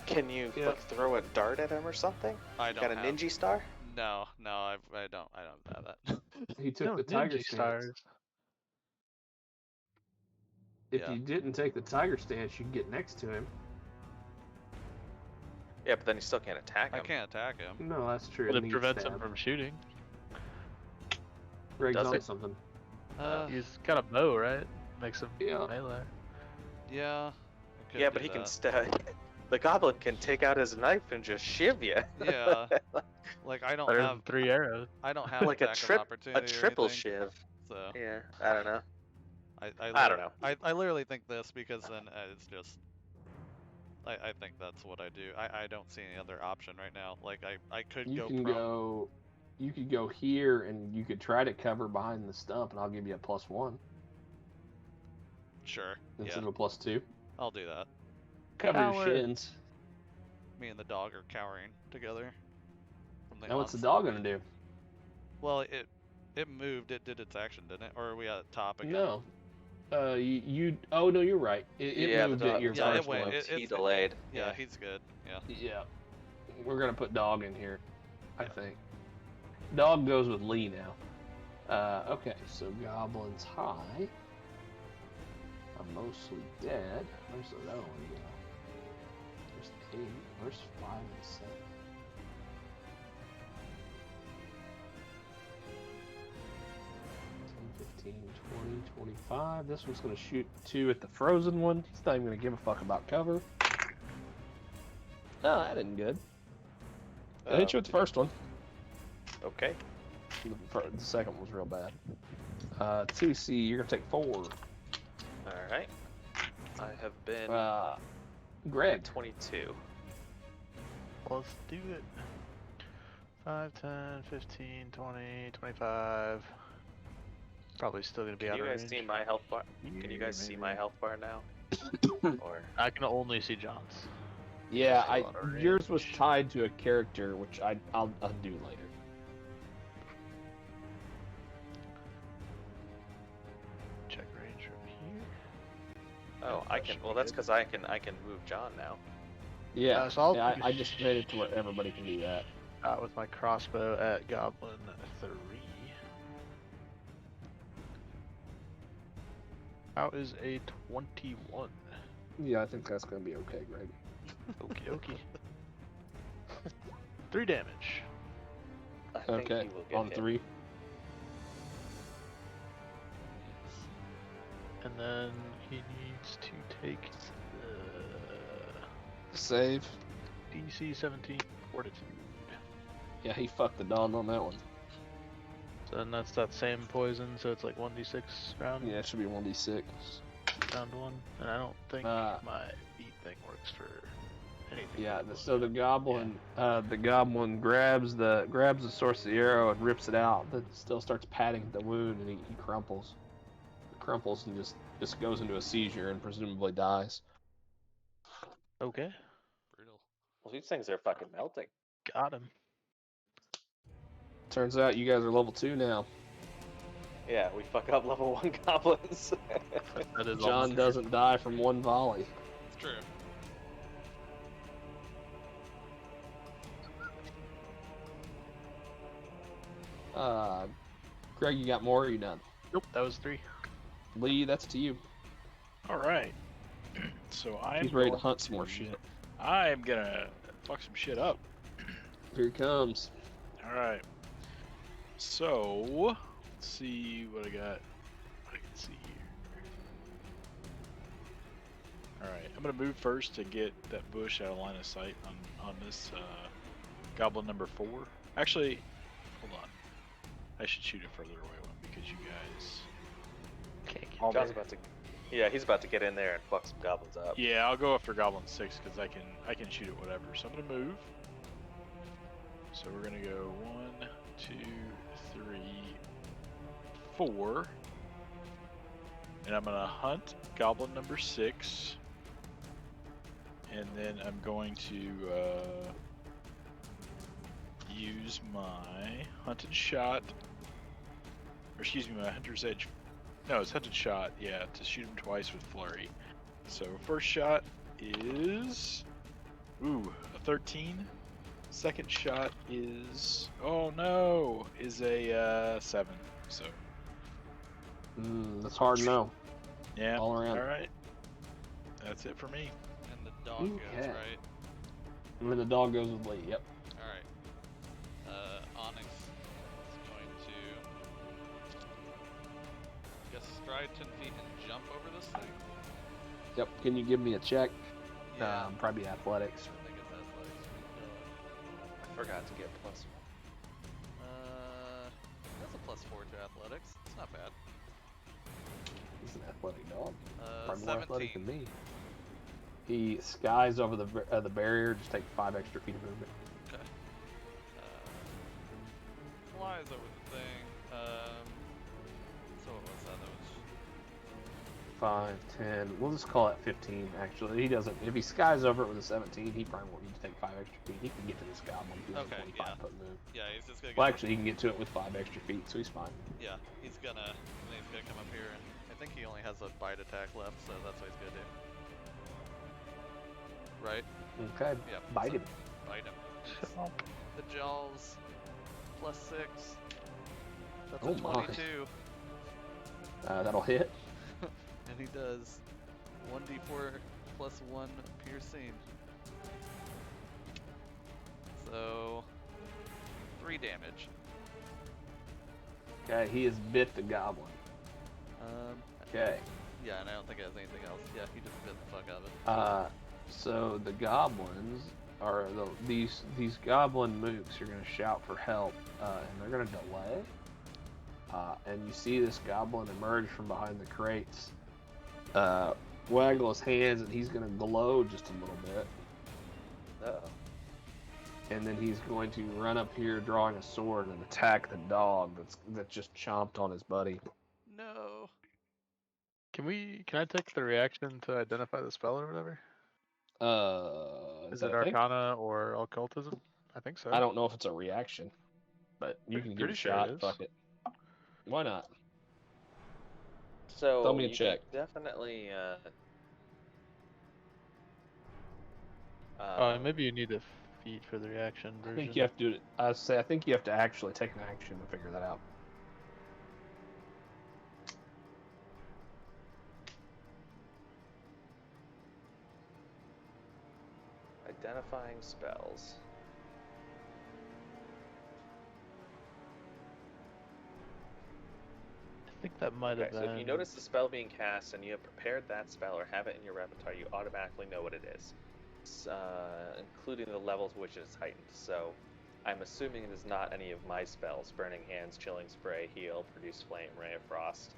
Speaker 3: Can you
Speaker 4: Yeah.
Speaker 3: like throw a dart at him or something?
Speaker 2: I
Speaker 3: You
Speaker 2: don't
Speaker 3: got a
Speaker 2: have.
Speaker 3: ninja star?
Speaker 2: No, I don't have that.
Speaker 4: He took
Speaker 5: No,
Speaker 4: the tiger
Speaker 5: ninja
Speaker 4: stance.
Speaker 5: stars.
Speaker 4: If
Speaker 2: Yeah.
Speaker 4: you didn't take the tiger stance, you could get next to him.
Speaker 3: Yeah, but then you still can't attack him.
Speaker 2: I can't attack him.
Speaker 4: No, that's true.
Speaker 5: But
Speaker 4: And
Speaker 5: it
Speaker 4: he gets
Speaker 5: prevents him
Speaker 4: stabbed.
Speaker 5: from shooting.
Speaker 4: Greg's
Speaker 3: Does
Speaker 4: on
Speaker 3: it?
Speaker 4: something.
Speaker 5: He's got a bow, right? Makes him
Speaker 4: Yeah.
Speaker 5: melee.
Speaker 2: Yeah. I could
Speaker 3: Yeah, but
Speaker 2: do
Speaker 3: he can
Speaker 2: that.
Speaker 3: the goblin can take out his knife and just shiv you.
Speaker 2: Yeah. Like I don't
Speaker 5: Better
Speaker 2: have
Speaker 5: than 3 arrows.
Speaker 2: I don't have
Speaker 3: Like a
Speaker 2: attack of
Speaker 3: a
Speaker 2: opportunity or
Speaker 3: triple
Speaker 2: anything,
Speaker 3: shiv.
Speaker 2: so
Speaker 3: Yeah, I don't know.
Speaker 2: I
Speaker 3: don't know.
Speaker 2: I literally think this because then it's just I think that's what I do. I don't see any other option right now. Like I could
Speaker 4: You
Speaker 2: go
Speaker 4: can
Speaker 2: prone.
Speaker 4: go. You could go here, and you could try to cover behind the stump, and I'll give you a +1
Speaker 2: Sure.
Speaker 4: instead
Speaker 2: Yeah.
Speaker 4: of a +2.
Speaker 2: I'll do that.
Speaker 4: Cover your
Speaker 5: Coward.
Speaker 4: shins.
Speaker 2: Me and the dog are cowering together from the
Speaker 4: Now what's the
Speaker 2: onslaught.
Speaker 4: dog gonna do?
Speaker 2: Well, it moved. It did its action, didn't it? Or are we at top again?
Speaker 4: No. You. Oh no, you're right. It
Speaker 3: Yeah, the
Speaker 4: moved
Speaker 3: dog-
Speaker 4: at your
Speaker 2: Yeah, it
Speaker 4: first
Speaker 2: went.
Speaker 4: one.
Speaker 3: He delayed.
Speaker 2: Yeah, he's good. Yeah.
Speaker 4: Yeah. We're gonna put dog in here, I
Speaker 2: Yeah.
Speaker 4: think. Dog goes with Lee now. Okay, so goblins high. I'm mostly dead. Where's the other one go? There's 8. Where's 5 and 7? $10, 15, 20, 25. This one's gonna shoot 2 at the frozen one. He's not even gonna give a fuck about cover. Oh, that isn't good. I hit you with the first one.
Speaker 3: Okay.
Speaker 4: The second one was real bad. TC, you're gonna take 4.
Speaker 3: Alright. I have been
Speaker 4: Greg.
Speaker 3: 22.
Speaker 5: Let's do it. 5, 10, 15, 20, 25. Probably still gonna be
Speaker 3: Can
Speaker 5: out
Speaker 3: you
Speaker 5: of
Speaker 3: guys
Speaker 5: range.
Speaker 3: see my health bar? Can you guys see my health bar now? Or
Speaker 5: I can only see John's.
Speaker 4: Yeah,
Speaker 5: Still out of
Speaker 4: yours was
Speaker 5: range.
Speaker 4: tied to a character, which I'll undo later.
Speaker 5: Check range from here.
Speaker 3: oh, I can. Well, that's because I can move John now.
Speaker 4: Yeah,
Speaker 5: so I'll
Speaker 4: yeah,
Speaker 5: do
Speaker 4: I just made it to where everybody can do that.
Speaker 5: With my crossbow at Goblin 3. How is a 21?
Speaker 4: Yeah, I think that's gonna be okay, Greg.
Speaker 5: Okie dokie. 3 damage.
Speaker 3: I think
Speaker 4: Okay,
Speaker 3: he will get
Speaker 4: on
Speaker 3: hit.
Speaker 4: 3.
Speaker 5: And then he needs to take the
Speaker 4: Save.
Speaker 5: DC 17 Fortitude.
Speaker 4: Yeah, he fucked the dog on that one.
Speaker 5: So then that's that same poison, so it's like 1d6 round,
Speaker 4: Yeah, it should be 1d6.
Speaker 5: round 1. And I don't think
Speaker 4: Uh,
Speaker 5: my beat thing works for anything.
Speaker 4: Yeah,
Speaker 5: but
Speaker 4: so the goblin grabs the source of the arrow and rips it out, but still starts patting the wound, and he crumples. Crumples and just goes into a seizure and presumably dies.
Speaker 5: Okay,
Speaker 2: Brutal.
Speaker 3: Well, these things are fucking melting.
Speaker 5: got him.
Speaker 4: Turns out you guys are level 2 now.
Speaker 3: Yeah, we fuck up level 1 goblins.
Speaker 5: That is
Speaker 4: John
Speaker 5: almost-
Speaker 4: doesn't die from one volley.
Speaker 2: It's true.
Speaker 4: Greg, you got more or are you done?
Speaker 5: Nope, that was 3.
Speaker 4: Lee, that's to you.
Speaker 6: All right. So I'm
Speaker 4: He's ready to
Speaker 6: going
Speaker 4: hunt some more shit.
Speaker 6: I am gonna fuck some shit up.
Speaker 4: Here he comes.
Speaker 6: All right. So let's see what I got. What I can see here. All right. I'm gonna move first to get that bush out of line of sight on this goblin number 4. Actually, hold on. I should shoot it further away because you guys.
Speaker 5: Can't get
Speaker 6: All
Speaker 3: John's
Speaker 6: there.
Speaker 3: about to Yeah, he's about to get in there and fuck some goblins up.
Speaker 6: Yeah, I'll go after Goblin 6 because I can shoot at whatever. So I'm gonna move. So we're gonna go 1, 2, 3, 4, and I'm gonna hunt Goblin number 6, and then I'm going to use my hunted shot, or excuse me, my hunter's edge. No, it's hunted shot. Yeah, to shoot him twice with flurry. So first shot is a 13. Second shot is is a 7. So
Speaker 4: That's hard to know.
Speaker 6: yeah,
Speaker 4: All around.
Speaker 6: all right. That's it for me.
Speaker 7: And the dog goes,
Speaker 4: Okay.
Speaker 7: right?
Speaker 4: And then the dog goes with Lee. Yep.
Speaker 7: Alright. Onyx is going to, I guess, stride 10 feet and jump over this thing.
Speaker 4: Yep. Can you give me a check?
Speaker 7: Yeah.
Speaker 4: Probably athletics.
Speaker 7: I think it's athletics.
Speaker 3: I forgot to get +1.
Speaker 7: That's a +4 to athletics. It's not bad.
Speaker 4: He's an athletic dog.
Speaker 7: 17.
Speaker 4: Probably more athletic than me. He skies over the barrier. Just take 5 extra feet of movement.
Speaker 7: Okay. Flies over the thing. So what was that? That was
Speaker 4: 5, 10. We'll just call it 15. Actually, he doesn't. If he skies over it with a 17, he probably won't need to take 5 extra feet. He can get to this goblin with
Speaker 7: Okay,
Speaker 4: a 25
Speaker 7: yeah.
Speaker 4: foot move.
Speaker 7: yeah. He's just gonna.
Speaker 4: Well,
Speaker 7: Get
Speaker 4: actually, he can get to it with 5 extra feet, so he's fine.
Speaker 7: Yeah, he's gonna come up here, and I think he only has a bite attack left, so that's what he's gonna do. Right?
Speaker 4: Okay.
Speaker 7: Yeah.
Speaker 4: Bite
Speaker 7: so
Speaker 4: him.
Speaker 7: Bite him. The jaws +6. That's
Speaker 4: Oh
Speaker 7: a
Speaker 4: my.
Speaker 7: 22,
Speaker 4: That'll hit.
Speaker 7: and he does 1d4 +1 piercing. So 3 damage.
Speaker 4: Okay, he has bit the goblin. Okay.
Speaker 7: Yeah, and I don't think it has anything else. Yeah, he just bit the fuck out of it.
Speaker 4: So the goblins are these goblin mooks are gonna shout for help, and they're gonna delay. And you see this goblin emerge from behind the crates, waggle his hands, and he's gonna glow just a little bit.
Speaker 3: Uh-oh.
Speaker 4: And then he's going to run up here, drawing a sword, and attack the dog that just chomped on his buddy.
Speaker 7: No.
Speaker 5: Can I take the reaction to identify the spell or whatever? Is
Speaker 4: that
Speaker 5: it
Speaker 4: a thing?
Speaker 5: Arcana or Occultism? I think so.
Speaker 4: I don't know if it's a reaction, but you can give it a
Speaker 5: Pretty sure it
Speaker 4: shot.
Speaker 5: is.
Speaker 4: Fuck it. Why not?
Speaker 3: So
Speaker 4: Tell me a
Speaker 3: you
Speaker 4: check.
Speaker 3: can definitely.
Speaker 5: Maybe you need a feat for the reaction
Speaker 4: I
Speaker 5: version.
Speaker 4: think you have to do it. I think you have to actually take an action to figure that out.
Speaker 3: Identifying spells.
Speaker 5: I think that might
Speaker 3: Okay,
Speaker 5: have
Speaker 3: so
Speaker 5: been.
Speaker 3: if you notice the spell being cast and you have prepared that spell or have it in your repertoire, you automatically know what it is, including the levels which it is heightened. So I'm assuming it is not any of my spells: Burning Hands, Chilling Spray, Heal, Produce Flame, Ray of Frost,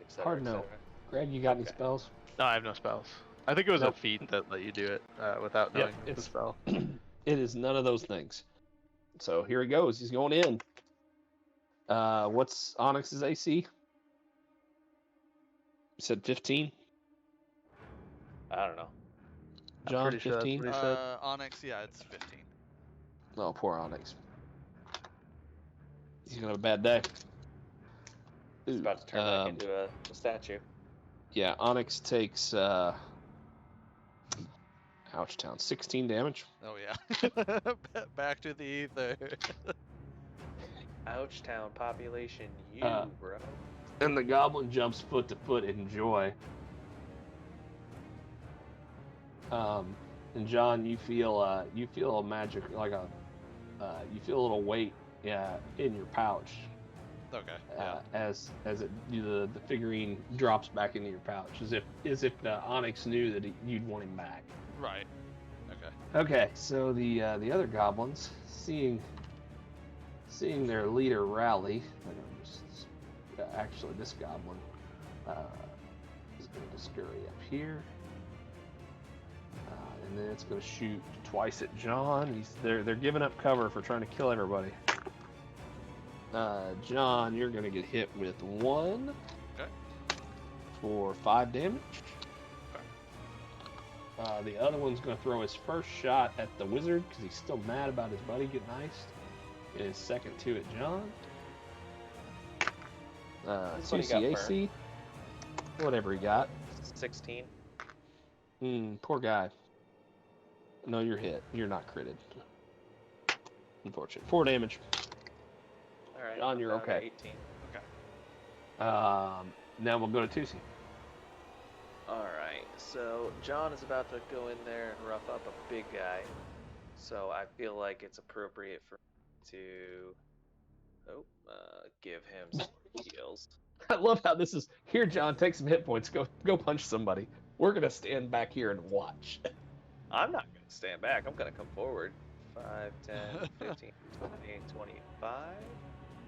Speaker 3: etc.
Speaker 4: Hard no. Greg, you got any
Speaker 3: Okay.
Speaker 4: spells?
Speaker 5: No, I have no spells. I think it was
Speaker 4: Nope.
Speaker 5: a feat that let you do it without
Speaker 4: Yep,
Speaker 5: knowing the
Speaker 4: it's-
Speaker 5: spell.
Speaker 4: It is none of those things. So here he goes. He's going in. What's Onyx's AC? You said 15?
Speaker 3: I don't know.
Speaker 5: I'm
Speaker 4: John,
Speaker 5: pretty sure that's
Speaker 4: 15?
Speaker 5: what he said.
Speaker 7: Onyx, yeah, it's 15.
Speaker 4: Oh, poor Onyx. He's going to have a bad day.
Speaker 3: It's
Speaker 4: Ooh,
Speaker 3: about to turn back into a statue.
Speaker 4: Yeah, Onyx takes, ouch town, 16 damage.
Speaker 7: Oh yeah. Back to the ether.
Speaker 3: Ouchtown population, bro.
Speaker 4: And the goblin jumps foot to foot in joy. And John, you feel a magic, like you feel a little weight, in your pouch.
Speaker 7: Okay. Yeah.
Speaker 4: As the figurine drops back into your pouch, as if Onyx knew that you'd want him back.
Speaker 7: Right. Okay.
Speaker 4: Okay, so the other goblins, seeing their leader rally, actually this goblin going to scurry up here. And then it's going to shoot twice at John. They're giving up cover for trying to kill everybody. John, you're going to get hit with 1
Speaker 7: Okay.
Speaker 4: for 5 damage. The other one's going to throw his first shot at the wizard because he's still mad about his buddy getting iced. And his second 2 at John.
Speaker 3: His buddy got
Speaker 4: 2 CAC. Whatever he got.
Speaker 3: 16.
Speaker 4: Poor guy. No, you're hit. You're not critted. Unfortunate. 4 damage.
Speaker 3: All right.
Speaker 4: John, you're
Speaker 3: down to
Speaker 4: okay.
Speaker 3: 18.
Speaker 4: Now we'll go to Tusi.
Speaker 3: All right. So John is about to go in there and rough up a big guy. So I feel like it's appropriate for me to give him some heals.
Speaker 4: I love how this is. Here, John, take some hit points. Go punch somebody. We're going to stand back here and watch.
Speaker 3: I'm not going to stand back. I'm going to come forward. 5, 10, 15, 20, 25.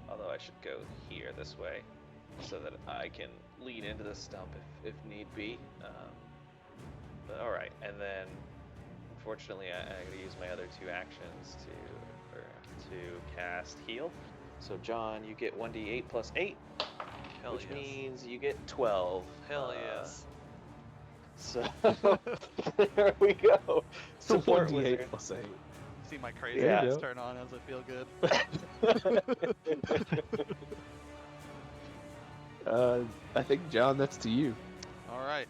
Speaker 3: Although I should go here this way so that I can lean into the stump if need be. But all right, and then unfortunately I got to use my other 2 actions to cast heal. So John, you get 1d8 plus 8,
Speaker 7: Hell
Speaker 3: which
Speaker 7: yes.
Speaker 3: means you get 12.
Speaker 7: Hell yes.
Speaker 3: So there we go. Support
Speaker 4: 1d8
Speaker 3: wizard.
Speaker 4: plus 8.
Speaker 7: See my crazy
Speaker 3: Yeah.
Speaker 7: eyes turn on as I feel good.
Speaker 4: I think, John, that's to you.
Speaker 7: All right.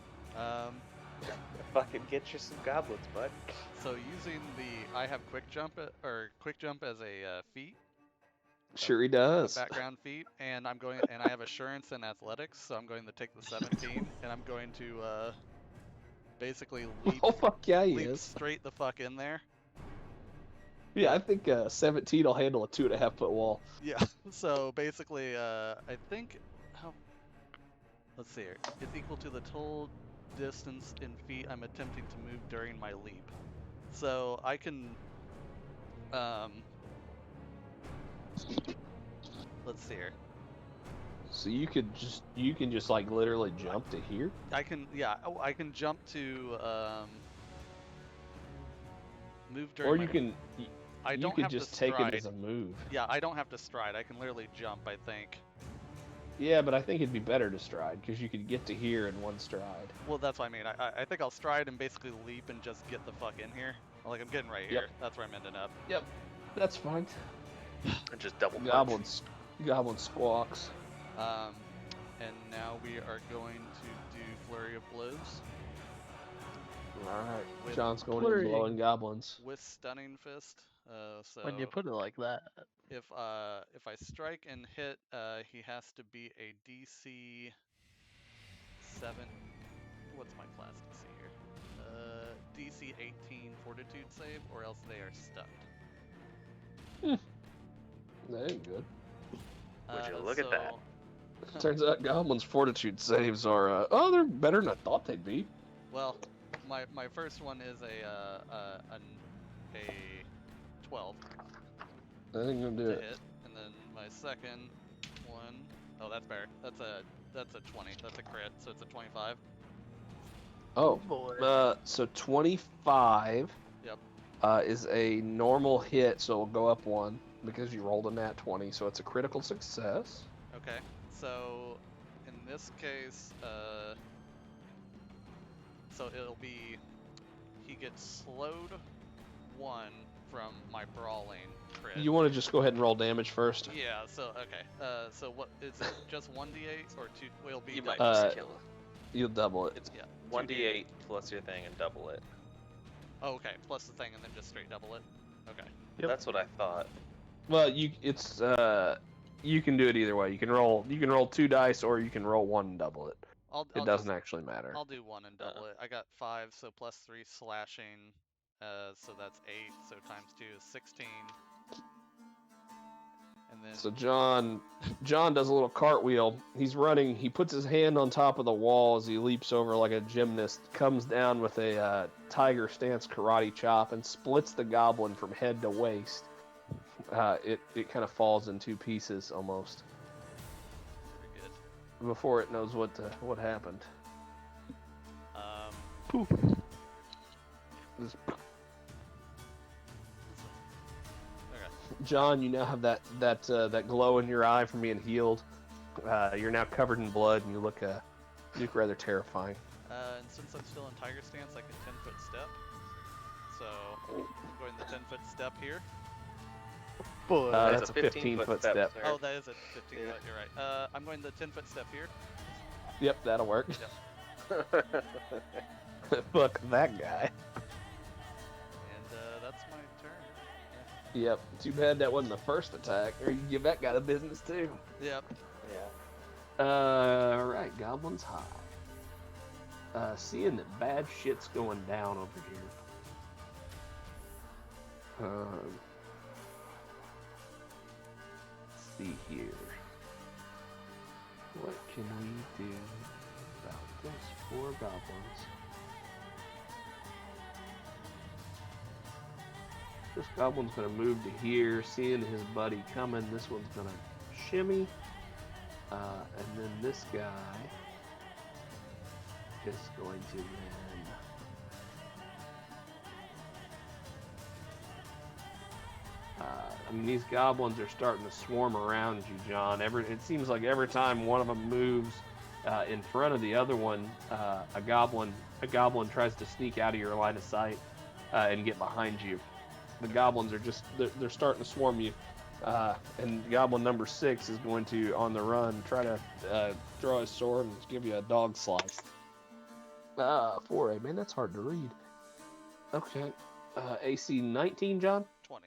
Speaker 3: Fucking get you some goblins, bud.
Speaker 7: So using I have quick jump as a feat,
Speaker 4: Sure he
Speaker 7: a
Speaker 4: does.
Speaker 7: background feat, and I have assurance and athletics, so I'm going to take the 17, and I'm going to basically
Speaker 4: Oh, fuck yeah, he
Speaker 7: leap
Speaker 4: is.
Speaker 7: straight the fuck in there.
Speaker 4: Yeah, I think 17 will handle a 2.5-foot wall.
Speaker 7: Yeah. So basically, I think let's see here. It's equal to the total distance in feet I'm attempting to move during my leap. So I can, let's see here.
Speaker 4: So you can just like literally jump to here.
Speaker 7: I can jump to move during.
Speaker 4: Or
Speaker 7: my,
Speaker 4: you can
Speaker 7: I don't
Speaker 4: you could
Speaker 7: have
Speaker 4: just
Speaker 7: to
Speaker 4: take
Speaker 7: stride.
Speaker 4: it as a move.
Speaker 7: Yeah, I don't have to stride. I can literally jump, I think.
Speaker 4: Yeah, but I think it'd be better to stride because you could get to here in one stride.
Speaker 7: Well, that's what I mean. I think I'll stride and basically leap and just get the fuck in here. Like, I'm getting right here. That's where I'm ending up.
Speaker 4: Yep, that's fine.
Speaker 3: And just double punch.
Speaker 4: Goblin squawks.
Speaker 7: And now we are going to do Flurry of Blows
Speaker 4: All right,
Speaker 7: With
Speaker 4: John's going
Speaker 5: Flurry.
Speaker 4: in blowing goblins.
Speaker 7: with Stunning Fist. So
Speaker 5: When you put it like that.
Speaker 7: if I strike and hit, he has to be a DC 7. What's my class DC here? DC 18 Fortitude save, or else they are stunned.
Speaker 4: That ain't good.
Speaker 3: Would you look at that?
Speaker 4: Turns out goblins' fortitude saves are they're better than I thought they'd be.
Speaker 7: Well, my first one is a 12
Speaker 4: That ain't gonna do
Speaker 7: to
Speaker 4: it.
Speaker 7: hit, and then my second one, oh, that's better. That's a 20. That's a crit, so it's a 25.
Speaker 4: Oh,
Speaker 5: Boy.
Speaker 4: so 25.
Speaker 7: Yep.
Speaker 4: Is a normal hit, so it'll go up 1 because you rolled a nat 20, so it's a critical success.
Speaker 7: Okay, so in this case, so it'll be, he gets slowed 1 from my brawling crit.
Speaker 4: You want to just go ahead and roll damage first?
Speaker 7: Yeah, so, okay, so what, is it just 1d8 or 2, will be
Speaker 3: You
Speaker 7: double?
Speaker 3: might just kill it.
Speaker 4: You'll double it.
Speaker 3: It's
Speaker 7: Yeah,
Speaker 3: 1d8 plus your thing and double it.
Speaker 7: Oh, okay, plus the thing and then just straight double it? Okay.
Speaker 5: Yep.
Speaker 3: That's what I thought.
Speaker 4: Well, you can do it either way. You can roll 2 dice, or you can roll 1 and double it. It doesn't actually matter.
Speaker 7: I'll do 1 and double it. I got 5, so plus 3 slashing, so that's 8, so times 2 is 16. And then
Speaker 4: So John does a little cartwheel. He's running. He puts his hand on top of the wall as he leaps over like a gymnast. Comes down with a tiger stance karate chop and splits the goblin from head to waist. It kind of falls in 2 pieces almost
Speaker 7: pretty good.
Speaker 4: before it knows what happened.
Speaker 5: Poof.
Speaker 1: Just-
Speaker 7: Okay.
Speaker 1: John, you now have that glow in your eye from being healed. You're now covered in blood, and you look rather terrifying.
Speaker 7: And since I'm still in tiger stance, I can 10-foot step. So I'm going the 10-foot step here.
Speaker 5: Boy.
Speaker 1: That's a 15-foot step.
Speaker 3: sir.
Speaker 7: Oh, that is a 15
Speaker 3: Yeah.
Speaker 7: foot. You're right. I'm going the 10-foot step here.
Speaker 1: Yep, that'll work. Fuck that guy.
Speaker 7: And that's my turn.
Speaker 1: Yep. Too bad that wasn't the first attack, or you can give that guy the business too.
Speaker 7: Yep.
Speaker 3: Yeah.
Speaker 1: Alright, Goblin's High. Seeing that bad shit's going down over here. Let's see here. What can we do about this? 4 goblins. This goblin's gonna move to here, seeing his buddy coming. This one's gonna shimmy. And then this guy is going to then these goblins are starting to swarm around you, John. It seems like every time one of them moves in front of the other one, a goblin tries to sneak out of your line of sight and get behind you. The goblins are they're starting to swarm you. And goblin number 6 is going to, on the run, try to draw his sword and give you a dog slice. 4A, man, that's hard to read. Okay. AC 19, John?
Speaker 7: 20.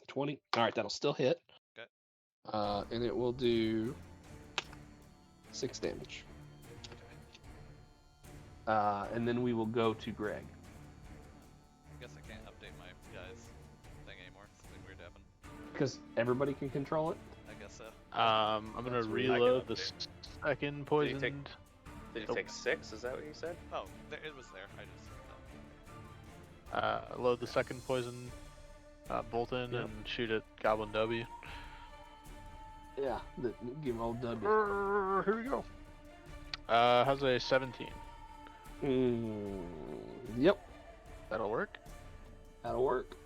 Speaker 1: 20. Alright, that'll still hit.
Speaker 7: Okay.
Speaker 1: And it will do 6 damage. And then we will go to Greg.
Speaker 7: I guess I can't update my guys thing anymore. Something weird happened.
Speaker 1: Because everybody can control it.
Speaker 7: I guess so.
Speaker 5: I'm gonna
Speaker 3: That's weird.
Speaker 5: reload the second poisoned.
Speaker 3: Did you take 6? Is that what you said?
Speaker 7: Oh, it was there. I just.
Speaker 5: Load the second poison bolt in
Speaker 1: Yep.
Speaker 5: and shoot at Goblin W.
Speaker 1: Yeah, give old W.
Speaker 5: Here we go. How's a 17?
Speaker 1: Yep,
Speaker 5: That'll work.
Speaker 1: that'll work.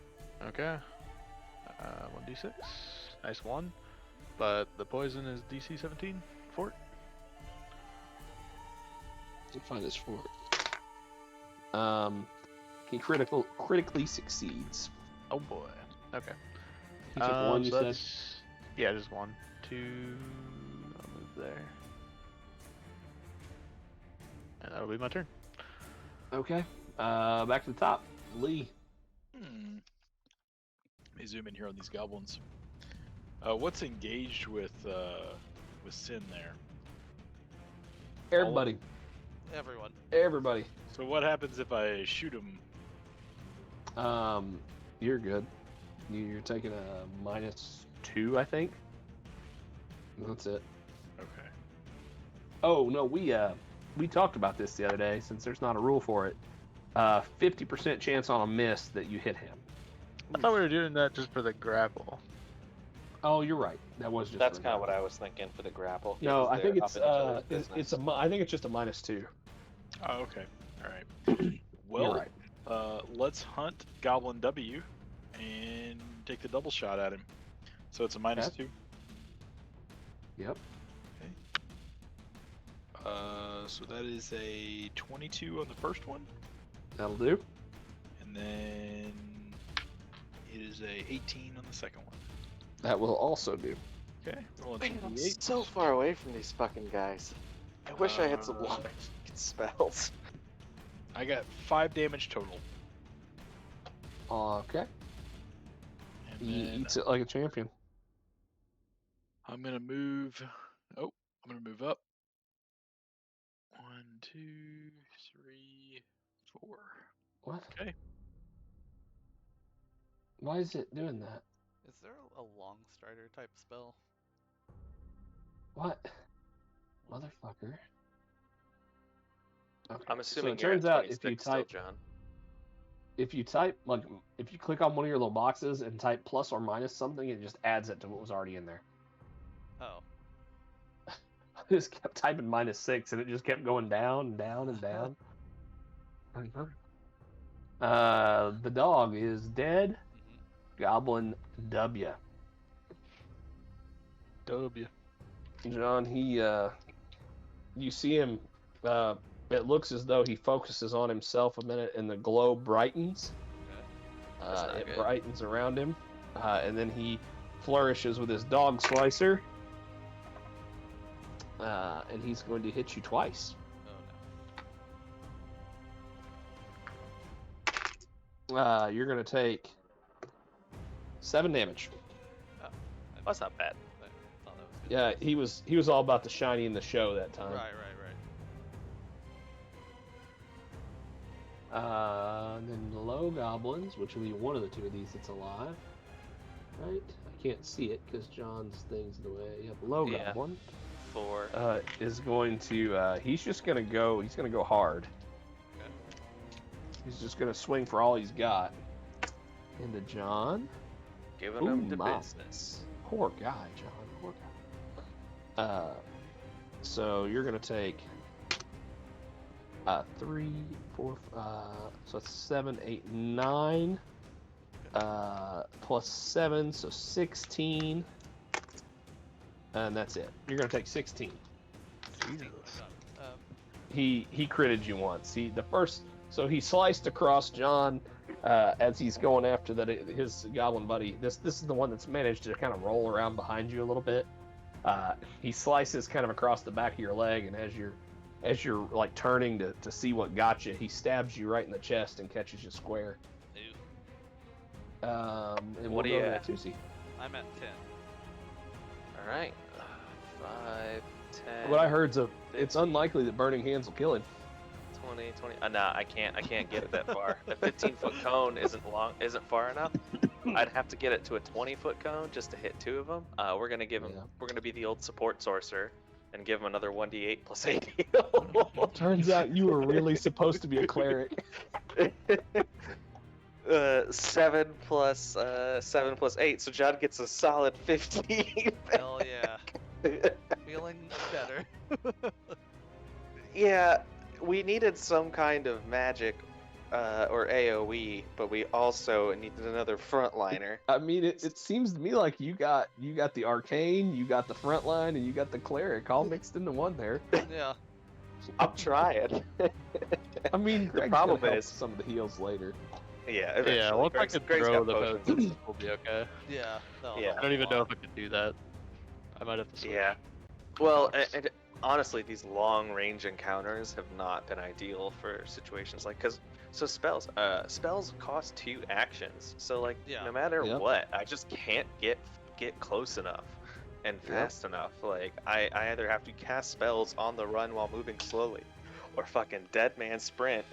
Speaker 5: Okay. 1d6. Nice one. But the poison is DC 17. Fort.
Speaker 1: Let's find this fort. He critically succeeds.
Speaker 5: Oh boy. Okay.
Speaker 1: He took 1, you
Speaker 5: so
Speaker 1: said?
Speaker 5: that's- Yeah, just 1. 2. I'll move there. And that'll be my turn.
Speaker 1: Okay. Back to the top. Lee.
Speaker 6: Let me zoom in here on these goblins. What's engaged with Sin there?
Speaker 1: Everybody.
Speaker 7: Everyone.
Speaker 1: Everybody.
Speaker 6: So what happens if I shoot him?
Speaker 1: You're good. You're taking a -2, I think. That's it.
Speaker 6: Okay.
Speaker 1: Oh no, we talked about this the other day. Since there's not a rule for it, 50% chance on a miss that you hit him.
Speaker 5: I thought we were doing that just for the grapple.
Speaker 1: Oh, you're right. That was just.
Speaker 3: That's kind of what I was thinking for the grapple.
Speaker 1: No,
Speaker 3: because
Speaker 1: I think
Speaker 3: they're
Speaker 1: it's
Speaker 3: up in each other's business.
Speaker 1: I think it's just a -2.
Speaker 6: Oh, okay. All right.
Speaker 1: You're
Speaker 6: Well,
Speaker 1: right.
Speaker 6: let's hunt Goblin W and take the double shot at him. So it's a -2.
Speaker 1: Yep.
Speaker 6: So that is a 22 on the first one,
Speaker 1: That'll do.
Speaker 6: and then it is a 18 on the second one.
Speaker 1: That will also do.
Speaker 6: Okay. Rolling
Speaker 3: Man, I'm
Speaker 6: 2d8.
Speaker 3: so far away from these fucking guys. I wish I had some long spells.
Speaker 6: I got 5 damage total.
Speaker 1: Okay.
Speaker 6: And
Speaker 1: He
Speaker 6: then
Speaker 1: eats it like a champion.
Speaker 6: I'm gonna move. Oh, I'm gonna move up. 1, 2, 3, 4.
Speaker 1: What?
Speaker 6: Okay.
Speaker 1: Why is it doing that?
Speaker 7: Is there a long strider type spell?
Speaker 1: What? Motherfucker. Okay.
Speaker 3: I'm assuming
Speaker 1: so it
Speaker 3: you're
Speaker 1: turns
Speaker 3: at
Speaker 1: out if
Speaker 3: 26
Speaker 1: you type
Speaker 3: still, John.
Speaker 1: if you click on one of your little boxes and type plus or minus something, it just adds it to what was already in there.
Speaker 7: Oh.
Speaker 1: I just kept typing -6 and it just kept going down and down and down.
Speaker 4: The dog is dead.
Speaker 7: Mm-hmm.
Speaker 4: Goblin W.
Speaker 5: W.
Speaker 4: John, you see him. It looks as though he focuses on himself a minute, and the glow brightens.
Speaker 7: Okay.
Speaker 3: That's not
Speaker 4: It
Speaker 3: good.
Speaker 4: brightens around him, and then he flourishes with his dog slicer, and he's going to hit you twice.
Speaker 7: Oh no.
Speaker 4: You're going to take 7 damage.
Speaker 7: Oh,
Speaker 3: That's not bad.
Speaker 7: I thought that was good.
Speaker 4: Yeah, he was all about the shiny in the show that time.
Speaker 7: Right.
Speaker 4: And then low goblins, which will be one of the two of these that's alive. Right? I can't see it because John's thing's in the way. Yep, low
Speaker 3: Yeah.
Speaker 4: goblin
Speaker 3: 4.
Speaker 4: is going to. He's just gonna go. He's gonna go hard.
Speaker 7: Okay.
Speaker 4: He's just gonna swing for all he's got. Into John.
Speaker 3: Giving him the
Speaker 4: my.
Speaker 3: business.
Speaker 4: Poor guy, John. Poor guy. So you're gonna take 3, 4, so it's 7, 8, 9, plus 7, so 16, and that's it. You're gonna take 16.
Speaker 5: Jesus.
Speaker 4: He critted you once. So he sliced across John as he's going after his goblin buddy. This is the one that's managed to kind of roll around behind you a little bit. He slices kind of across the back of your leg, and as you're like turning to see what got you, he stabs you right in the chest and catches you square.
Speaker 7: Ew.
Speaker 4: And
Speaker 3: What
Speaker 4: we'll
Speaker 3: are
Speaker 4: go
Speaker 3: you
Speaker 4: to
Speaker 3: at?
Speaker 4: Tusi.
Speaker 7: I'm at 10.
Speaker 3: All right. 5, 10.
Speaker 4: What I heard's it's unlikely that burning hands will kill him.
Speaker 3: 20. Nah, I can't get it that far. A 15-foot cone isn't far enough. I'd have to get it to a 20-foot cone just to hit 2 of them. We're gonna give him.
Speaker 4: Yeah.
Speaker 3: We're gonna be the old support sorcerer and give him another 1d8 plus 8 heal.
Speaker 4: Turns out you were really supposed to be a cleric.
Speaker 3: 7 plus 8, so John gets a solid 15.
Speaker 7: Hell yeah. Feeling better.
Speaker 3: Yeah, we needed some kind of magic or AoE, but we also needed another frontliner.
Speaker 4: I mean, it seems to me like you got the arcane, you got the frontline, and you got the cleric all mixed into one there.
Speaker 7: Yeah.
Speaker 3: I'm trying.
Speaker 4: I mean, Greg's
Speaker 3: problem
Speaker 4: gonna help
Speaker 3: is-
Speaker 4: some of the heals later.
Speaker 3: Yeah,
Speaker 5: Yeah,
Speaker 3: eventually.
Speaker 5: once I
Speaker 3: Greg's
Speaker 5: could
Speaker 3: got
Speaker 5: throw the
Speaker 3: potions.
Speaker 5: potions, we'll be okay.
Speaker 7: Yeah.
Speaker 3: Yeah.
Speaker 5: I don't even know if I could do that. I might have to switch.
Speaker 3: Yeah. Well, and honestly, these long-range encounters have not been ideal for situations like spells cost 2 actions. So like,
Speaker 7: Yeah.
Speaker 3: no matter
Speaker 4: Yep.
Speaker 3: what, I just can't get close enough and fast enough. Like, I either have to cast spells on the run while moving slowly, or fucking dead man sprint.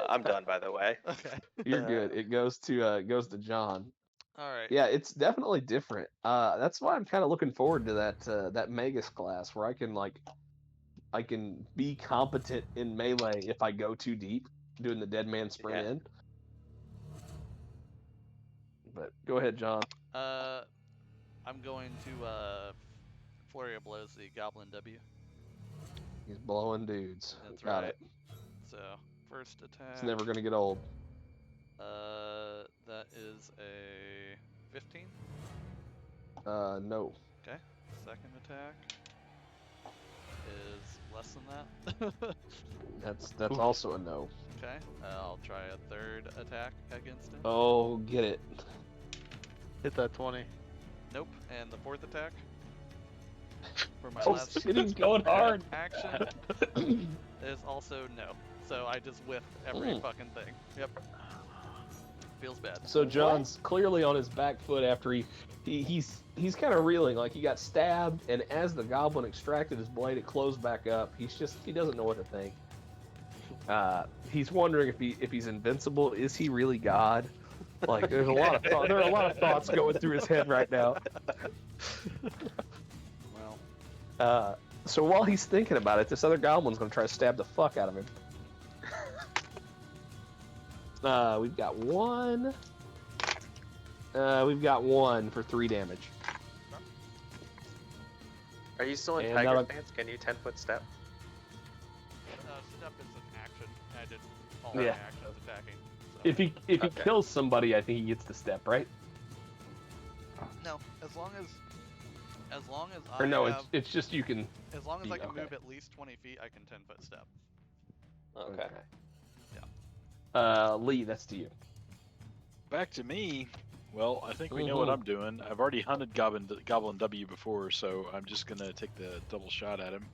Speaker 3: I'm done, by the way.
Speaker 7: Okay.
Speaker 4: You're good. It goes to John.
Speaker 7: All right.
Speaker 4: Yeah, it's definitely different. That's why I'm kind of looking forward to that Magus class where I can be competent in melee if I go too deep, doing the dead man sprint
Speaker 3: Yeah.
Speaker 4: in. But go ahead, John.
Speaker 7: I'm going to flurry of blows the Goblin W.
Speaker 4: He's blowing dudes.
Speaker 7: That's
Speaker 4: Got
Speaker 7: right.
Speaker 4: it.
Speaker 7: So first attack.
Speaker 4: It's never gonna get old.
Speaker 7: That is a 15.
Speaker 4: No.
Speaker 7: Okay. Second attack is less than that.
Speaker 4: That's also a no.
Speaker 7: Okay. I'll try a third attack against him.
Speaker 4: Oh, get it.
Speaker 5: Hit that 20.
Speaker 7: Nope. And the fourth attack for my
Speaker 4: Oh,
Speaker 7: last
Speaker 4: shit, he's going hard.
Speaker 7: action is also no. So I just whiff every fucking thing. Yep. Feels bad.
Speaker 4: So John's clearly on his back foot after he's kind of reeling, like he got stabbed, and as the goblin extracted his blade, it closed back up. He doesn't know what to think. He's wondering if he's invincible. Is he really God? Like there are a lot of thoughts going through his head right now.
Speaker 7: Well,
Speaker 4: So while he's thinking about it, this other goblin's gonna try to stab the fuck out of him. We've got one. We've got one for 3 damage.
Speaker 3: Are you still in
Speaker 4: And
Speaker 3: tiger
Speaker 4: now-
Speaker 3: stance? Can you 10-foot step?
Speaker 7: step is an action. I didn't all my
Speaker 4: Yeah.
Speaker 7: actions attacking. So.
Speaker 4: If he
Speaker 5: Okay.
Speaker 4: kills somebody, I think he gets the step, right?
Speaker 7: No, as long as
Speaker 4: Or
Speaker 7: I
Speaker 4: no,
Speaker 7: have,
Speaker 4: it's just you can.
Speaker 7: as long as I can
Speaker 4: okay.
Speaker 7: move at least 20 feet, I can 10-foot step.
Speaker 3: Okay.
Speaker 4: Lee, that's to you.
Speaker 6: Back to me. Well, I think we know what I'm doing. I've already hunted Goblin W before, so I'm just gonna take the double shot at him.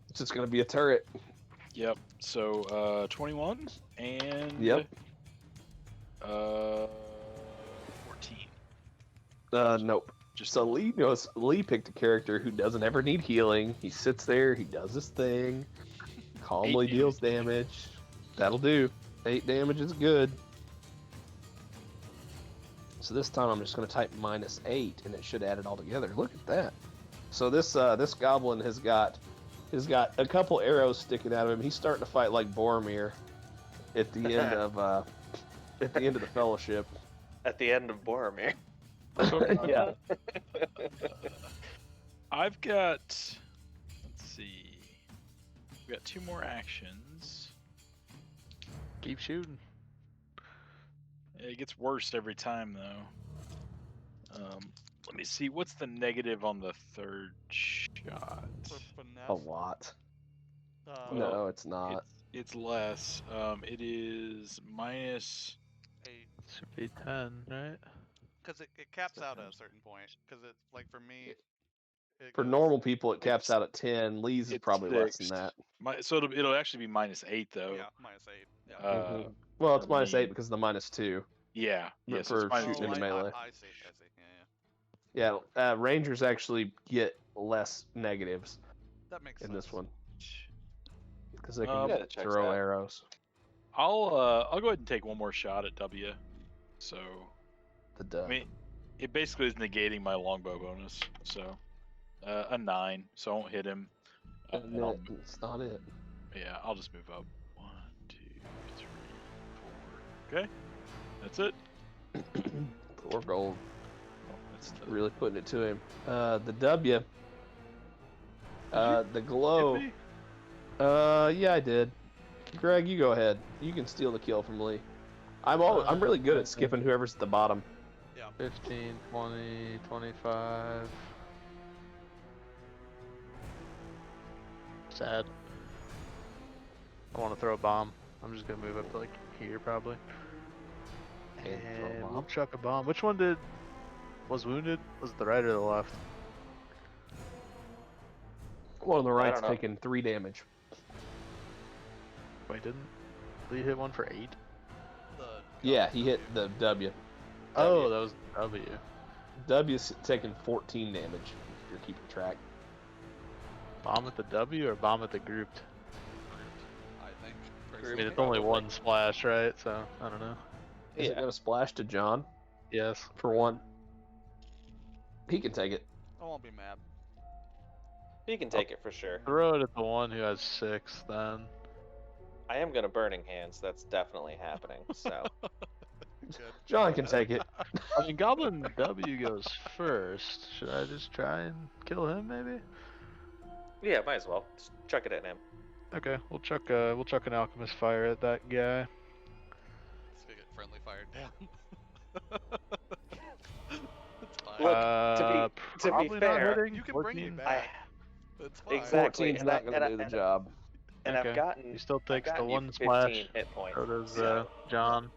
Speaker 4: It's just gonna be a turret.
Speaker 6: Yep. So 21 and
Speaker 4: Yep.
Speaker 6: 14.
Speaker 4: Nope.
Speaker 6: Just
Speaker 4: So Lee picked a character who doesn't ever need healing. He sits there, he does his thing, calmly
Speaker 6: 8
Speaker 4: deals damage. That'll do. 8 damage is good. So this time I'm just going to type -8, and it should add it all together. Look at that. So this goblin has got a couple arrows sticking out of him. He's starting to fight like Boromir at the end of the Fellowship.
Speaker 3: At the end of Boromir.
Speaker 4: Yeah.
Speaker 6: I've got. Let's see. We got 2 more actions.
Speaker 5: Keep shooting.
Speaker 6: It gets worse every time, though. Let me see. What's the negative on the 3rd shot?
Speaker 7: For finesse,
Speaker 4: A lot.
Speaker 7: uh,
Speaker 4: No, it's not.
Speaker 6: It's less. It is minus.
Speaker 7: 8,
Speaker 5: Should be 10, right?
Speaker 7: because it caps out at a certain point. Because it, like for me, it
Speaker 4: For
Speaker 7: goes,
Speaker 4: normal people, it caps
Speaker 6: It's-
Speaker 4: out at 10. Lee's is
Speaker 6: it's
Speaker 4: probably less than
Speaker 6: fixed.
Speaker 4: that.
Speaker 6: So it'll actually be -8 though.
Speaker 7: yeah, -8. Yeah.
Speaker 4: Well, it's
Speaker 6: for
Speaker 4: -8
Speaker 6: me-
Speaker 4: because of the -2.
Speaker 6: Yeah.
Speaker 4: But
Speaker 6: Yes. So it's
Speaker 4: for
Speaker 6: minus
Speaker 4: shooting
Speaker 6: two.
Speaker 4: into melee.
Speaker 7: I see. Yeah.
Speaker 4: Yeah, Rangers actually get less negatives
Speaker 7: That makes
Speaker 4: in
Speaker 7: sense.
Speaker 4: this one because they
Speaker 6: Yeah,
Speaker 4: can
Speaker 3: that checks
Speaker 4: throw
Speaker 3: out.
Speaker 4: arrows.
Speaker 6: I'll go ahead and take one more shot at W. So
Speaker 4: The dub.
Speaker 6: I mean, it basically is negating my longbow bonus. So a 9, so I won't hit him. And I'll,
Speaker 4: It's not it.
Speaker 6: yeah, I'll just move up. 1, 2, 3, 4. Okay, that's it.
Speaker 4: 4 gold.
Speaker 6: That's the
Speaker 4: Really putting it to him. The W. The glow.
Speaker 6: Hit me?
Speaker 4: Yeah, I did. Greg, you go ahead. You can steal the kill from Lee. I'm really good at skipping whoever's at the bottom.
Speaker 5: 15, 20, 25. Sad. I want to throw a bomb. I'm just gonna move up to like here probably.
Speaker 4: And throw a
Speaker 5: And
Speaker 4: bomb.
Speaker 5: we'll chuck a bomb. Which one was wounded? Was it the right or the left?
Speaker 4: One on the right's
Speaker 3: don't know.
Speaker 4: taking 3 damage.
Speaker 5: Wait, didn't Lee hit one for 8?
Speaker 7: The
Speaker 4: Yeah, he hit the W.
Speaker 5: Oh, that was W.
Speaker 4: W's taking 14 damage. If you're keeping track.
Speaker 5: Bomb at the W or bomb at the grouped?
Speaker 7: I think.
Speaker 5: I
Speaker 7: personally.
Speaker 5: mean, it's only one splash, right? So, I don't know.
Speaker 4: Is it going to splash to John
Speaker 5: Yes.
Speaker 4: for 1? He can take it.
Speaker 7: I won't be mad.
Speaker 3: You can take it for sure.
Speaker 5: Throw it at the one who has 6, then.
Speaker 3: I am gonna Burning Hands. That's definitely happening. So
Speaker 7: Good.
Speaker 4: John can take it.
Speaker 5: I mean, Goblin W goes first. Should I just try and kill him, maybe?
Speaker 3: yeah, might as well. Just chuck it at him.
Speaker 5: Okay, we'll chuck an alchemist fire at that guy.
Speaker 7: Let's get friendly fired down. It's fine.
Speaker 3: Look, to be
Speaker 5: Probably
Speaker 3: fair,
Speaker 5: not hitting.
Speaker 7: You can bring me
Speaker 5: 14.
Speaker 7: back. It's fine.
Speaker 3: Exactly.
Speaker 4: 14's
Speaker 3: and
Speaker 4: not
Speaker 3: I-
Speaker 4: going
Speaker 3: and
Speaker 4: to
Speaker 3: I-
Speaker 4: do the
Speaker 3: and-
Speaker 4: job.
Speaker 3: And
Speaker 5: Okay.
Speaker 3: I've gotten.
Speaker 5: He still
Speaker 3: I've
Speaker 5: takes the
Speaker 3: gotten you
Speaker 5: one
Speaker 3: 15
Speaker 5: splash.
Speaker 3: hit points.
Speaker 5: So does
Speaker 3: so-
Speaker 5: John.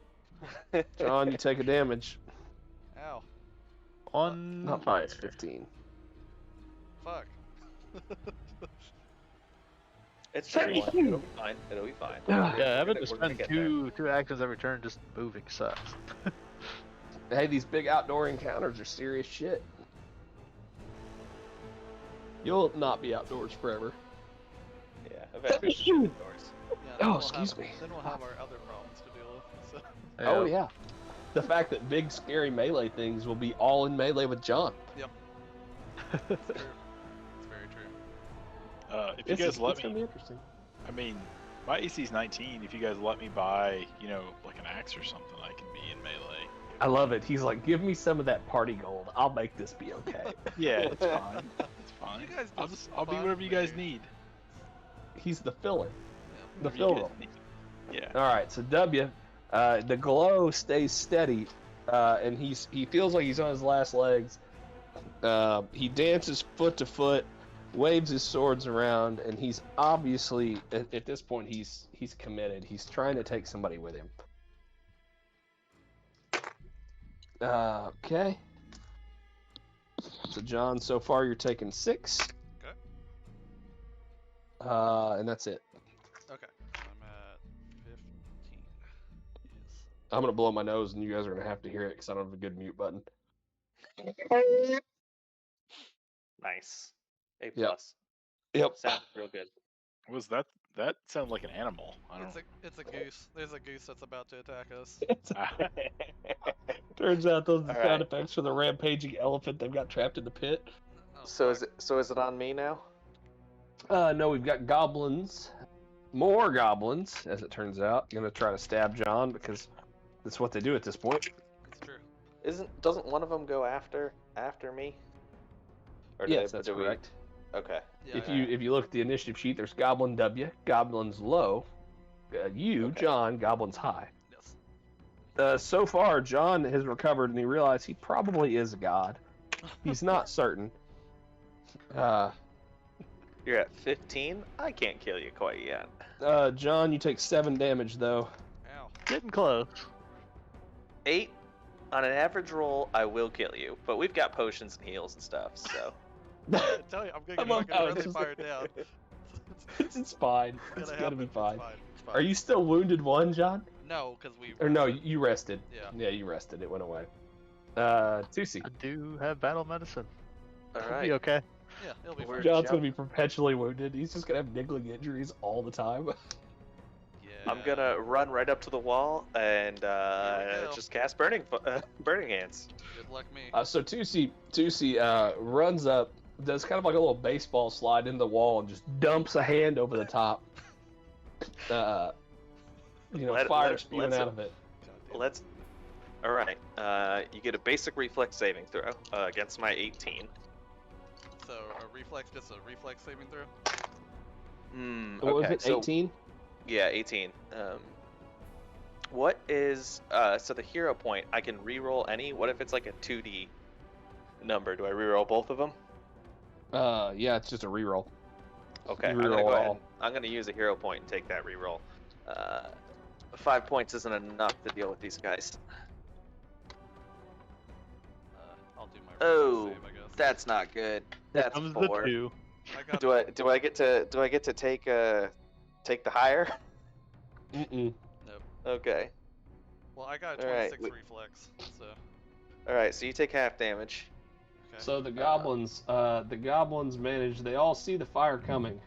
Speaker 4: John, you take a damage.
Speaker 7: Ow.
Speaker 5: One
Speaker 4: Not
Speaker 5: fire.
Speaker 4: minus 15.
Speaker 7: Fuck.
Speaker 3: It's just one. It'll be fine. It'll be fine.
Speaker 5: Yeah, having to
Speaker 3: We're gonna
Speaker 5: spend
Speaker 3: get there.
Speaker 5: two actions every turn just moving sucks.
Speaker 4: Hey, these big outdoor encounters are serious shit. You'll not be outdoors forever.
Speaker 3: Yeah, eventually we'll get indoors.
Speaker 7: Yeah,
Speaker 4: Oh,
Speaker 7: then we'll
Speaker 4: excuse
Speaker 7: have,
Speaker 4: me.
Speaker 7: Then we'll have our other problems to deal with. So.
Speaker 4: Oh, yeah. The fact that big, scary melee things will be all in melee with John.
Speaker 7: It's true. It's very true.
Speaker 6: If you guys let
Speaker 4: it's gonna
Speaker 6: me,
Speaker 4: be interesting.
Speaker 6: I mean, my AC is 19. If you guys let me buy, like an axe or something, I can be in melee.
Speaker 4: I love it. He's like, give me some of that party gold. I'll make this be okay.
Speaker 6: Yeah, it's fine. It's fine.
Speaker 7: You guys
Speaker 6: I'll
Speaker 7: just
Speaker 6: I'll be
Speaker 7: fun
Speaker 6: whatever you guys
Speaker 7: me.
Speaker 6: need.
Speaker 4: He's the filler. The
Speaker 6: Whatever you
Speaker 4: fill
Speaker 6: guys
Speaker 4: roll.
Speaker 6: need. Yeah.
Speaker 4: All right, so W, the glow stays steady, and he feels like he's on his last legs. He dances foot to foot, waves his swords around, and he's obviously at this point he's committed. He's trying to take somebody with him. Okay. So John, so far you're taking 6.
Speaker 7: Okay.
Speaker 4: And that's it.
Speaker 7: Okay. I'm at 15. Yes.
Speaker 4: I'm gonna blow my nose, and you guys are gonna have to hear it because I don't have a good mute button.
Speaker 3: Nice. A
Speaker 4: Yep.
Speaker 3: plus.
Speaker 4: Yep.
Speaker 3: Sounds real good.
Speaker 6: Was that sounded like an animal? I don't.
Speaker 7: It's a goose. There's a goose that's about to attack us.
Speaker 4: Turns out those are the
Speaker 3: All
Speaker 4: sound
Speaker 3: right.
Speaker 4: effects for the rampaging elephant they've got trapped in the pit.
Speaker 7: Oh,
Speaker 3: So
Speaker 7: fuck.
Speaker 3: is it on me now?
Speaker 4: No, we've got goblins. More goblins, as it turns out. Gonna try to stab John because that's what they do at this point.
Speaker 7: It's true.
Speaker 3: Doesn't one of them go after me? Or do
Speaker 4: Yes,
Speaker 3: they,
Speaker 4: that's
Speaker 3: do we-
Speaker 4: correct.
Speaker 3: Okay.
Speaker 7: Yeah.
Speaker 4: If
Speaker 7: yeah.
Speaker 4: you look at the initiative sheet, there's Goblin W, Goblins low, you,
Speaker 3: Okay.
Speaker 4: John, Goblins high.
Speaker 7: Yes.
Speaker 4: So far, John has recovered and he realized he probably is a god. He's not certain.
Speaker 3: You're at 15? I can't kill you quite yet.
Speaker 4: John, you take 7 damage though.
Speaker 7: Ow.
Speaker 5: Getting close.
Speaker 3: 8? On an average roll, I will kill you. But we've got potions and heals and stuff, so...
Speaker 7: I tell you, I'm gonna
Speaker 4: I'm
Speaker 7: get
Speaker 4: on
Speaker 7: fucking
Speaker 4: powers.
Speaker 7: friendly fire down.
Speaker 4: It's fine. It's
Speaker 7: gonna
Speaker 4: gonna be
Speaker 7: happen.
Speaker 4: fine.
Speaker 7: It's fine. It's fine.
Speaker 4: Are you still wounded 1, John?
Speaker 7: No, because we.
Speaker 4: Or no,
Speaker 7: rested.
Speaker 4: you rested.
Speaker 7: Yeah.
Speaker 4: Yeah, you rested. It went away. Tusi.
Speaker 5: I do have battle medicine. I'll be
Speaker 3: Alright.
Speaker 5: okay.
Speaker 7: Yeah, it'll be
Speaker 3: We're
Speaker 7: fine.
Speaker 4: John's
Speaker 3: jump-
Speaker 4: gonna be perpetually wounded. He's just gonna have niggling injuries all the time.
Speaker 7: Yeah.
Speaker 3: I'm gonna run right up to the wall and
Speaker 7: Here we go.
Speaker 3: just cast Burning Hands.
Speaker 7: Good luck me.
Speaker 4: So Tusi runs up, does kind of like a little baseball slide into the wall, and just dumps a hand over the top. Fire spewing out of it.
Speaker 3: Let's. All right. You get a basic reflex saving throw against my 18.
Speaker 7: So a reflex, just a reflex saving throw.
Speaker 4: What was
Speaker 3: Okay.
Speaker 4: it?
Speaker 3: So
Speaker 4: 18.
Speaker 3: yeah, 18. What is so the hero point? I can reroll any. What if it's like a 2D number? Do I reroll both of them?
Speaker 4: Yeah, it's just a reroll.
Speaker 3: Okay. I'm
Speaker 4: Reroll
Speaker 3: gonna go ahead.
Speaker 4: all.
Speaker 3: And, I'm gonna use a hero point and take that reroll. 5 points isn't enough to deal with these guys.
Speaker 7: I'll do my reflex
Speaker 3: Oh,
Speaker 7: save, I guess.
Speaker 3: that's not good. That's
Speaker 5: Comes
Speaker 3: 4.
Speaker 5: the 2.
Speaker 7: I got.
Speaker 3: Do I get to take the higher?
Speaker 4: Mm-mm.
Speaker 3: Okay.
Speaker 7: Well, I got a
Speaker 3: All right,
Speaker 7: 26
Speaker 3: we-
Speaker 7: reflex, so.
Speaker 3: All right. So you take half damage.
Speaker 7: Okay.
Speaker 4: So the goblins manage. They all see the fire coming,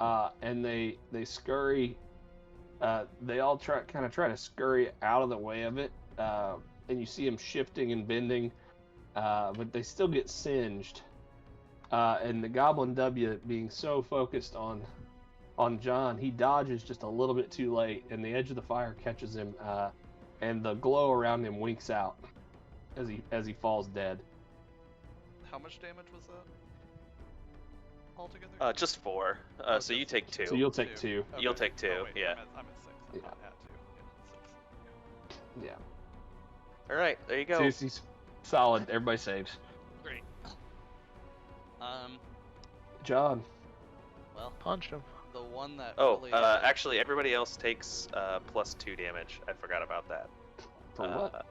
Speaker 4: and they scurry. They all try to scurry out of the way of it, and you see them shifting and bending, but they still get singed. And the Goblin W, being so focused on John, he dodges just a little bit too late, and the edge of the fire catches him, and the glow around him winks out as he falls dead.
Speaker 7: How much damage was that? Altogether?
Speaker 3: Just 4.
Speaker 7: Oh,
Speaker 3: So you
Speaker 7: just-
Speaker 3: take 2.
Speaker 4: So you'll take 2.
Speaker 7: Okay.
Speaker 3: You'll take 2,
Speaker 7: Oh, wait,
Speaker 3: yeah.
Speaker 7: I'm at 6.
Speaker 4: Yeah.
Speaker 7: I'm at 2. Yeah, 6.
Speaker 4: Yeah.
Speaker 3: All right. There you go.
Speaker 4: Susie's solid. Everybody saves.
Speaker 7: Great.
Speaker 4: John.
Speaker 7: Well,
Speaker 5: Punched him.
Speaker 7: the one that
Speaker 3: Oh,
Speaker 7: really.
Speaker 3: actually, everybody else takes plus 2 damage. I forgot about that.
Speaker 4: For what?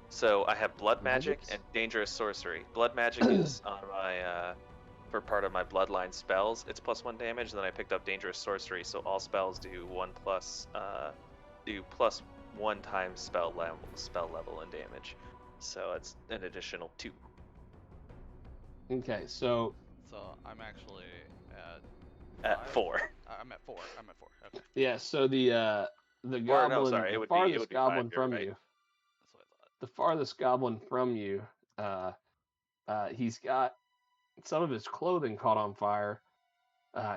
Speaker 3: So I have blood magic
Speaker 4: Magics?
Speaker 3: and dangerous sorcery. Blood magic is on my for part of my bloodline spells. It's plus 1 damage. And then I picked up dangerous sorcery, so all spells do plus 1 times spell level and damage. So it's an additional 2.
Speaker 4: Okay, so
Speaker 7: So I'm actually
Speaker 3: At
Speaker 7: Five?
Speaker 3: 4.
Speaker 7: I'm at 4. I'm at 4. Okay.
Speaker 4: yeah, so the
Speaker 3: no,
Speaker 4: goblin,
Speaker 3: sorry, it
Speaker 4: the
Speaker 3: would be- it
Speaker 4: farthest
Speaker 3: would be
Speaker 4: goblin
Speaker 3: 5, you're
Speaker 4: from
Speaker 3: right.
Speaker 4: you,
Speaker 7: That's what I thought.
Speaker 4: the farthest goblin from you, he's got some of his clothing caught on fire.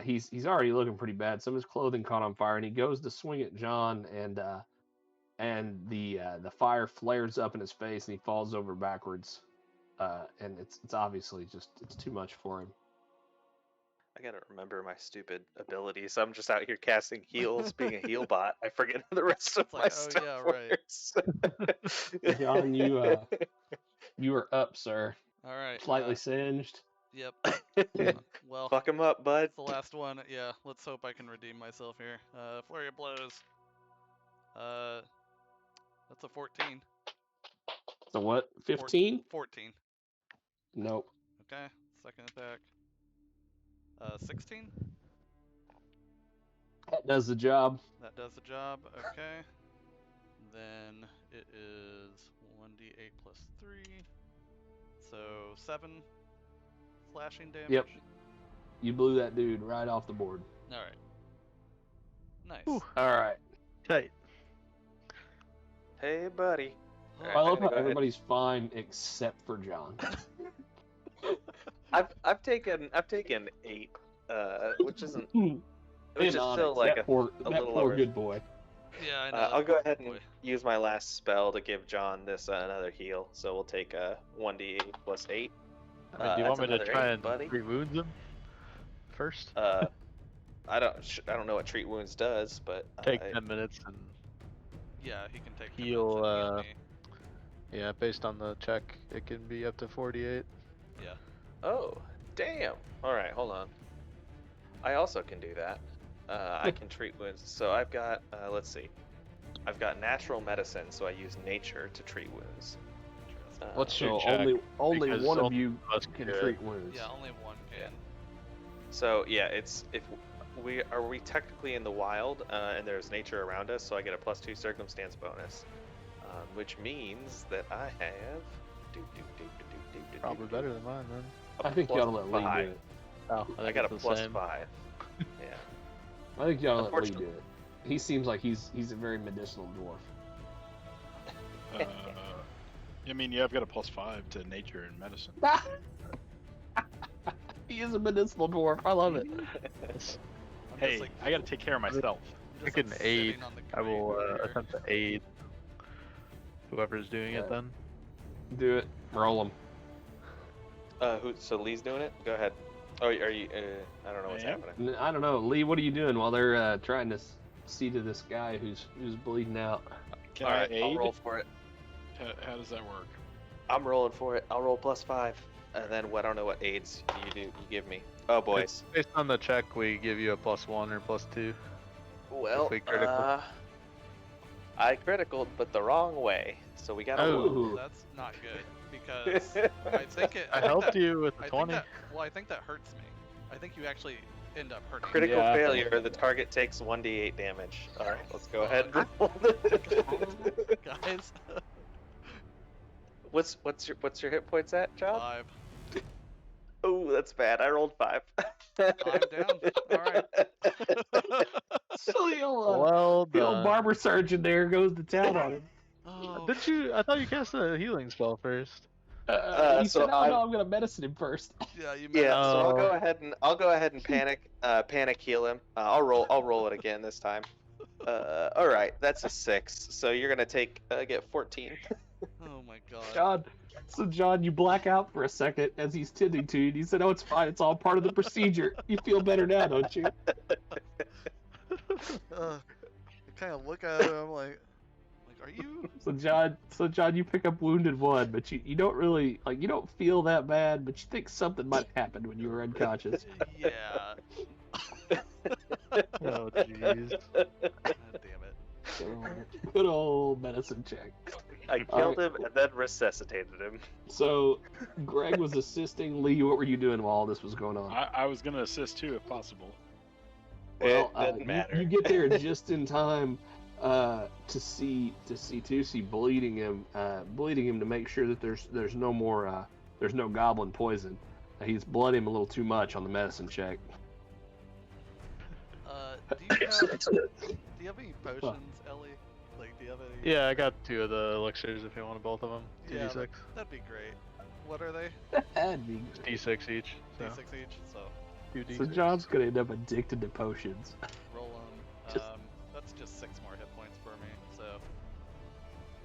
Speaker 4: He's already looking pretty bad. Some of his clothing caught on fire, and he goes to swing at John, and the fire flares up in his face, and he falls over backwards. And it's obviously just it's too much for him.
Speaker 3: I gotta remember my stupid abilities. I'm just out here casting heals, being a heal bot. I forget the rest of
Speaker 7: It's
Speaker 3: my
Speaker 7: like, oh,
Speaker 3: stuff
Speaker 7: yeah, right.
Speaker 3: works.
Speaker 4: John, you are up, sir.
Speaker 7: All right.
Speaker 4: Slightly singed.
Speaker 7: Yep.
Speaker 4: Yeah.
Speaker 7: Well,
Speaker 3: Fuck him up, bud.
Speaker 7: it's the last one. Yeah. Let's hope I can redeem myself here. Flurry of blows. That's a 14.
Speaker 4: So what? 15?
Speaker 7: 14.
Speaker 4: Nope.
Speaker 7: Okay. Second attack. 16.
Speaker 4: That does the job.
Speaker 7: That does the job. Okay. Then it is 1d8 plus 3. So 7 slashing damage.
Speaker 4: Yep. You blew that dude right off the board.
Speaker 7: All right. Nice.
Speaker 5: Whew.
Speaker 4: All right.
Speaker 5: Tight.
Speaker 3: Hey, buddy.
Speaker 7: Oh,
Speaker 4: I love
Speaker 3: I'm gonna
Speaker 4: how
Speaker 3: go ahead.
Speaker 4: everybody's fine except for John.
Speaker 3: I've taken 8, which isn't, which is
Speaker 4: In
Speaker 3: still
Speaker 4: Onyx,
Speaker 3: like
Speaker 4: that
Speaker 3: a
Speaker 4: poor,
Speaker 3: a
Speaker 4: that
Speaker 3: little
Speaker 4: poor
Speaker 3: over.
Speaker 4: good boy.
Speaker 7: Yeah, I know.
Speaker 3: I'll go ahead and
Speaker 7: Boy.
Speaker 3: use my last spell to give John this another heal. So we'll take 1d8 plus 8.
Speaker 5: I mean, do you want me
Speaker 3: that's
Speaker 5: to
Speaker 3: another
Speaker 5: try
Speaker 3: 8,
Speaker 5: and
Speaker 3: buddy?
Speaker 5: treat wounds him first?
Speaker 3: I don't know what treat wounds does, but
Speaker 5: Take 10 minutes and
Speaker 7: Yeah, he can take 10
Speaker 5: heal.
Speaker 7: minutes and heal me.
Speaker 5: Yeah, based on the check, it can be up to 48.
Speaker 7: Yeah.
Speaker 3: Oh, damn. All right, hold on. I also can do that. I can treat wounds. So I've got, let's see. I've got natural medicine, so I use nature to treat wounds.
Speaker 5: What's your
Speaker 4: So
Speaker 5: check?
Speaker 4: only
Speaker 5: Because
Speaker 4: one of
Speaker 5: only
Speaker 4: you
Speaker 5: of us
Speaker 4: can
Speaker 5: could.
Speaker 4: treat wounds.
Speaker 7: Yeah, only one can.
Speaker 3: So yeah, it's if we technically in the wild, and there's nature around us, so I get a +2 circumstance bonus, which means that I have
Speaker 5: Probably better than mine then.
Speaker 4: I think you ought to let Lee do
Speaker 3: +5.
Speaker 4: it.
Speaker 5: Oh,
Speaker 3: I got a
Speaker 5: it's the same.
Speaker 3: +5. Yeah.
Speaker 4: I think you ought to let Lee do
Speaker 3: Unfortunately-
Speaker 4: it. He seems like he's a very medicinal dwarf.
Speaker 6: I mean, yeah, I've got a +5 to nature and medicine.
Speaker 4: He is a medicinal dwarf. I love it.
Speaker 7: I'm
Speaker 6: Hey,
Speaker 7: just, like,
Speaker 6: I gotta take care of myself.
Speaker 7: I'm
Speaker 5: I
Speaker 7: just,
Speaker 5: can
Speaker 7: like,
Speaker 5: aid.
Speaker 7: sitting on the
Speaker 5: I will
Speaker 7: grave here.
Speaker 5: attempt to aid whoever's doing it then.
Speaker 4: Do it. Roll him.
Speaker 3: So Lee's doing it? Go ahead. Oh, are you? I don't know what's
Speaker 6: I am.
Speaker 3: happening.
Speaker 4: I don't know, Lee. What are you doing while they're trying to see to this guy who's bleeding out?
Speaker 6: Can
Speaker 3: All
Speaker 6: I
Speaker 3: right, I'll
Speaker 6: aid?
Speaker 3: roll for it.
Speaker 6: How does that work?
Speaker 3: I'm rolling for it. I'll roll +5, and then I don't know what aids you give me. Oh, boys.
Speaker 5: Based on the check, we give you a +1 or +2.
Speaker 3: Well,
Speaker 5: we critical.
Speaker 3: I criticaled, but the wrong way. So we gotta.
Speaker 5: Oh.
Speaker 4: Ooh.
Speaker 7: That's not good because I think it.
Speaker 5: I helped you with the
Speaker 7: I
Speaker 5: 20.
Speaker 7: think that, I think that hurts me. I think you actually end up hurting.
Speaker 3: Critical
Speaker 4: Yeah.
Speaker 3: failure. The target takes 1d8 damage. All right, let's go ahead. And roll.
Speaker 7: me, guys.
Speaker 3: what's your hit points at, John?
Speaker 7: 5.
Speaker 3: Oh, that's bad. I rolled 5.
Speaker 7: 5 down. All right.
Speaker 4: So the old,
Speaker 5: Well
Speaker 4: the old
Speaker 5: done.
Speaker 4: barber surgeon there goes to town on him.
Speaker 7: Oh,
Speaker 5: Did you? I thought you cast a healing spell first.
Speaker 4: He
Speaker 3: so
Speaker 4: said, "Oh
Speaker 3: I'm-
Speaker 4: no, I'm gonna medicine him first."
Speaker 7: yeah, you
Speaker 3: Yeah,
Speaker 7: messed
Speaker 3: so
Speaker 7: up.
Speaker 3: I'll go ahead and panic heal him. I'll roll it again this time. All right, that's a 6. So you're gonna get 14.
Speaker 7: Oh my god.
Speaker 4: John, so John, you black out for a second as he's tending to you. And he said, "Oh, it's fine. It's all part of the procedure. You feel better now, don't you?"
Speaker 7: I kind of look at him. I'm like, are you?
Speaker 4: So John, you pick up wounded 1, but you don't really you don't feel that bad, but you think something might have happened when you were unconscious.
Speaker 7: Yeah.
Speaker 5: Oh jeez.
Speaker 7: God damn it.
Speaker 4: Good old medicine check.
Speaker 3: I killed him and then resuscitated him.
Speaker 4: So Greg was assisting Lee. What were you doing while all this was going on?
Speaker 6: I was gonna assist too if possible.
Speaker 4: Well,
Speaker 3: It didn't matter.
Speaker 4: You get there just in time to see Tusi bleeding him to make sure that there's no more there's no goblin poison. He's blood him a little too much on the medicine check.
Speaker 7: Do you have any potions, Ellie? Like, do you have any?
Speaker 5: Yeah, I got 2 of the elixirs if you wanted both of them.
Speaker 7: Yeah,
Speaker 5: 2d6.
Speaker 7: that'd be great. What are they?
Speaker 4: That'd be great.
Speaker 5: D6 each. So
Speaker 7: D6 each. So
Speaker 5: 2d6.
Speaker 4: So John's gonna end up addicted to potions.
Speaker 7: roll them.
Speaker 4: Just-
Speaker 7: That's just 6 more hit points for me. So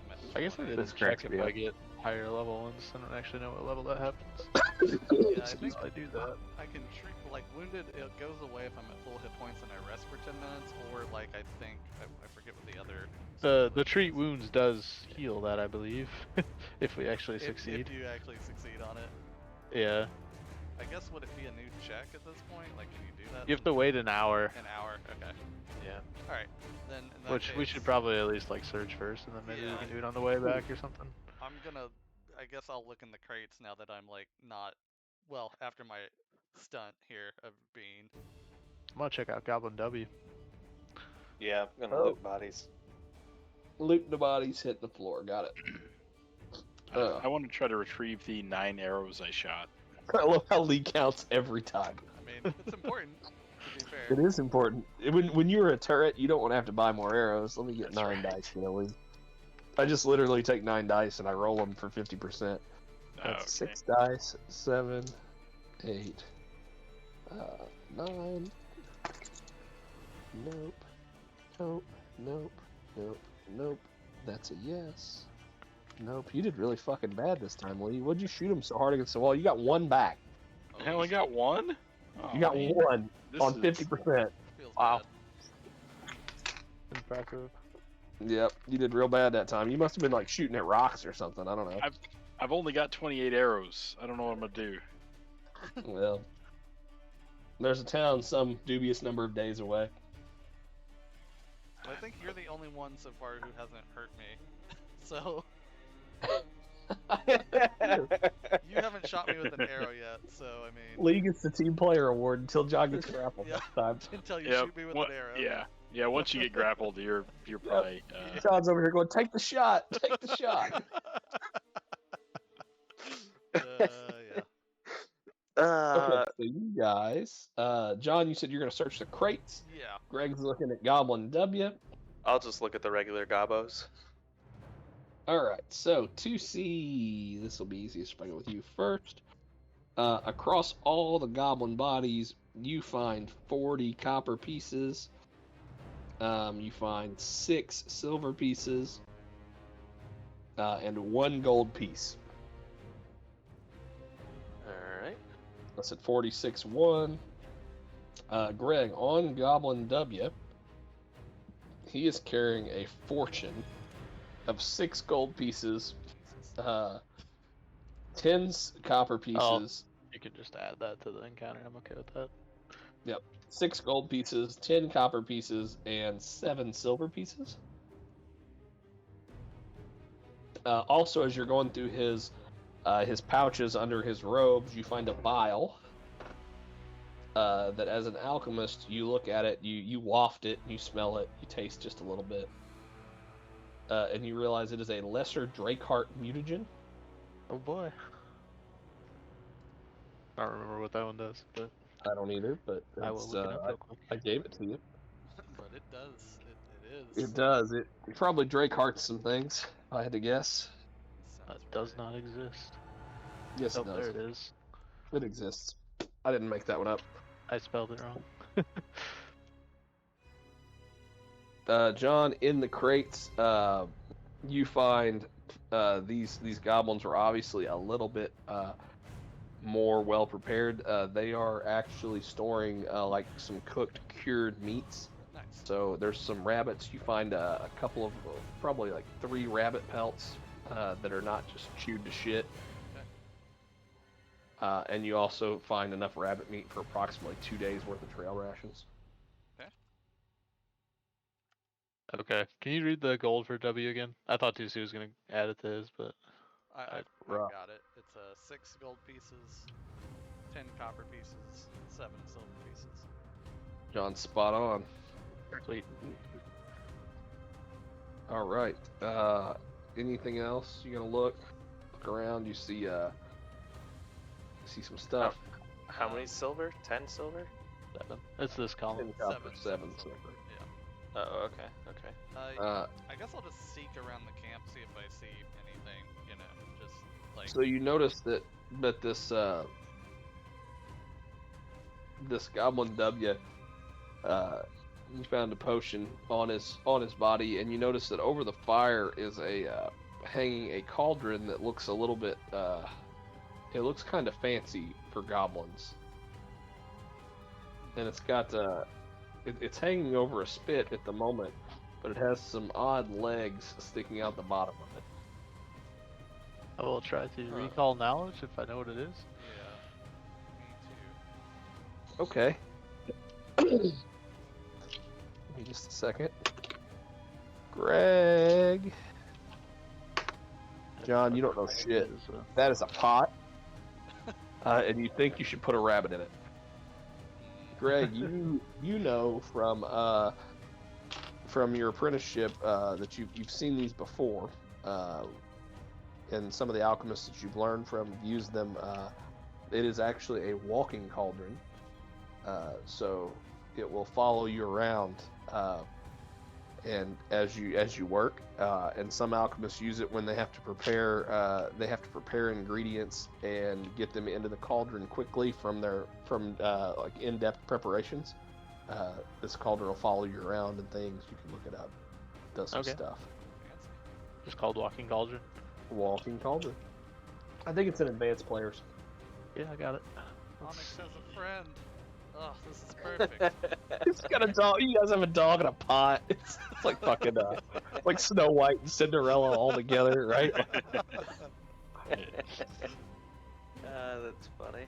Speaker 7: I'm at
Speaker 5: I guess I
Speaker 4: This
Speaker 5: didn't
Speaker 4: cracks
Speaker 5: check
Speaker 4: me
Speaker 5: if I
Speaker 4: up.
Speaker 5: get higher level ones. I don't actually know what level that happens.
Speaker 7: Yeah, I think
Speaker 5: I do that.
Speaker 7: I can treat like wounded. It goes away if I'm at full hit points and I rest for 10 minutes, or like I think I forget what the other.
Speaker 5: The treat wounds does heal that, I believe, if we actually succeed.
Speaker 7: If you actually succeed on it.
Speaker 5: Yeah,
Speaker 7: I guess would it be a new check at this point? Like, can you do that?
Speaker 5: you have to wait an hour,
Speaker 7: An hour. Okay.
Speaker 3: Yeah.
Speaker 7: All right. Then in that
Speaker 5: which we
Speaker 7: case,
Speaker 5: should probably at least like search first, and then maybe we
Speaker 7: Yeah.
Speaker 5: can do it on the way back or something.
Speaker 7: I'm gonna. I guess I'll look in the crates now that I'm like not. Well, after my stunt here of being.
Speaker 5: I'm gonna check out Goblin W.
Speaker 3: Yeah, I'm gonna loot bodies.
Speaker 1: Looting the bodies, hitting the floor. Got it.
Speaker 6: I want to try to retrieve the 9 arrows I shot.
Speaker 1: I love how Lee counts every time.
Speaker 7: I mean, it's important. To be fair.
Speaker 1: It is important. When you're a turret, you don't want to have to buy more arrows. Let me get
Speaker 6: That's
Speaker 1: 9
Speaker 6: right.
Speaker 1: dice, Lee. I just literally take 9 dice and I roll them for 50%. That's
Speaker 6: Okay.
Speaker 1: 6 dice, 7, 8, 9. Nope. Nope. Nope. Nope. Nope. That's a yes. Nope. You did really fucking bad this time, Lee. What'd you shoot him so hard against the wall? You got 1 back.
Speaker 6: I only got 1? Oh,
Speaker 1: You got
Speaker 6: man.
Speaker 1: 1
Speaker 6: This
Speaker 1: on
Speaker 6: is-
Speaker 1: 50%.
Speaker 7: Feels
Speaker 5: Wow.
Speaker 7: bad.
Speaker 5: Impressive.
Speaker 1: Yep, you did real bad that time. You must have been like shooting at rocks or something. I don't know.
Speaker 6: I've only got 28 arrows. I don't know what I'm gonna do.
Speaker 1: Well, there's a town some dubious number of days away.
Speaker 7: I think you're the only one so far who hasn't hurt me. So you haven't shot me with an arrow yet. So I mean,
Speaker 1: Lee gets the team player award until John gets grappled
Speaker 7: Yeah.
Speaker 1: next time.
Speaker 7: until you
Speaker 6: Yep,
Speaker 7: shoot me with
Speaker 6: what-
Speaker 7: an arrow.
Speaker 6: Yeah. Once you get grappled, you're probably.
Speaker 1: John's over here going, take the shot, take the shot.
Speaker 7: Yeah.
Speaker 1: Okay, so you guys, John, you said you're gonna search the crates.
Speaker 7: Yeah.
Speaker 1: Greg's looking at Goblin W.
Speaker 3: I'll just look at the regular gobos.
Speaker 1: All right, so 2C, this will be easiest if I go with you first. Across all the goblin bodies, you find 40 copper pieces. You find 6 silver pieces, and 1 gold piece.
Speaker 3: Alright.
Speaker 1: That's at 46-1. Greg, on Goblin W, he is carrying a fortune of 6 gold pieces, 10 copper pieces,
Speaker 5: You can just add that to the encounter. I'm okay with that.
Speaker 1: 6 gold pieces, 10 copper pieces, and 7 silver pieces. Also, as you're going through his pouches under his robes, you find a vial that, as an alchemist, you look at it, you waft it, you smell it, you taste just a little bit, and you realize it is a lesser Drakeheart mutagen.
Speaker 5: Oh boy. I don't remember what that one does, but
Speaker 1: I don't either, but
Speaker 5: I will look it up real quick.
Speaker 1: I gave it to you.
Speaker 7: But it does. It is.
Speaker 1: It does. It probably Drakehearts some things, if I had to guess.
Speaker 5: That
Speaker 7: Sounds
Speaker 5: does
Speaker 7: right.
Speaker 5: not exist.
Speaker 1: Yes,
Speaker 5: Oh,
Speaker 1: it does.
Speaker 5: there it is.
Speaker 1: It exists. I didn't make that one up.
Speaker 5: I spelled it wrong.
Speaker 1: John, in the crates, you find these goblins were obviously a little bit more well prepared. They are actually storing like some cooked, cured meats.
Speaker 7: Nice.
Speaker 1: So there's some rabbits. You find a couple of, probably like 3 rabbit pelts that are not just chewed to shit. And you also find enough rabbit meat for approximately 2 days worth of trail rations.
Speaker 5: Okay. Can you read the gold for W again? I thought TC was going to add it to his, but
Speaker 7: I
Speaker 1: Rough.
Speaker 7: got it. It's 6 gold pieces, 10 copper pieces, 7 silver pieces.
Speaker 1: John's spot on.
Speaker 5: sweet.
Speaker 1: All right. Anything else? You gonna look around? You see some stuff.
Speaker 3: How many silver? 10 silver?
Speaker 5: 7. It's this column.
Speaker 1: 10 copper, 7
Speaker 7: 7
Speaker 1: silver.
Speaker 7: Yeah.
Speaker 3: Oh, okay.
Speaker 7: I guess I'll just seek around the camp, see if I see anything. You know, just like.
Speaker 1: So you notice that this Goblin W, you found a potion on his body, and you notice that over the fire is a hanging a cauldron that looks a little bit. It looks kind of fancy for goblins, and it's got it's hanging over a spit at the moment, but it has some odd legs sticking out the bottom of it.
Speaker 5: I will try to
Speaker 7: Huh.
Speaker 5: recall knowledge if I know what it is.
Speaker 7: Yeah. Me too.
Speaker 1: Okay. Give me just a second. Greg. John, you don't know shit. That is a pot. And you think you should put a rabbit in it. Greg, you know from your apprenticeship that you've seen these before, and some of the alchemists that you've learned from use them. It is actually a walking cauldron, so it will follow you around, and as you work. And some alchemists use it when they have to prepare ingredients and get them into the cauldron quickly from like in-depth preparations. This cauldron will follow you around and things. You can look it up. Does some
Speaker 5: Okay.
Speaker 1: stuff.
Speaker 7: Fancy.
Speaker 5: It's called Walking Cauldron.
Speaker 1: Walking cauldron. I think it's in advanced players.
Speaker 5: Yeah, I got it.
Speaker 7: Onyx has a friend. Oh, this is perfect.
Speaker 1: It's got a dog. You guys have a dog and a pot. It's like fucking like Snow White and Cinderella all together, right?
Speaker 3: That's funny.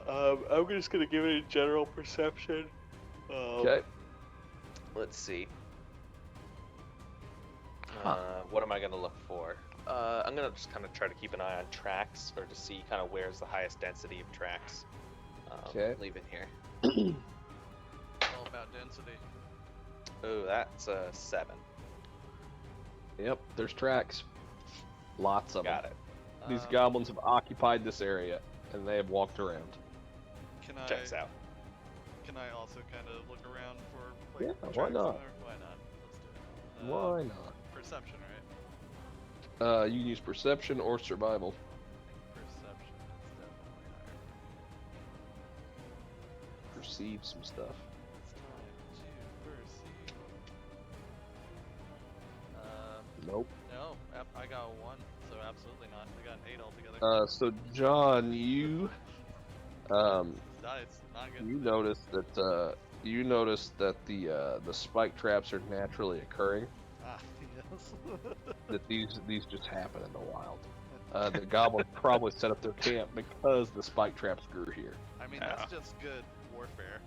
Speaker 3: I'm just gonna give it a general perception.
Speaker 1: Okay.
Speaker 3: Let's see.
Speaker 5: Huh.
Speaker 3: What am I gonna look for? I'm gonna just kind of try to keep an eye on tracks, or to see kind of where's the highest density of tracks.
Speaker 1: Okay.
Speaker 3: Leave it here.
Speaker 7: All about density.
Speaker 3: Oh, that's a 7.
Speaker 1: Yep. There's tracks. Lots of
Speaker 3: Got
Speaker 1: them.
Speaker 3: it.
Speaker 1: These
Speaker 7: Um,
Speaker 1: goblins have occupied this area, and they have walked around.
Speaker 7: Can
Speaker 3: Checks out.
Speaker 7: Can I also kind of look around for
Speaker 1: Yeah,
Speaker 7: like
Speaker 1: why
Speaker 7: tracks in
Speaker 1: not?
Speaker 7: there? Why not? Let's do it.
Speaker 1: Why not?
Speaker 7: Perception, right?
Speaker 1: You can use perception or survival.
Speaker 7: Perception is definitely higher.
Speaker 1: Perceive some stuff.
Speaker 7: It's time to perceive.
Speaker 1: Nope.
Speaker 7: No, I got a 1, so absolutely not. I got an 8 altogether.
Speaker 1: So John, you
Speaker 7: Dice, not good.
Speaker 1: you noticed that the spike traps are naturally occurring.
Speaker 7: Ah, yes.
Speaker 1: That these just happen in the wild. The goblins probably set up their camp because the spike traps grew here.
Speaker 7: I mean, that's just good warfare.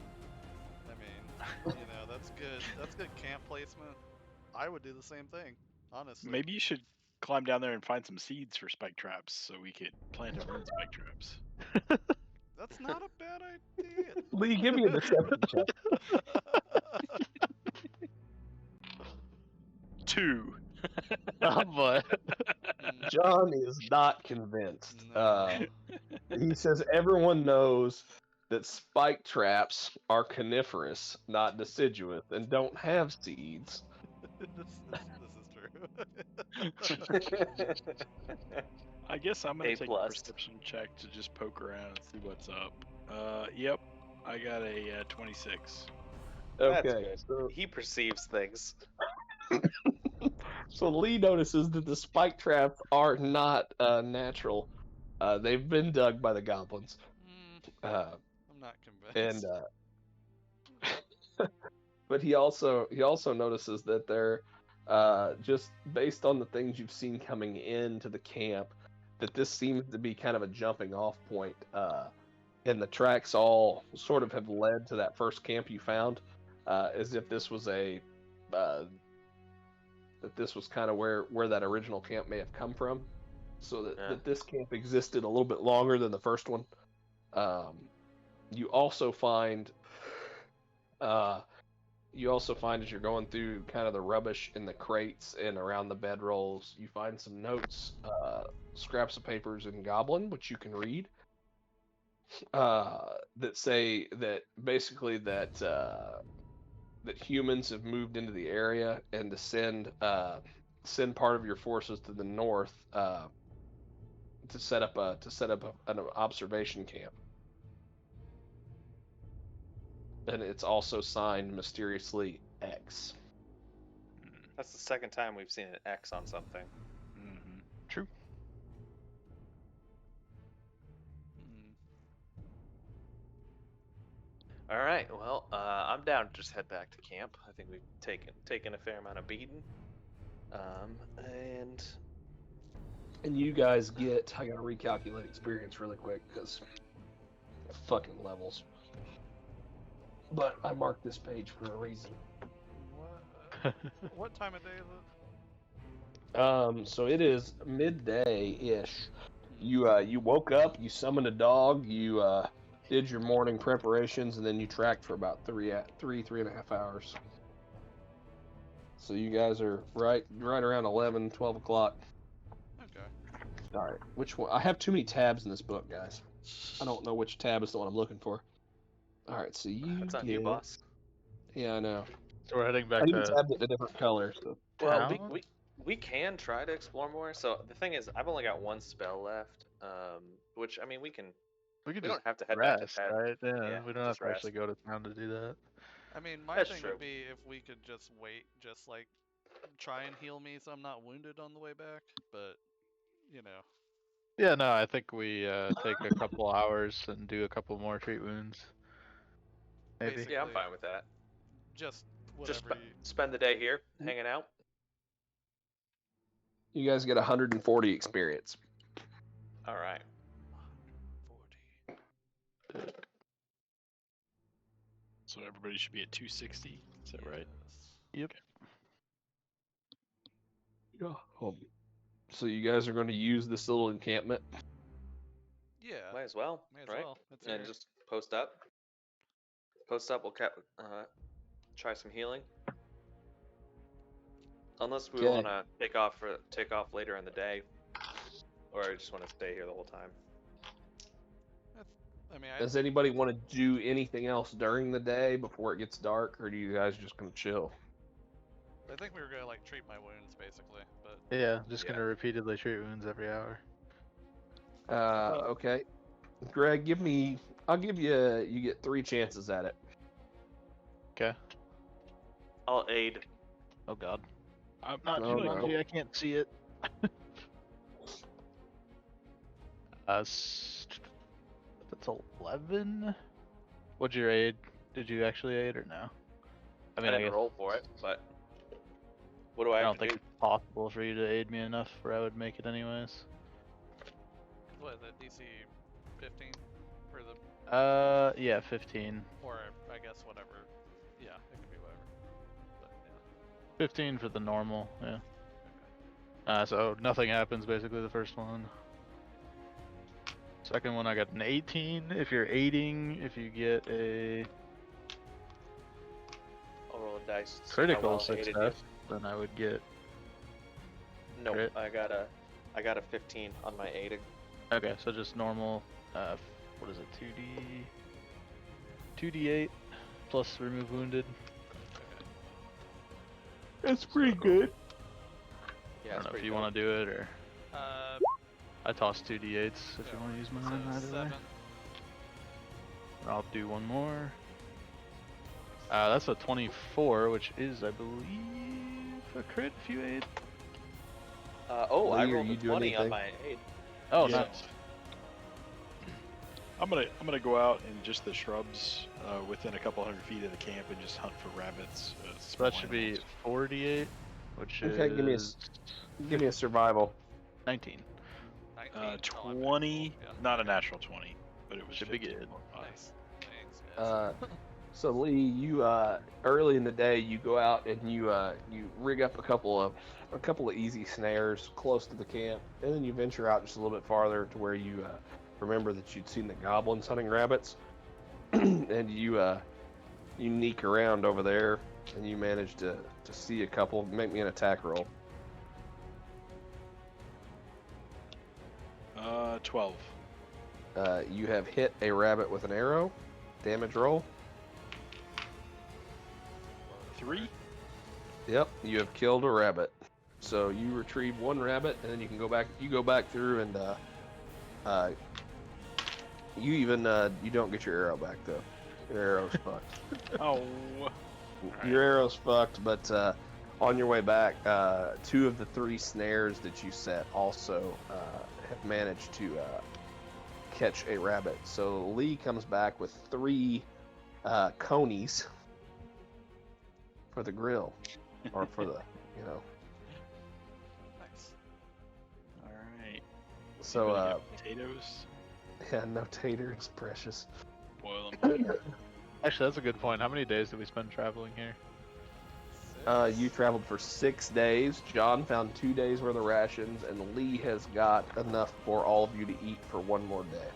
Speaker 7: I mean, that's good. That's good camp placement. I would do the same thing, honestly.
Speaker 6: Maybe you should climb down there and find some seeds for spike traps so we could plant our own spike traps.
Speaker 7: That's not a bad idea.
Speaker 1: Lee, give me a deception check.
Speaker 6: 2.
Speaker 5: Oh boy.
Speaker 1: John is not convinced.
Speaker 7: No.
Speaker 1: He says everyone knows that spike traps are coniferous, not deciduous, and don't have seeds.
Speaker 7: This is true.
Speaker 6: I guess I'm gonna
Speaker 3: A+.
Speaker 6: take a perception check to just poke around and see what's up. Yep, I got a 26.
Speaker 3: That's
Speaker 1: Okay,
Speaker 3: good.
Speaker 1: so,
Speaker 3: He perceives things.
Speaker 1: so Lee notices that the spike traps are not natural. They've been dug by the goblins.
Speaker 7: I'm not convinced.
Speaker 1: And but he also notices that they're just based on the things you've seen coming into the camp, that this seems to be kind of a jumping off point, and the tracks all sort of have led to that first camp you found, as if this was that this was kind of where that original camp may have come from, so that this camp existed a little bit longer than the first one. You also find as you're going through kind of the rubbish in the crates and around the bedrolls, you find some notes, scraps of papers in Goblin, which you can read, that say that basically that humans have moved into the area, and to send part of your forces to the north to set up an observation camp. And it's also signed mysteriously X.
Speaker 3: That's the second time we've seen an X on something.
Speaker 6: Mm-hmm.
Speaker 5: True.
Speaker 3: All right. Well, I'm down to just head back to camp. I think we've taken a fair amount of beating. And
Speaker 4: And you guys get, I gotta recalculate experience really quick because fucking levels. But I marked this page for a reason.
Speaker 2: What time of day is it?
Speaker 4: So it is midday-ish. You woke up, you summoned a dog, you did your morning preparations, and then you tracked for about three and a half hours. So you guys are right around 11, 12 o'clock.
Speaker 2: Okay.
Speaker 4: All right, which one? I have too many tabs in this book, guys. I don't know which tab is the one I'm looking for. All right, so you
Speaker 3: that's on
Speaker 4: get...
Speaker 3: you, boss.
Speaker 4: Yeah, I know.
Speaker 5: So we're heading
Speaker 4: I
Speaker 5: back
Speaker 4: even
Speaker 5: to
Speaker 4: tabbed it to different colors. So.
Speaker 3: Well,
Speaker 5: town.
Speaker 3: we can try to explore more. So the thing is, I've only got one spell left. Which I mean, we
Speaker 5: We could
Speaker 3: don't
Speaker 5: just
Speaker 3: have to head back to
Speaker 5: rest,
Speaker 3: bed.
Speaker 5: right? Yeah,
Speaker 3: Yeah,
Speaker 5: we don't have
Speaker 3: just
Speaker 5: to actually
Speaker 3: rest.
Speaker 5: go to town to do that.
Speaker 2: I mean, my
Speaker 3: That's
Speaker 2: thing
Speaker 3: true.
Speaker 2: would be if we could just wait, just like try and heal me so I'm not wounded on the way back. But you know,
Speaker 5: Yeah, no, I think we take a couple hours and do a couple more treat wounds. Maybe.
Speaker 2: basically,
Speaker 3: Yeah, I'm fine with that.
Speaker 2: just
Speaker 3: Just
Speaker 2: whatever.
Speaker 3: spend the day here, hanging out.
Speaker 4: You guys get 140 experience.
Speaker 3: All right.
Speaker 2: 40.
Speaker 6: So everybody should be at 260. Is that right?
Speaker 2: Yes.
Speaker 5: Yep.
Speaker 4: So you guys are going to use this little encampment.
Speaker 2: Yeah.
Speaker 3: Might as well,
Speaker 2: May as
Speaker 3: right?
Speaker 2: well. It's
Speaker 3: And
Speaker 2: here.
Speaker 3: just post up. Post up. We'll try some healing. Unless we
Speaker 4: Okay.
Speaker 3: want to take off later in the day, or I just want to stay here the whole time.
Speaker 2: I mean,
Speaker 4: Does anybody want to do anything else during the day before it gets dark, or do you guys just going to chill?
Speaker 2: I think we were gonna like treat my wounds basically, but
Speaker 5: Yeah, just
Speaker 3: Yeah.
Speaker 5: gonna repeatedly treat wounds every hour.
Speaker 4: Okay. Greg, I'll give you, you get 3 chances at it.
Speaker 5: Okay.
Speaker 3: I'll aid.
Speaker 5: Oh god.
Speaker 6: I'm not
Speaker 4: Oh,
Speaker 6: doing
Speaker 4: no.
Speaker 6: it.
Speaker 5: I can't see it. That's 11. What'd your aid? Did you actually aid or no?
Speaker 3: I
Speaker 5: mean, I
Speaker 3: didn't
Speaker 5: guess
Speaker 3: roll for it, but what do I
Speaker 5: I
Speaker 3: have
Speaker 5: don't
Speaker 3: to
Speaker 5: think
Speaker 3: do?
Speaker 5: it's possible for you to aid me enough where I would make it anyways.
Speaker 2: what is it, DC 15 for the,
Speaker 5: Yeah, 15.
Speaker 2: or I guess whatever. Yeah, it can be whatever. But yeah.
Speaker 5: 15 for the normal, yeah. So nothing happens basically the first one. Second one I got an 18. If you're aiding, if you get a
Speaker 3: I'll roll a dice. to see how
Speaker 5: critical
Speaker 3: well I aided you.
Speaker 5: success, then I would get...
Speaker 3: No,
Speaker 5: crit.
Speaker 3: I got a 15 on my aiding.
Speaker 5: Okay, so just normal, what is it, 2d8 plus remove wounded.
Speaker 4: That's pretty good.
Speaker 3: Yeah,
Speaker 5: I don't know if you want to do it or... I toss 2d8s if you want to use mine either way.
Speaker 2: 7.
Speaker 5: I'll do one more. That's a 24, which is, I believe, a crit if you aid.
Speaker 3: I
Speaker 4: Lee, are
Speaker 3: rolled
Speaker 4: you
Speaker 3: a
Speaker 4: doing
Speaker 3: 20 on
Speaker 4: anything?
Speaker 3: my aid.
Speaker 5: Oh,
Speaker 6: Yeah.
Speaker 5: nice.
Speaker 6: I'm gonna go out in just the shrubs within a couple hundred feet of the camp and just hunt for rabbits.
Speaker 5: So that should be 48, which
Speaker 4: Okay,
Speaker 5: is
Speaker 4: give me a survival.
Speaker 5: 19.
Speaker 2: 19.
Speaker 6: 20,
Speaker 2: Yeah.
Speaker 6: not a natural 20, but it was
Speaker 5: Should be
Speaker 6: 15
Speaker 5: good.
Speaker 6: more five.
Speaker 2: Nice. Thanks, guys.
Speaker 4: So Lee, you early in the day you go out and you rig up a couple of easy snares close to the camp, and then you venture out just a little bit farther to where you remember that you'd seen the goblins hunting rabbits, and you sneak around over there, and you manage to see a couple. Make me an attack roll.
Speaker 6: 12.
Speaker 4: You have hit a rabbit with an arrow. Damage roll.
Speaker 6: 3?
Speaker 4: Yep, you have killed a rabbit. So you retrieve one rabbit, and then you can go back. You go back through, and you don't get your arrow back though. Your arrow's fucked.
Speaker 6: Oh.
Speaker 4: Your arrow's fucked, but On your way back, 2 of the 3 snares that you set also have managed to catch a rabbit. So Lee comes back with 3 conies for the grill, or for the, you know.
Speaker 7: Nice.
Speaker 6: All right.
Speaker 4: So
Speaker 6: Anybody got potatoes.
Speaker 4: yeah, no taters, precious.
Speaker 6: Boil them.
Speaker 5: Actually, that's a good point. How many days did we spend traveling here?
Speaker 4: You traveled for 6 days. John found 2 days worth of rations, and Lee has got enough for all of you to eat for 1 more day.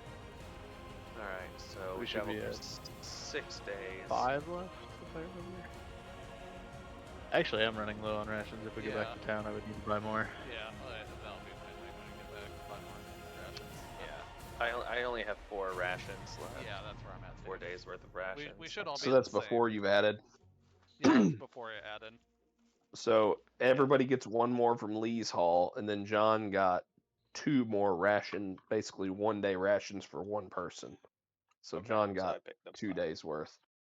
Speaker 3: All right, so
Speaker 5: We
Speaker 3: we
Speaker 5: should be
Speaker 3: traveled
Speaker 5: at
Speaker 3: for 6 days.
Speaker 5: 5 left, if I remember. Actually, I'm running low on rations. If we get back
Speaker 7: Yeah.
Speaker 5: to town, I would need to buy more.
Speaker 7: Yeah, that'll be fine. When I get back, buy more rations.
Speaker 3: Yeah, I only have 4 rations left.
Speaker 7: Yeah, that's where I'm at.
Speaker 3: 4 days worth of rations.
Speaker 7: We should all be
Speaker 4: So
Speaker 7: at
Speaker 4: that's
Speaker 7: the same.
Speaker 4: before you've added.
Speaker 7: Yeah, that's before it added.
Speaker 4: So everybody gets 1 more from Lee's haul, and then John got 2 more basically 1 day rations for 1 person. So
Speaker 3: Okay,
Speaker 4: John
Speaker 3: so I
Speaker 4: got
Speaker 3: picked up
Speaker 4: 2
Speaker 3: 5.
Speaker 4: days worth.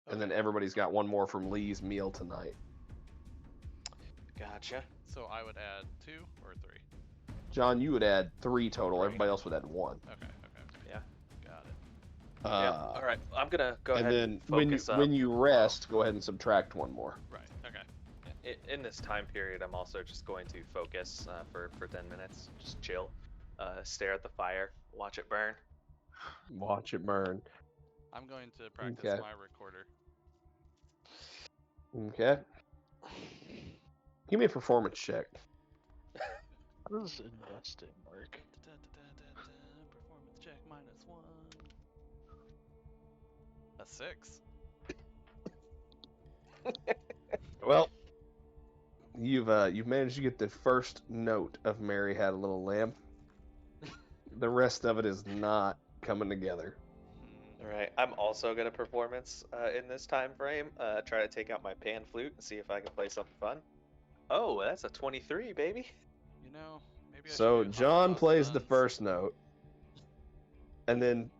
Speaker 4: And then
Speaker 7: Okay.
Speaker 4: everybody's got 1 more from Lee's meal tonight.
Speaker 3: Gotcha.
Speaker 7: So I would add 2 or 3.
Speaker 4: John, you would add 3 total.
Speaker 3: 3.
Speaker 4: Everybody else would add 1.
Speaker 7: Okay.
Speaker 3: Yeah.
Speaker 7: Got it.
Speaker 3: Yeah. All right, I'm gonna go
Speaker 4: And
Speaker 3: ahead
Speaker 4: then
Speaker 3: and focus up.
Speaker 4: when you rest, go ahead and subtract 1 more.
Speaker 7: Right. Okay.
Speaker 3: In this time period, I'm also just going to focus for 10 minutes. Just chill, stare at the fire, watch it burn.
Speaker 4: Watch it burn.
Speaker 7: I'm going to practice
Speaker 4: Okay.
Speaker 7: my recorder.
Speaker 4: Okay. Give me a performance check.
Speaker 5: How does investing work?
Speaker 7: Performance check -1. A 6.
Speaker 4: Well, you've managed to get the first note of Mary Had a Little Lamb. The rest of it is not coming together.
Speaker 3: All right, I'm also gonna performance in this time frame. Try to take out my pan flute and see if I can play something fun. Oh, that's a 23, baby.
Speaker 7: You know, maybe I
Speaker 4: So
Speaker 7: should do
Speaker 4: John
Speaker 7: Hot
Speaker 4: plays
Speaker 7: Sauce
Speaker 4: the
Speaker 7: Buns.
Speaker 4: first note, and then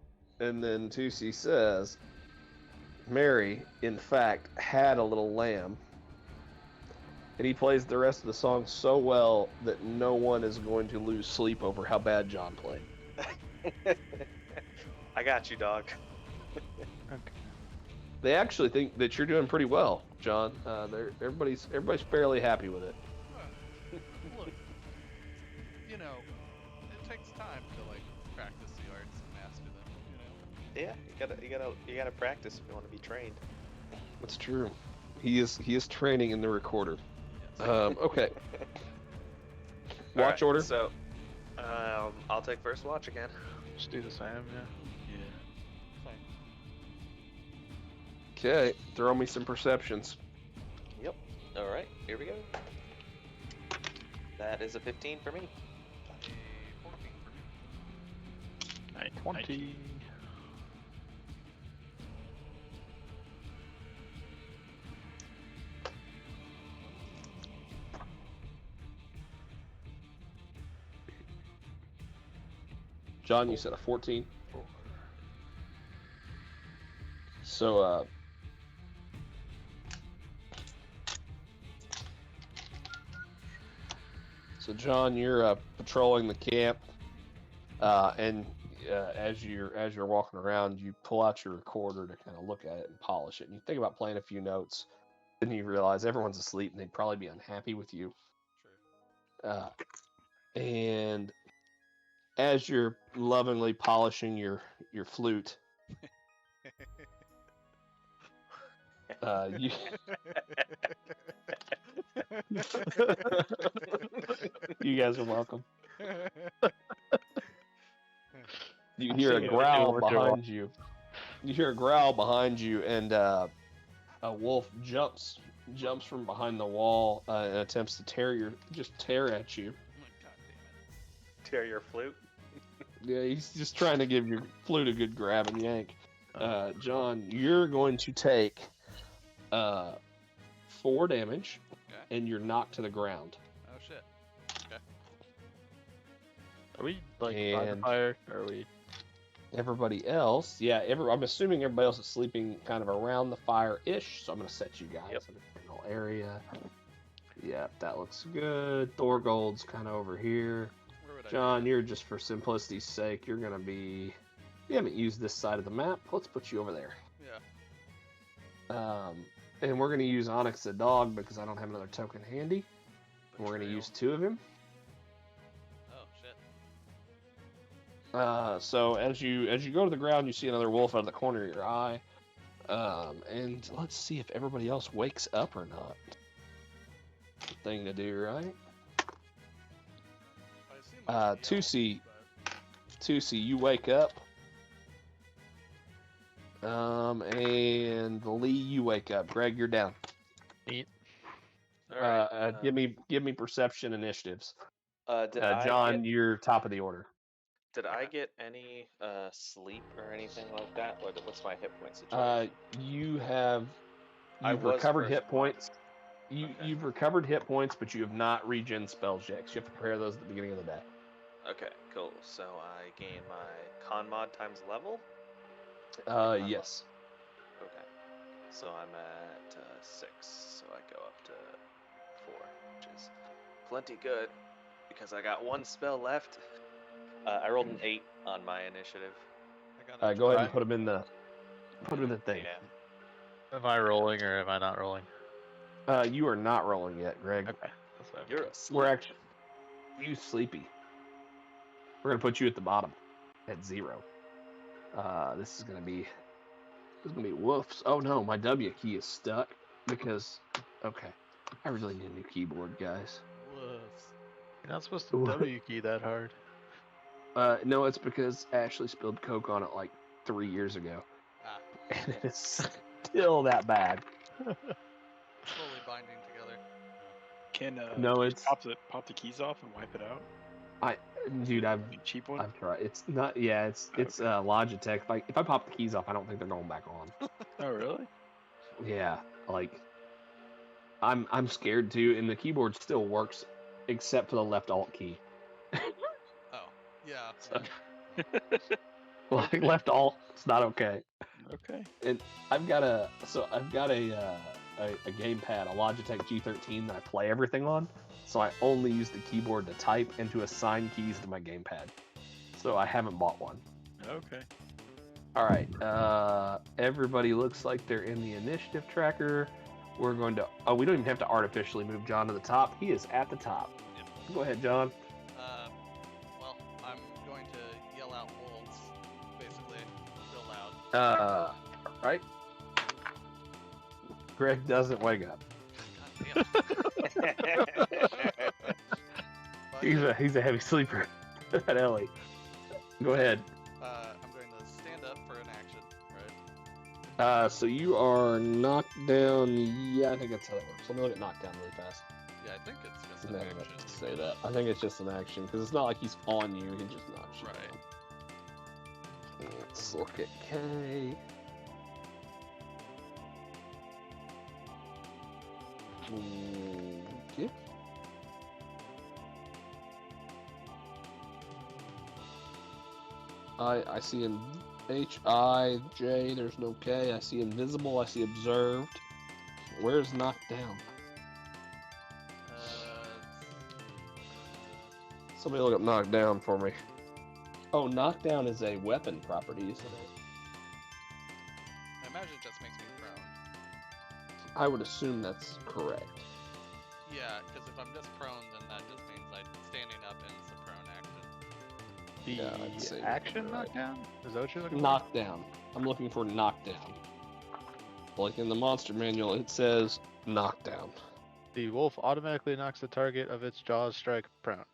Speaker 4: Tusi says, Mary, in fact, had a little lamb. And he plays the rest of the song so well that no one is going to lose sleep over how bad John played.
Speaker 3: I got you, dog.
Speaker 4: They actually think that you're doing pretty well, John. Everybody's fairly happy with it.
Speaker 7: Look, you know, it takes time to like practice the arts and master them. You know.
Speaker 3: Yeah, you gotta practice if you want to be trained.
Speaker 4: That's true. He is training in the recorder.
Speaker 7: Yes.
Speaker 4: Okay.
Speaker 3: All
Speaker 4: Watch
Speaker 3: right,
Speaker 4: order.
Speaker 3: So, I'll take first watch again.
Speaker 5: Just do the same, yeah.
Speaker 6: Yeah.
Speaker 7: Fine.
Speaker 4: Okay. Throw me some perceptions.
Speaker 3: Yep. All right, here we go. That is a 15 for me.
Speaker 7: A 14 for me.
Speaker 5: 20.
Speaker 4: John, you said a 14. So, John, you're patrolling the camp, and as you're walking around, you pull out your recorder to kind of look at it and polish it. And you think about playing a few notes, then you realize everyone's asleep and they'd probably be unhappy with you.
Speaker 7: True.
Speaker 4: And as you're lovingly polishing your flute, you you guys are welcome. You hear a
Speaker 5: singing
Speaker 4: growl
Speaker 5: with you.
Speaker 4: behind you. You hear a growl behind you, and a wolf jumps from behind the wall and attempts to tear at you.
Speaker 7: Oh my god damn
Speaker 3: Tear your flute.
Speaker 4: Yeah, he's just trying to give your flute a good grab and yank. John, you're going to take 4 damage,
Speaker 7: Okay.
Speaker 4: and you're knocked to the ground.
Speaker 7: it. Oh shit. Okay.
Speaker 5: Are we like by the
Speaker 4: And-
Speaker 5: fire? Or are we?
Speaker 4: Everybody else, yeah, I'm assuming everybody else is sleeping kind of around the fire-ish, so I'm going to set you guys
Speaker 3: Yep.
Speaker 4: in a general area. Yep, that looks good. Thorgold's kind of over here.
Speaker 7: Where would I
Speaker 4: John,
Speaker 7: be?
Speaker 4: you're just for simplicity's sake, you're gonna be. You haven't used this side of the map. Let's put you over there.
Speaker 7: Yeah.
Speaker 4: And we're gonna use Onyx the dog because I don't have another token handy. And we're gonna
Speaker 7: Betrayal.
Speaker 4: use 2 of him.
Speaker 7: Oh shit.
Speaker 4: So as you go to the ground, you see another wolf out of the corner of your eye. And let's see if everybody else wakes up or not. Thing to do, right?
Speaker 7: I assume I can yell,
Speaker 4: 2C,
Speaker 7: but-
Speaker 4: 2C, you wake up. And Lee, you wake up. Greg, you're down.
Speaker 5: Neat.
Speaker 3: All right.
Speaker 4: Give me perception initiatives.
Speaker 3: Did I
Speaker 4: John,
Speaker 3: get
Speaker 4: you're top of the order.
Speaker 3: did I get any sleep or anything like that? What's my hit point situation?
Speaker 4: You've
Speaker 3: I was
Speaker 4: recovered
Speaker 3: first
Speaker 4: hit points.
Speaker 3: Okay.
Speaker 4: You've recovered hit points, but you have not regen spell checks. You have to prepare those at the beginning of the day.
Speaker 3: Okay, cool. So I gain my con mod times level.
Speaker 4: Yes.
Speaker 3: Okay. So I'm at 6. So I go up to 4, which is plenty good because I got 1 spell left. I rolled an 8 on my initiative.
Speaker 7: I got
Speaker 4: Go ahead and
Speaker 5: Right.
Speaker 4: put them in the thing.
Speaker 3: Yeah.
Speaker 5: Am I rolling or am I not rolling?
Speaker 4: You are not rolling yet, Greg.
Speaker 5: Okay. That's what I
Speaker 3: You're
Speaker 5: mean.
Speaker 3: asleep.
Speaker 4: We're actually you sleepy. We're gonna put you at the bottom at 0. This is gonna be woofs. Oh no, my W key is stuck because okay. I really need a new keyboard, guys.
Speaker 7: Woofs.
Speaker 5: You're not supposed to
Speaker 4: What?
Speaker 5: W key that hard.
Speaker 4: No, it's because Ashley spilled Coke on it like 3 years ago,
Speaker 7: Ah,
Speaker 4: and it is still that bad.
Speaker 7: slowly binding together.
Speaker 6: Can
Speaker 4: No,
Speaker 6: you
Speaker 4: it's
Speaker 6: pop the keys off and wipe it out?
Speaker 4: dude, I've
Speaker 6: Cheap one.
Speaker 4: I've tried. It's not. Yeah, it's Logitech. If I pop the keys off, I don't think they're going back on.
Speaker 6: Oh really?
Speaker 4: Yeah, like I'm scared too, and the keyboard still works except for the left alt key.
Speaker 7: Oh, yeah.
Speaker 4: So-
Speaker 7: yeah.
Speaker 4: Like left alt, it's not okay.
Speaker 6: Okay.
Speaker 4: And I've got a gamepad, a Logitech G13 that I play everything on. So I only use the keyboard to type and to assign keys to my gamepad. So I haven't bought one.
Speaker 6: Okay.
Speaker 4: All right. Everybody looks like they're in the initiative tracker. We're going to. Oh, we don't even have to artificially move John to the top. He is at the top.
Speaker 7: Yep.
Speaker 4: Go ahead, John.
Speaker 7: Well, I'm going to yell out wolves, basically, real loud.
Speaker 4: Right. Greg doesn't wake up.
Speaker 7: God damn it. But,
Speaker 4: He's a heavy sleeper. That Ellie. Go ahead.
Speaker 7: I'm going to stand up for an action, right?
Speaker 4: So you are knocked down. Yeah, I think that's how that works. Let me look at knockdown really fast.
Speaker 7: Yeah, I think it's just
Speaker 4: No,
Speaker 7: an
Speaker 4: no,
Speaker 7: action.
Speaker 4: say that. I think it's just an action because it's not like he's on you. He just knocks you
Speaker 7: Right.
Speaker 4: down. Let's look at K. Okay. I see him H-I-J, there's no K. I see invisible, I see observed. Where's knocked down? Somebody look up knocked down for me. Oh, knockdown is a weapon property, isn't it?
Speaker 7: I imagine it just makes me prone.
Speaker 4: I would assume that's correct.
Speaker 7: Yeah, because if I'm just prone, then that just means I'm standing up and it's a prone action.
Speaker 5: The
Speaker 4: Yeah, I'd say
Speaker 5: action
Speaker 4: you're right.
Speaker 5: knockdown? Is that what you're looking for?
Speaker 4: Knockdown. I'm looking for knockdown. Like in the monster manual, it says knockdown.
Speaker 5: The wolf automatically knocks the target of its jaws strike prone.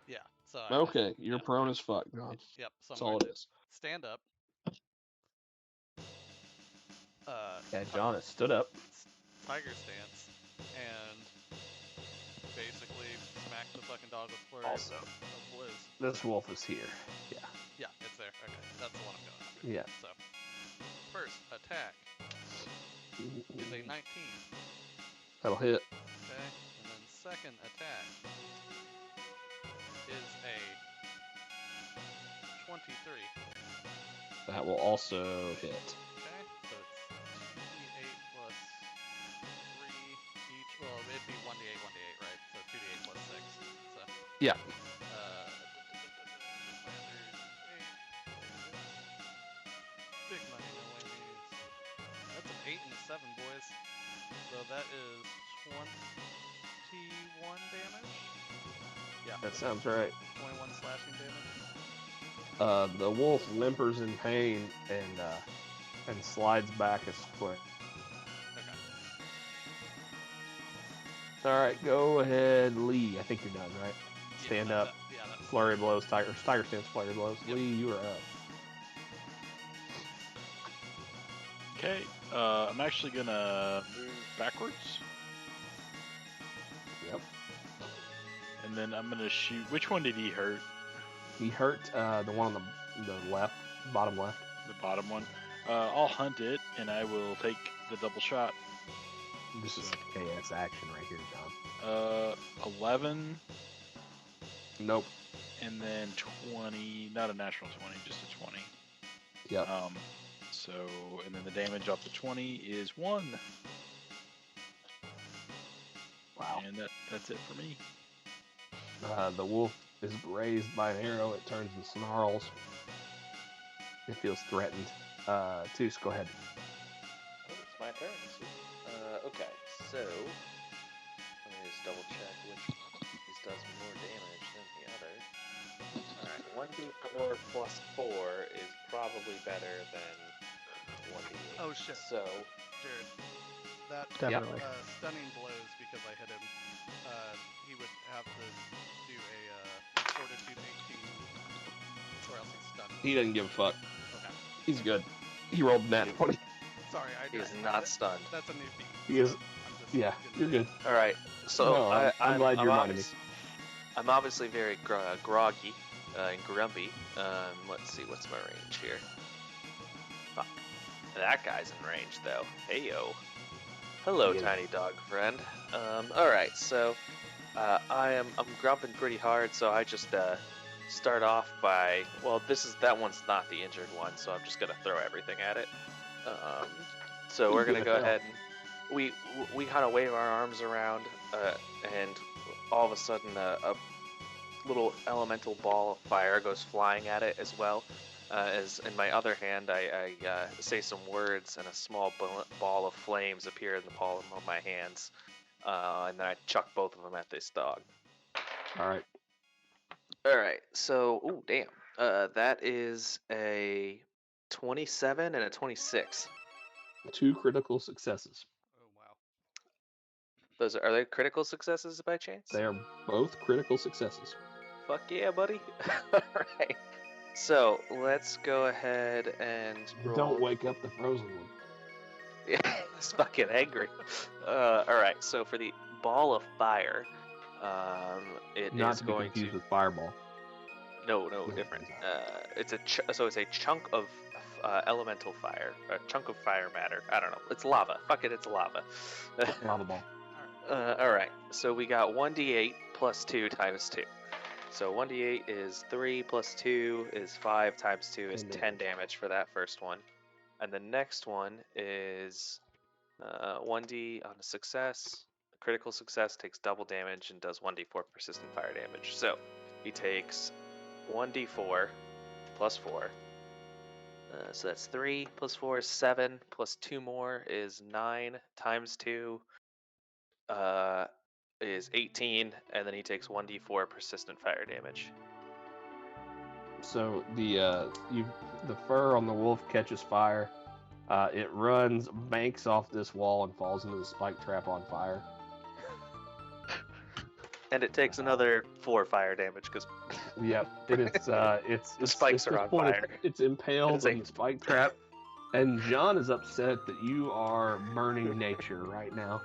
Speaker 7: Yeah, so I
Speaker 4: Okay, you're prone as fuck, John.
Speaker 7: Yep, so
Speaker 4: That's
Speaker 7: I'm
Speaker 4: all
Speaker 7: going
Speaker 4: it
Speaker 7: to
Speaker 4: is.
Speaker 7: stand up.
Speaker 4: Yeah, John has stood up.
Speaker 7: Tiger stance, and basically smack the fucking dog with flurry
Speaker 4: Also,
Speaker 7: of blizz.
Speaker 4: this wolf is here. Yeah.
Speaker 7: Yeah, it's there. Okay, that's the one I'm going after.
Speaker 4: Yeah.
Speaker 7: So, first attack is a 19.
Speaker 4: That'll hit.
Speaker 7: Okay, and then second attack is a 23.
Speaker 4: That will also hit.
Speaker 7: Okay, so it's 2d8 plus 3 each. Well, it'd be 1d8, 1d8.
Speaker 4: Yeah.
Speaker 7: Big money, no whammies. That's an 8 and a 7, boys. So that is 21 damage. Yeah.
Speaker 4: That sounds right.
Speaker 7: 21 slashing damage.
Speaker 4: The wolf whimpers in pain and slides back a square.
Speaker 7: Okay.
Speaker 4: All right, go ahead, Lee. I think you're done, right? Stand up.
Speaker 7: That's
Speaker 4: Flurry of blows. Tiger stance. Flurry of blows.
Speaker 7: Yep.
Speaker 4: Lee, you are up.
Speaker 6: Okay, I'm actually gonna move backwards,
Speaker 4: Yep.
Speaker 6: and then I'm gonna shoot. Which one did he hurt?
Speaker 4: He hurt the one on the left, bottom left.
Speaker 6: The bottom one. I'll hunt it, and I will take the double shot.
Speaker 4: This is KS action right here, John.
Speaker 6: 11,
Speaker 4: Nope.
Speaker 6: and then 20. Not a natural 20, just a 20.
Speaker 4: Yep.
Speaker 6: So, and then the damage off the 20 is 1.
Speaker 4: Wow.
Speaker 6: And that's it for me.
Speaker 4: The wolf is grazed by an arrow. It turns and snarls. It feels threatened. Toos, go ahead.
Speaker 3: Oh, it's my turn. Okay, so let me just double check which of these does more damage than the other. Alright, 1d4 plus 4 is probably better than 1d8.
Speaker 7: Oh shit.
Speaker 3: So,
Speaker 7: Jared, that
Speaker 5: Definitely.
Speaker 7: stunning blows because I hit him. He would have to do a fortitude 18, or else he's stunned.
Speaker 4: He doesn't give a fuck.
Speaker 7: Okay.
Speaker 4: He's good. He rolled nat 20.
Speaker 7: Sorry,
Speaker 3: he is not stunned.
Speaker 7: That's a new feat.
Speaker 4: He is.
Speaker 7: I'm just
Speaker 4: Yeah, you're good.
Speaker 3: Alright, so
Speaker 4: No, I'm glad you reminded me.
Speaker 3: I'm obviously very groggy and grumpy. Let's see, what's my range here? Fuck. That guy's in range, though. Heyo. Hello,
Speaker 4: Yeah.
Speaker 3: tiny dog friend. Alright, so I'm grumping pretty hard, so I just start off by, well, that one's not the injured one, so I'm just gonna throw everything at it. So we're gonna go ahead and we kind of wave our arms around, and all of a sudden a little elemental ball of fire goes flying at it as well. As in my other hand, I say some words, and a small ball of flames appear in the palm of my hands, and then I chuck both of them at this dog.
Speaker 4: All right.
Speaker 3: All right, so ooh, damn, that is a 27 and a 26.
Speaker 4: 2 critical successes.
Speaker 7: Oh wow.
Speaker 3: Those are they critical successes by chance?
Speaker 4: They are both critical successes.
Speaker 3: Fuck yeah, buddy. Alright. So, let's go ahead and roll.
Speaker 4: Don't wake up the frozen one.
Speaker 3: Yeah, it's fucking angry. Alright, so for the ball of fire, it
Speaker 4: Not
Speaker 3: is
Speaker 4: to be
Speaker 3: going
Speaker 4: confused
Speaker 3: to...
Speaker 4: with fireball.
Speaker 3: No, different. It's a chunk of elemental fire, a chunk of fire matter. I don't know. It's lava. Fuck it, it's lava.
Speaker 4: Lava ball.
Speaker 3: Alright, so we got 1d8 plus 2 times 2. So 1d8 is 3 plus 2 is 5 times 2 is 10 damage for that first one. And the next one is 1d on a success. A critical success takes double damage and does 1d4 persistent fire damage. So he takes 1d4 plus 4. So that's 3 plus 4 is 7 plus 2 more is 9 times 2 is 18, and then he takes 1d4 persistent fire damage.
Speaker 4: So the fur on the wolf catches fire. It runs, banks off this wall, and falls into the spike trap on fire.
Speaker 3: And it takes another 4 fire damage because
Speaker 4: Yep, it's
Speaker 3: the spikes are on fire.
Speaker 4: It's impaled
Speaker 3: It's
Speaker 4: on the spike trap, and John is upset that you are burning nature right now.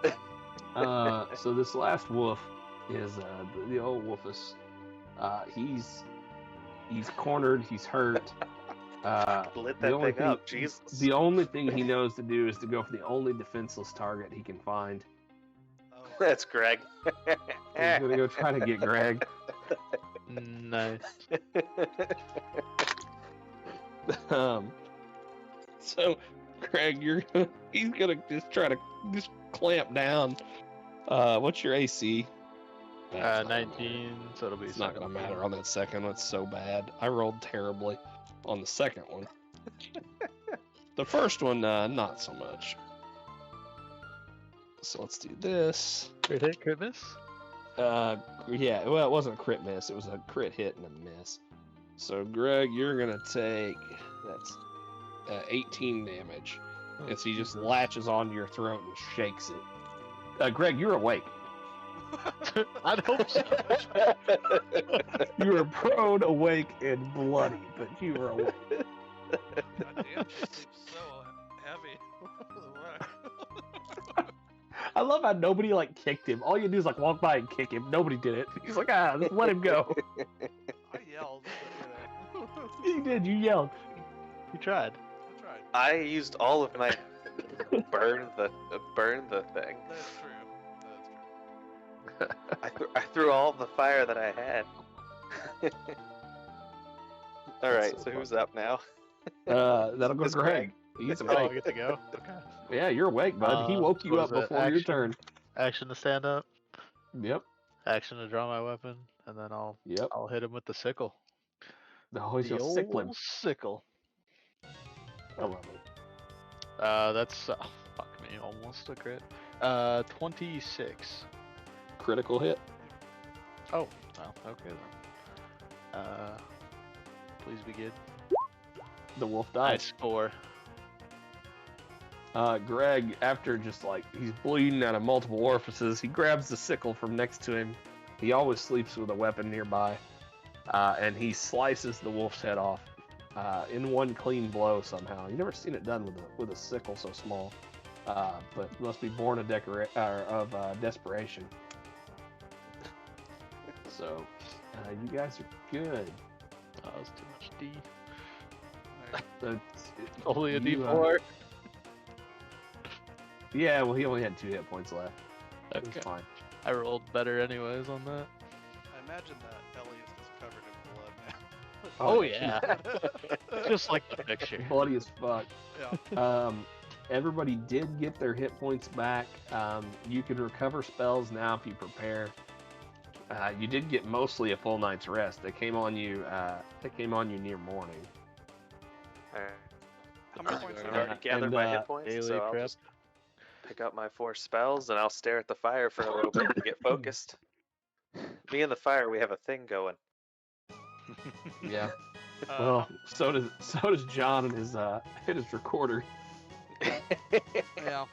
Speaker 7: Oh my god.
Speaker 4: So this last wolf is the old wolfus. He's cornered. He's hurt.
Speaker 3: lit
Speaker 4: the
Speaker 3: that
Speaker 4: only
Speaker 3: thing up. Jesus.
Speaker 4: The only thing he knows to do is to go for the only defenseless target he can find.
Speaker 7: Oh.
Speaker 3: That's Greg.
Speaker 4: He's gonna go try to get Greg.
Speaker 5: Nice.
Speaker 1: So, Craig, he's gonna just try to clamp down
Speaker 4: What's your AC? Nah, it's not gonna matter.
Speaker 5: 19, so it'll be
Speaker 4: It's not gonna
Speaker 5: 17.
Speaker 4: matter on that second one. It's so bad. I rolled terribly on the second one. The first one, not so much. So let's do this.
Speaker 5: Crit hit, crit miss?
Speaker 4: Yeah, well, it wasn't a crit miss. It was a crit hit and a miss. So, Greg, you're gonna take that's 18 damage as he just latches onto your throat and shakes it. Greg, you're awake.
Speaker 5: I'd hope so.
Speaker 4: You were prone, awake, and bloody, but you were awake.
Speaker 7: God damn, she sleeps so heavy.
Speaker 4: I love how nobody like kicked him. All you do is like walk by and kick him. Nobody did it. He's like, just let him go.
Speaker 7: I yelled. But,
Speaker 4: You did. You yelled.
Speaker 5: You tried.
Speaker 7: I tried.
Speaker 3: I used all of my burn the thing.
Speaker 7: That's true. That's true.
Speaker 3: I threw all the fire that I had. All right,
Speaker 4: so
Speaker 3: so who's up now?
Speaker 4: That'll go
Speaker 3: It's
Speaker 4: Greg. He's
Speaker 5: Oh, I
Speaker 4: awake.
Speaker 5: get to go? Okay.
Speaker 4: Yeah, you're awake, bud. He woke you
Speaker 5: what
Speaker 4: up
Speaker 5: is that?
Speaker 4: before your
Speaker 5: Action?
Speaker 4: turn.
Speaker 5: Action to stand up.
Speaker 4: Yep.
Speaker 5: Action to draw my weapon, and then I'll hit him with the sickle.
Speaker 4: No, he's
Speaker 5: The
Speaker 4: just sickling.
Speaker 5: old sickle.
Speaker 4: I love it.
Speaker 5: That's fuck me, almost a crit. 26.
Speaker 4: Critical hit.
Speaker 5: Oh, well, okay then. Please be good.
Speaker 4: The wolf dies.
Speaker 5: Nice 4.
Speaker 4: Greg, after just like he's bleeding out of multiple orifices, he grabs the sickle from next to him. He always sleeps with a weapon nearby, and he slices the wolf's head off in one clean blow somehow. You've never seen it done with a sickle so small, but it must be born of desperation. So, you guys are good.
Speaker 5: That was too much D.
Speaker 7: Alright.
Speaker 5: Only a
Speaker 4: You,
Speaker 5: D4.
Speaker 4: Yeah, well, he only had 2 hit points left. It was
Speaker 5: Okay.
Speaker 4: fine.
Speaker 5: I rolled better anyways on that.
Speaker 7: I imagine that Ellie is just covered in blood now.
Speaker 5: Oh yeah. Just like the picture.
Speaker 4: Bloody as fuck.
Speaker 7: Yeah.
Speaker 4: Everybody did get their hit points back. You can recover spells now if you prepare. You did get mostly a full night's rest. They came on you. They came on you near morning.
Speaker 3: Alright.
Speaker 7: How many points
Speaker 3: I've
Speaker 7: are
Speaker 3: already
Speaker 7: there?
Speaker 3: gathered
Speaker 4: and,
Speaker 3: my hit points,
Speaker 5: daily
Speaker 3: so I'll
Speaker 5: prep.
Speaker 3: just pick up my 4 spells and I'll stare at the fire for a little bit and get focused. Me and the fire, we have a thing going.
Speaker 4: Yeah.
Speaker 7: Uh,
Speaker 4: Well, so does John and his recorder.
Speaker 7: yeah.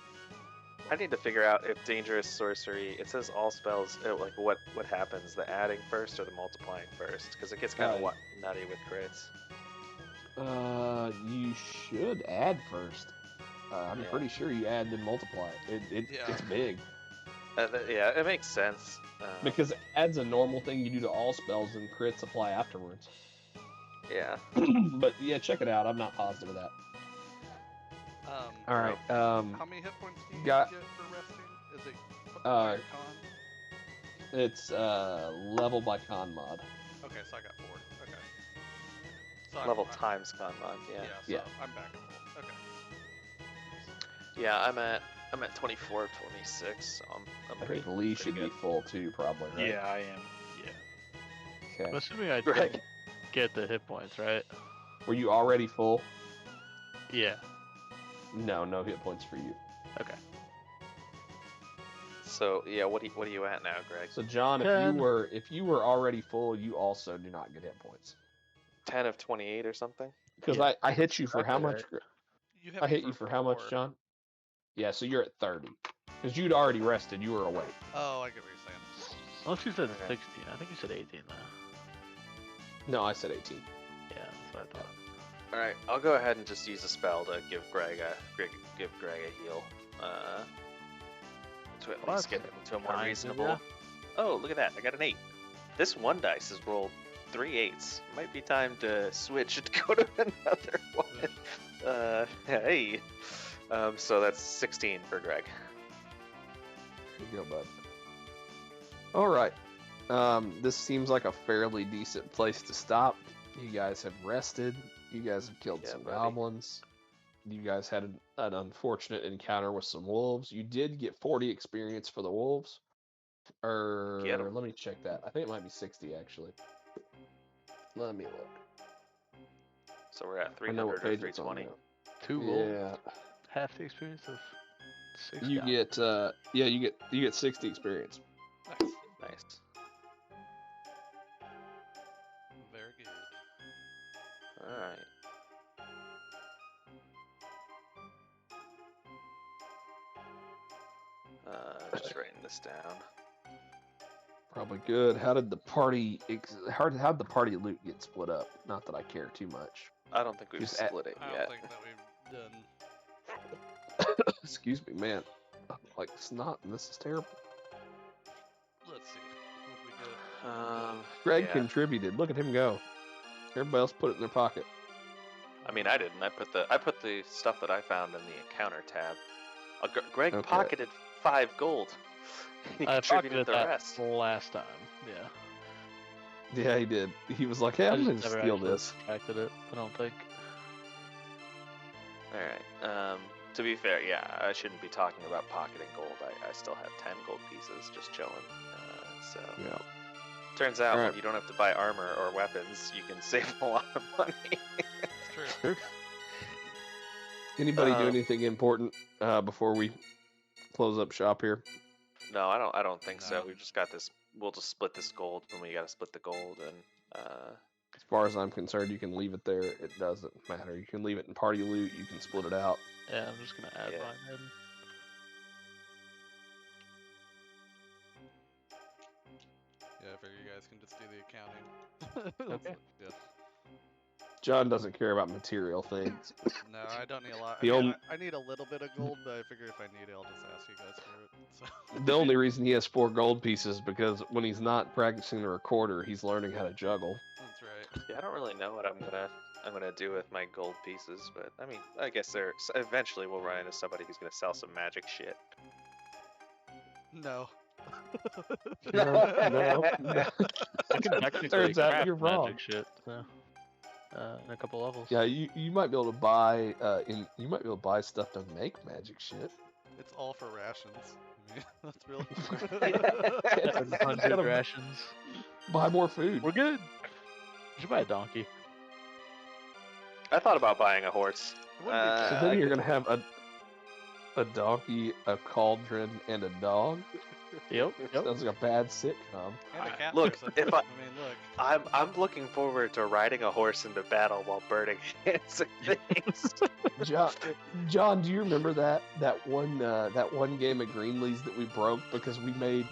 Speaker 3: I need to figure out if dangerous sorcery. It says all spells. Like what happens? The adding first or the multiplying first? Because it gets kind of nutty with crits.
Speaker 4: You should add first. I'm
Speaker 3: Yeah.
Speaker 4: pretty sure you add then multiply. It's
Speaker 7: Yeah.
Speaker 4: big
Speaker 3: Yeah, it makes sense.
Speaker 4: because it adds a normal thing you do to all spells and crits apply afterwards.
Speaker 3: Yeah.
Speaker 4: But yeah, check it out. I'm not positive of that. All right.
Speaker 7: How many hit points do you
Speaker 4: got-
Speaker 7: get for resting? Is it
Speaker 4: Uh,
Speaker 7: con?
Speaker 4: It's level by con mod.
Speaker 7: Okay, so I got 4. Okay. So
Speaker 3: Level times con mod.
Speaker 7: Yeah.
Speaker 3: Yeah.
Speaker 7: So
Speaker 4: Yeah.
Speaker 7: I'm back at full. Okay.
Speaker 3: Yeah. I'm at 24 of 26. So I'm
Speaker 4: I
Speaker 3: pretty.
Speaker 4: think Lee should
Speaker 3: pretty
Speaker 4: be full too, probably. Right?
Speaker 6: Yeah, I am. Yeah.
Speaker 4: Okay.
Speaker 5: I'm assuming I
Speaker 3: Greg.
Speaker 5: didn't get the hit points, right?
Speaker 4: Were you already full?
Speaker 5: Yeah.
Speaker 4: No hit points for you.
Speaker 5: Okay.
Speaker 3: So yeah, what are you at now, Greg?
Speaker 4: So John, if
Speaker 5: 10.
Speaker 4: you were already full, you also do not get hit points.
Speaker 3: 10 of 28 or something.
Speaker 4: Because
Speaker 5: Yeah.
Speaker 4: I hit you for how
Speaker 5: Exactly
Speaker 4: much?
Speaker 5: right.
Speaker 7: You hit
Speaker 4: I
Speaker 7: me
Speaker 4: hit you for how much,
Speaker 7: 4.
Speaker 4: John? Yeah, so you're at 30. Because you'd already rested, you were awake.
Speaker 7: Oh, I get what you're saying.
Speaker 5: Unless you said
Speaker 3: Okay.
Speaker 5: 16. I think you said 18 though.
Speaker 4: No, I said 18.
Speaker 5: Yeah, that's what I thought.
Speaker 3: All right, I'll go ahead and just use a spell to give Greg a heal. To at
Speaker 5: Well,
Speaker 3: least get
Speaker 5: that's
Speaker 3: him to a more
Speaker 5: kind of
Speaker 3: reasonable.
Speaker 5: ya.
Speaker 3: Oh, look at that! I got an 8. This one dice has rolled 3 8s. Might be time to switch and go to another one. Hey. So that's 16 for Greg.
Speaker 4: Here you go, bud. All right. This seems like a fairly decent place to stop. You guys have rested. You guys have killed
Speaker 3: Yeah,
Speaker 4: some
Speaker 3: buddy.
Speaker 4: goblins.
Speaker 1: you guys had an unfortunate encounter with some wolves. You did get 40 experience for the wolves.
Speaker 3: Get 'em.
Speaker 1: Let me check that. I think it might be 60 actually. Let me look.
Speaker 3: So we're at
Speaker 1: I know
Speaker 3: 300
Speaker 1: what
Speaker 3: or
Speaker 1: page it's on
Speaker 3: 320.
Speaker 1: now.
Speaker 5: 2 wolves,
Speaker 1: Yeah,
Speaker 5: half the experience of 6
Speaker 1: you
Speaker 5: goblins.
Speaker 1: get you get 60 experience.
Speaker 2: Nice.
Speaker 3: Nice.
Speaker 2: Very good.
Speaker 3: All right. Just writing this down.
Speaker 1: Probably good. How did the party how'd the party loot get split up? Not that I care too much.
Speaker 3: I don't think we've
Speaker 1: Just at-
Speaker 3: split it
Speaker 2: I
Speaker 3: yet.
Speaker 2: don't think that we've done.
Speaker 1: Excuse me, man. I'm like snot, and this is terrible.
Speaker 2: Let's see. What we get?
Speaker 1: Greg
Speaker 3: Yeah.
Speaker 1: contributed. Look at him go. Everybody else put it in their pocket.
Speaker 3: I mean, I didn't. I put the stuff that I found in the encounter tab. Greg
Speaker 1: Okay.
Speaker 3: pocketed 5 gold. He
Speaker 5: I
Speaker 3: contributed
Speaker 5: pocketed
Speaker 3: the
Speaker 5: that
Speaker 3: rest.
Speaker 5: last time. Yeah.
Speaker 1: Yeah, he did. He was like, "Hey,
Speaker 5: I
Speaker 1: I'm
Speaker 5: just
Speaker 1: gonna
Speaker 5: never
Speaker 1: steal
Speaker 5: actually
Speaker 1: this."
Speaker 5: subtracted it. I don't think.
Speaker 3: All right. To be fair, yeah, I shouldn't be talking about pocketing gold. I still have 10 gold pieces just chilling. So
Speaker 1: Yeah.
Speaker 3: turns out
Speaker 1: Alright.
Speaker 3: when you don't have to buy armor or weapons, you can save a lot of money.
Speaker 2: It's true.
Speaker 1: Anybody do anything important before we close up shop here?
Speaker 3: No, I don't think so.
Speaker 2: No.
Speaker 3: We've just got this. We'll just split this gold when we gotta split the gold, and
Speaker 1: As far as I'm concerned, you can leave it there. It doesn't matter. You can leave it in party loot. You can split it out.
Speaker 5: Yeah, I'm just gonna add
Speaker 3: Yeah.
Speaker 5: mine in.
Speaker 2: Yeah, I figure you guys can just do the accounting.
Speaker 5: Okay.
Speaker 2: Yeah.
Speaker 1: John doesn't care about material things.
Speaker 2: No, I don't need a lot.
Speaker 1: The only-
Speaker 2: I need a little bit of gold, but I figure if I need it, I'll just ask you guys for it. So.
Speaker 1: The only reason he has 4 gold pieces because when he's not practicing the recorder, he's learning how to juggle.
Speaker 2: That's right.
Speaker 3: yeah, I don't really know what I'm gonna do with my gold pieces, but I mean, I guess eventually we'll run into somebody who's gonna sell some magic shit.
Speaker 2: No.
Speaker 1: No.
Speaker 5: I can technically
Speaker 1: Turns out
Speaker 5: craft
Speaker 1: you're wrong.
Speaker 5: magic shit. So, in a couple levels.
Speaker 1: Yeah, you might be able to buy you might be able to buy stuff to make magic shit.
Speaker 2: It's all for rations. I mean, that's really.
Speaker 5: 100
Speaker 1: Gotta
Speaker 5: rations.
Speaker 1: buy more food.
Speaker 5: We're good. You should buy a donkey.
Speaker 3: I thought about buying a horse.
Speaker 2: It wouldn't be
Speaker 3: Uh,
Speaker 1: So
Speaker 2: bad.
Speaker 1: then
Speaker 3: I
Speaker 1: you're
Speaker 3: could-
Speaker 1: gonna have a donkey, a cauldron, and a dog.
Speaker 5: Yep.
Speaker 1: Sounds like a bad sitcom.
Speaker 2: And a cat
Speaker 3: Look,
Speaker 2: person.
Speaker 3: if I-
Speaker 2: mean, look.
Speaker 3: I'm looking forward to riding a horse into battle while burning hands and things.
Speaker 1: John, do you remember that one game of Greenlee's that we broke because we made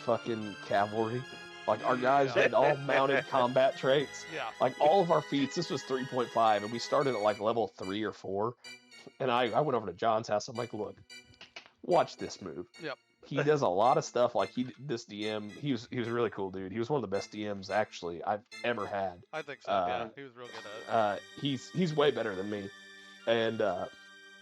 Speaker 1: fucking cavalry? Like our guys
Speaker 2: Yeah.
Speaker 1: had all mounted combat traits.
Speaker 2: Yeah.
Speaker 1: Like all of our feats, this was 3.5, and we started at like level 3 or 4. And I went over to John's house. I'm like, look, watch this move.
Speaker 2: Yep.
Speaker 1: He does a lot of stuff. Like this DM, he was a really cool dude. He was one of the best DMs actually I've ever had.
Speaker 2: I think so. Yeah, he was real good at it.
Speaker 1: He's way better than me. And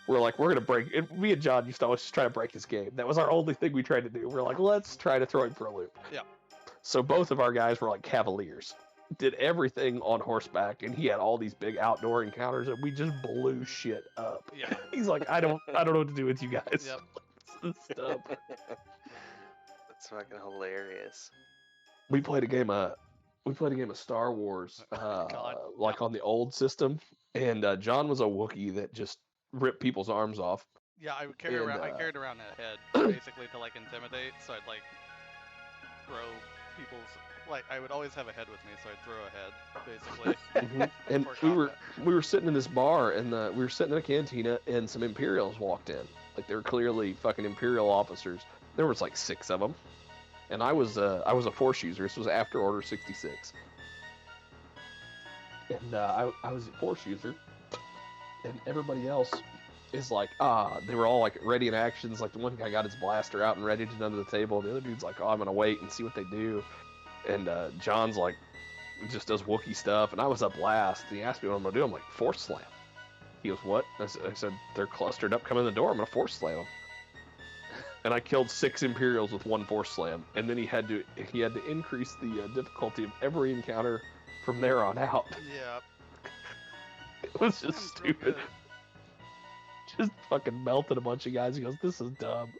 Speaker 1: we're like, we're gonna break. Me and John used to always just try to break his game. That was our only thing we tried to do. We're like, let's try to throw him for a loop.
Speaker 2: Yeah.
Speaker 1: So both of our guys were like cavaliers, did everything on horseback, and he had all these big outdoor encounters, and we just blew shit up.
Speaker 2: Yeah.
Speaker 1: He's like, I don't know what to do with you guys.
Speaker 2: Yep.
Speaker 1: This is dumb.
Speaker 3: That's fucking hilarious.
Speaker 1: We played a game of Star Wars,
Speaker 2: God.
Speaker 1: like on the old system, and John was a Wookiee that just ripped people's arms off.
Speaker 2: Yeah, I would carry
Speaker 1: And,
Speaker 2: around. I
Speaker 1: uh,
Speaker 2: carried around a head basically to like intimidate. So I'd like throw people's. Like I would always have a head with me, so I'd throw a head basically.
Speaker 1: And
Speaker 2: For
Speaker 1: we were sitting in this bar, and we were sitting in a cantina, and some Imperials walked in. Like they were clearly fucking Imperial officers. There was like 6 of them, and I was a Force user. This was after Order 66, and I was a Force user, and everybody else is like, they were all like ready in actions. Like the one guy got his blaster out and ready to under the table. The other dude's like, I'm gonna wait and see what they do. And John's like, just does Wookiee stuff. And I was up last. And he asked me what I'm gonna do. I'm like, Force slam. He goes, what? I said, they're clustered up coming in the door. I'm gonna Force slam them. And I killed 6 Imperials with 1 Force slam. And then he had to increase the difficulty of every encounter from there on out.
Speaker 2: Yeah.
Speaker 1: It was just
Speaker 2: Sounds real
Speaker 1: stupid.
Speaker 2: good.
Speaker 4: just fucking melted a bunch of guys. He goes, "This is dumb."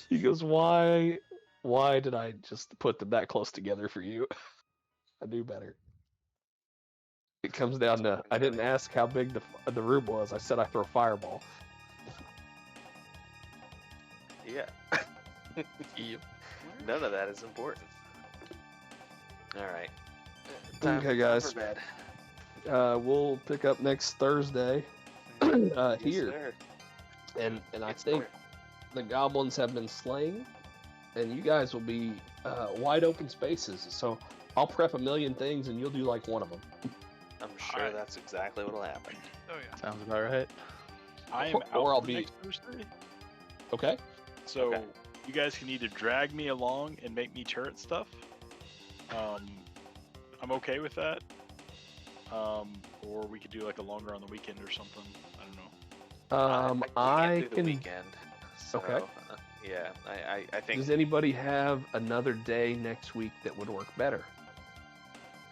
Speaker 4: He goes, "Why did I just put them that close together for you? I knew better." It comes down to I didn't ask how big the room was. I said I throw fireball.
Speaker 3: Yeah.
Speaker 5: Yep.
Speaker 3: None of that is important. All right.
Speaker 4: Okay, guys.
Speaker 3: For bed.
Speaker 4: We'll pick up next Thursday
Speaker 3: Yes,
Speaker 4: here,
Speaker 3: sir.
Speaker 4: and I
Speaker 3: Yes,
Speaker 4: think
Speaker 3: sir.
Speaker 4: the goblins have been slain, and you guys will be wide open spaces. So I'll prep a million things, and you'll do like one of them.
Speaker 3: I'm sure that's exactly what'll happen.
Speaker 2: Oh yeah.
Speaker 5: Sounds about right.
Speaker 6: I am
Speaker 4: Or
Speaker 6: out
Speaker 4: I'll
Speaker 6: for
Speaker 4: be-
Speaker 6: next Thursday,
Speaker 4: Okay.
Speaker 6: so
Speaker 3: Okay.
Speaker 6: you guys can either drag me along and make me turret stuff. I'm okay with that. Or we could do like a longer on the weekend or something. I don't know.
Speaker 3: I
Speaker 4: I
Speaker 3: can't do the
Speaker 4: can.
Speaker 3: weekend. So,
Speaker 4: Okay.
Speaker 3: Yeah, I think.
Speaker 4: Does anybody have another day next week that would work better?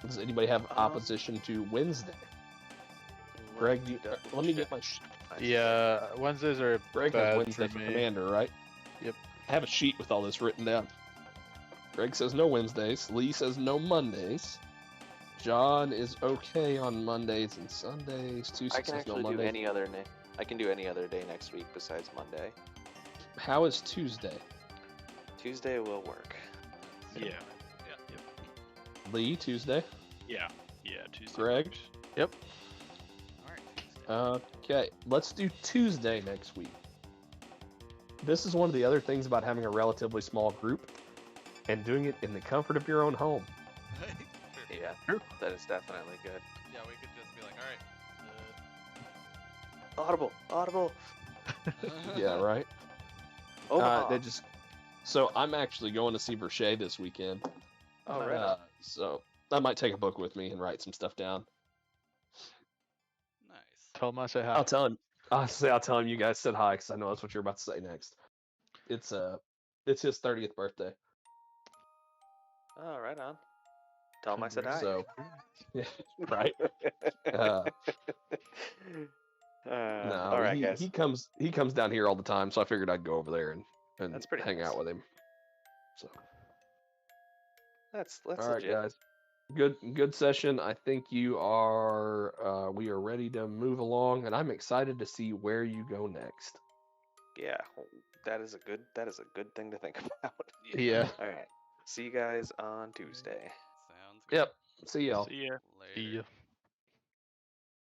Speaker 4: Does anybody have opposition to Wednesday? Greg, let me get my.
Speaker 5: Yeah, Wednesdays are
Speaker 4: Greg
Speaker 5: bad
Speaker 4: has Wednesday
Speaker 5: for
Speaker 4: for
Speaker 5: me.
Speaker 4: Commander, right?
Speaker 5: Yep.
Speaker 4: I have a sheet with all this written down. Greg says no Wednesdays. Lee says no Mondays. John is okay on Mondays and Sundays.
Speaker 3: I
Speaker 4: Tuesday
Speaker 3: can
Speaker 4: says no
Speaker 3: actually do
Speaker 4: Mondays.
Speaker 3: any other I can do any other day next week besides Monday.
Speaker 4: How is Tuesday?
Speaker 3: Tuesday will work.
Speaker 6: Yeah.
Speaker 4: Lee, Tuesday.
Speaker 6: Yeah. Tuesday.
Speaker 4: Greg?
Speaker 6: works.
Speaker 2: All right. Tuesday.
Speaker 4: Okay, let's do Tuesday next week. This is one of the other things about having a relatively small group and doing it in the comfort of your own home.
Speaker 3: Yeah,
Speaker 5: True.
Speaker 3: that is definitely good.
Speaker 2: Yeah, we could just be like, all right.
Speaker 3: Audible.
Speaker 4: Yeah, right?
Speaker 3: Omaha.
Speaker 4: They just. So I'm actually going to see Verche this weekend.
Speaker 3: Oh, right on.
Speaker 4: So I might take a book with me and write some stuff down.
Speaker 2: Nice.
Speaker 5: Tell him I say hi.
Speaker 4: I'll tell him. I'll tell him you guys said hi because I know that's what you're about to say next. It's his 30th birthday.
Speaker 3: Oh, right on. Tell him I said hi.
Speaker 4: So, yeah, right. No,
Speaker 3: all right, guys.
Speaker 4: he comes down here all the time, so I figured I'd go over there and
Speaker 3: That's pretty
Speaker 4: hang
Speaker 3: nice.
Speaker 4: out with him. So,
Speaker 3: That's
Speaker 4: all right,
Speaker 3: legit.
Speaker 4: guys. Good session. I think you are. We are ready to move along, and I'm excited to see where you go next.
Speaker 3: Yeah, that is a good thing to think about.
Speaker 5: Yeah.
Speaker 3: All right. See you guys on Tuesday.
Speaker 2: Sounds good.
Speaker 4: Yep. See y'all.
Speaker 6: See ya.
Speaker 2: Later.
Speaker 5: See ya.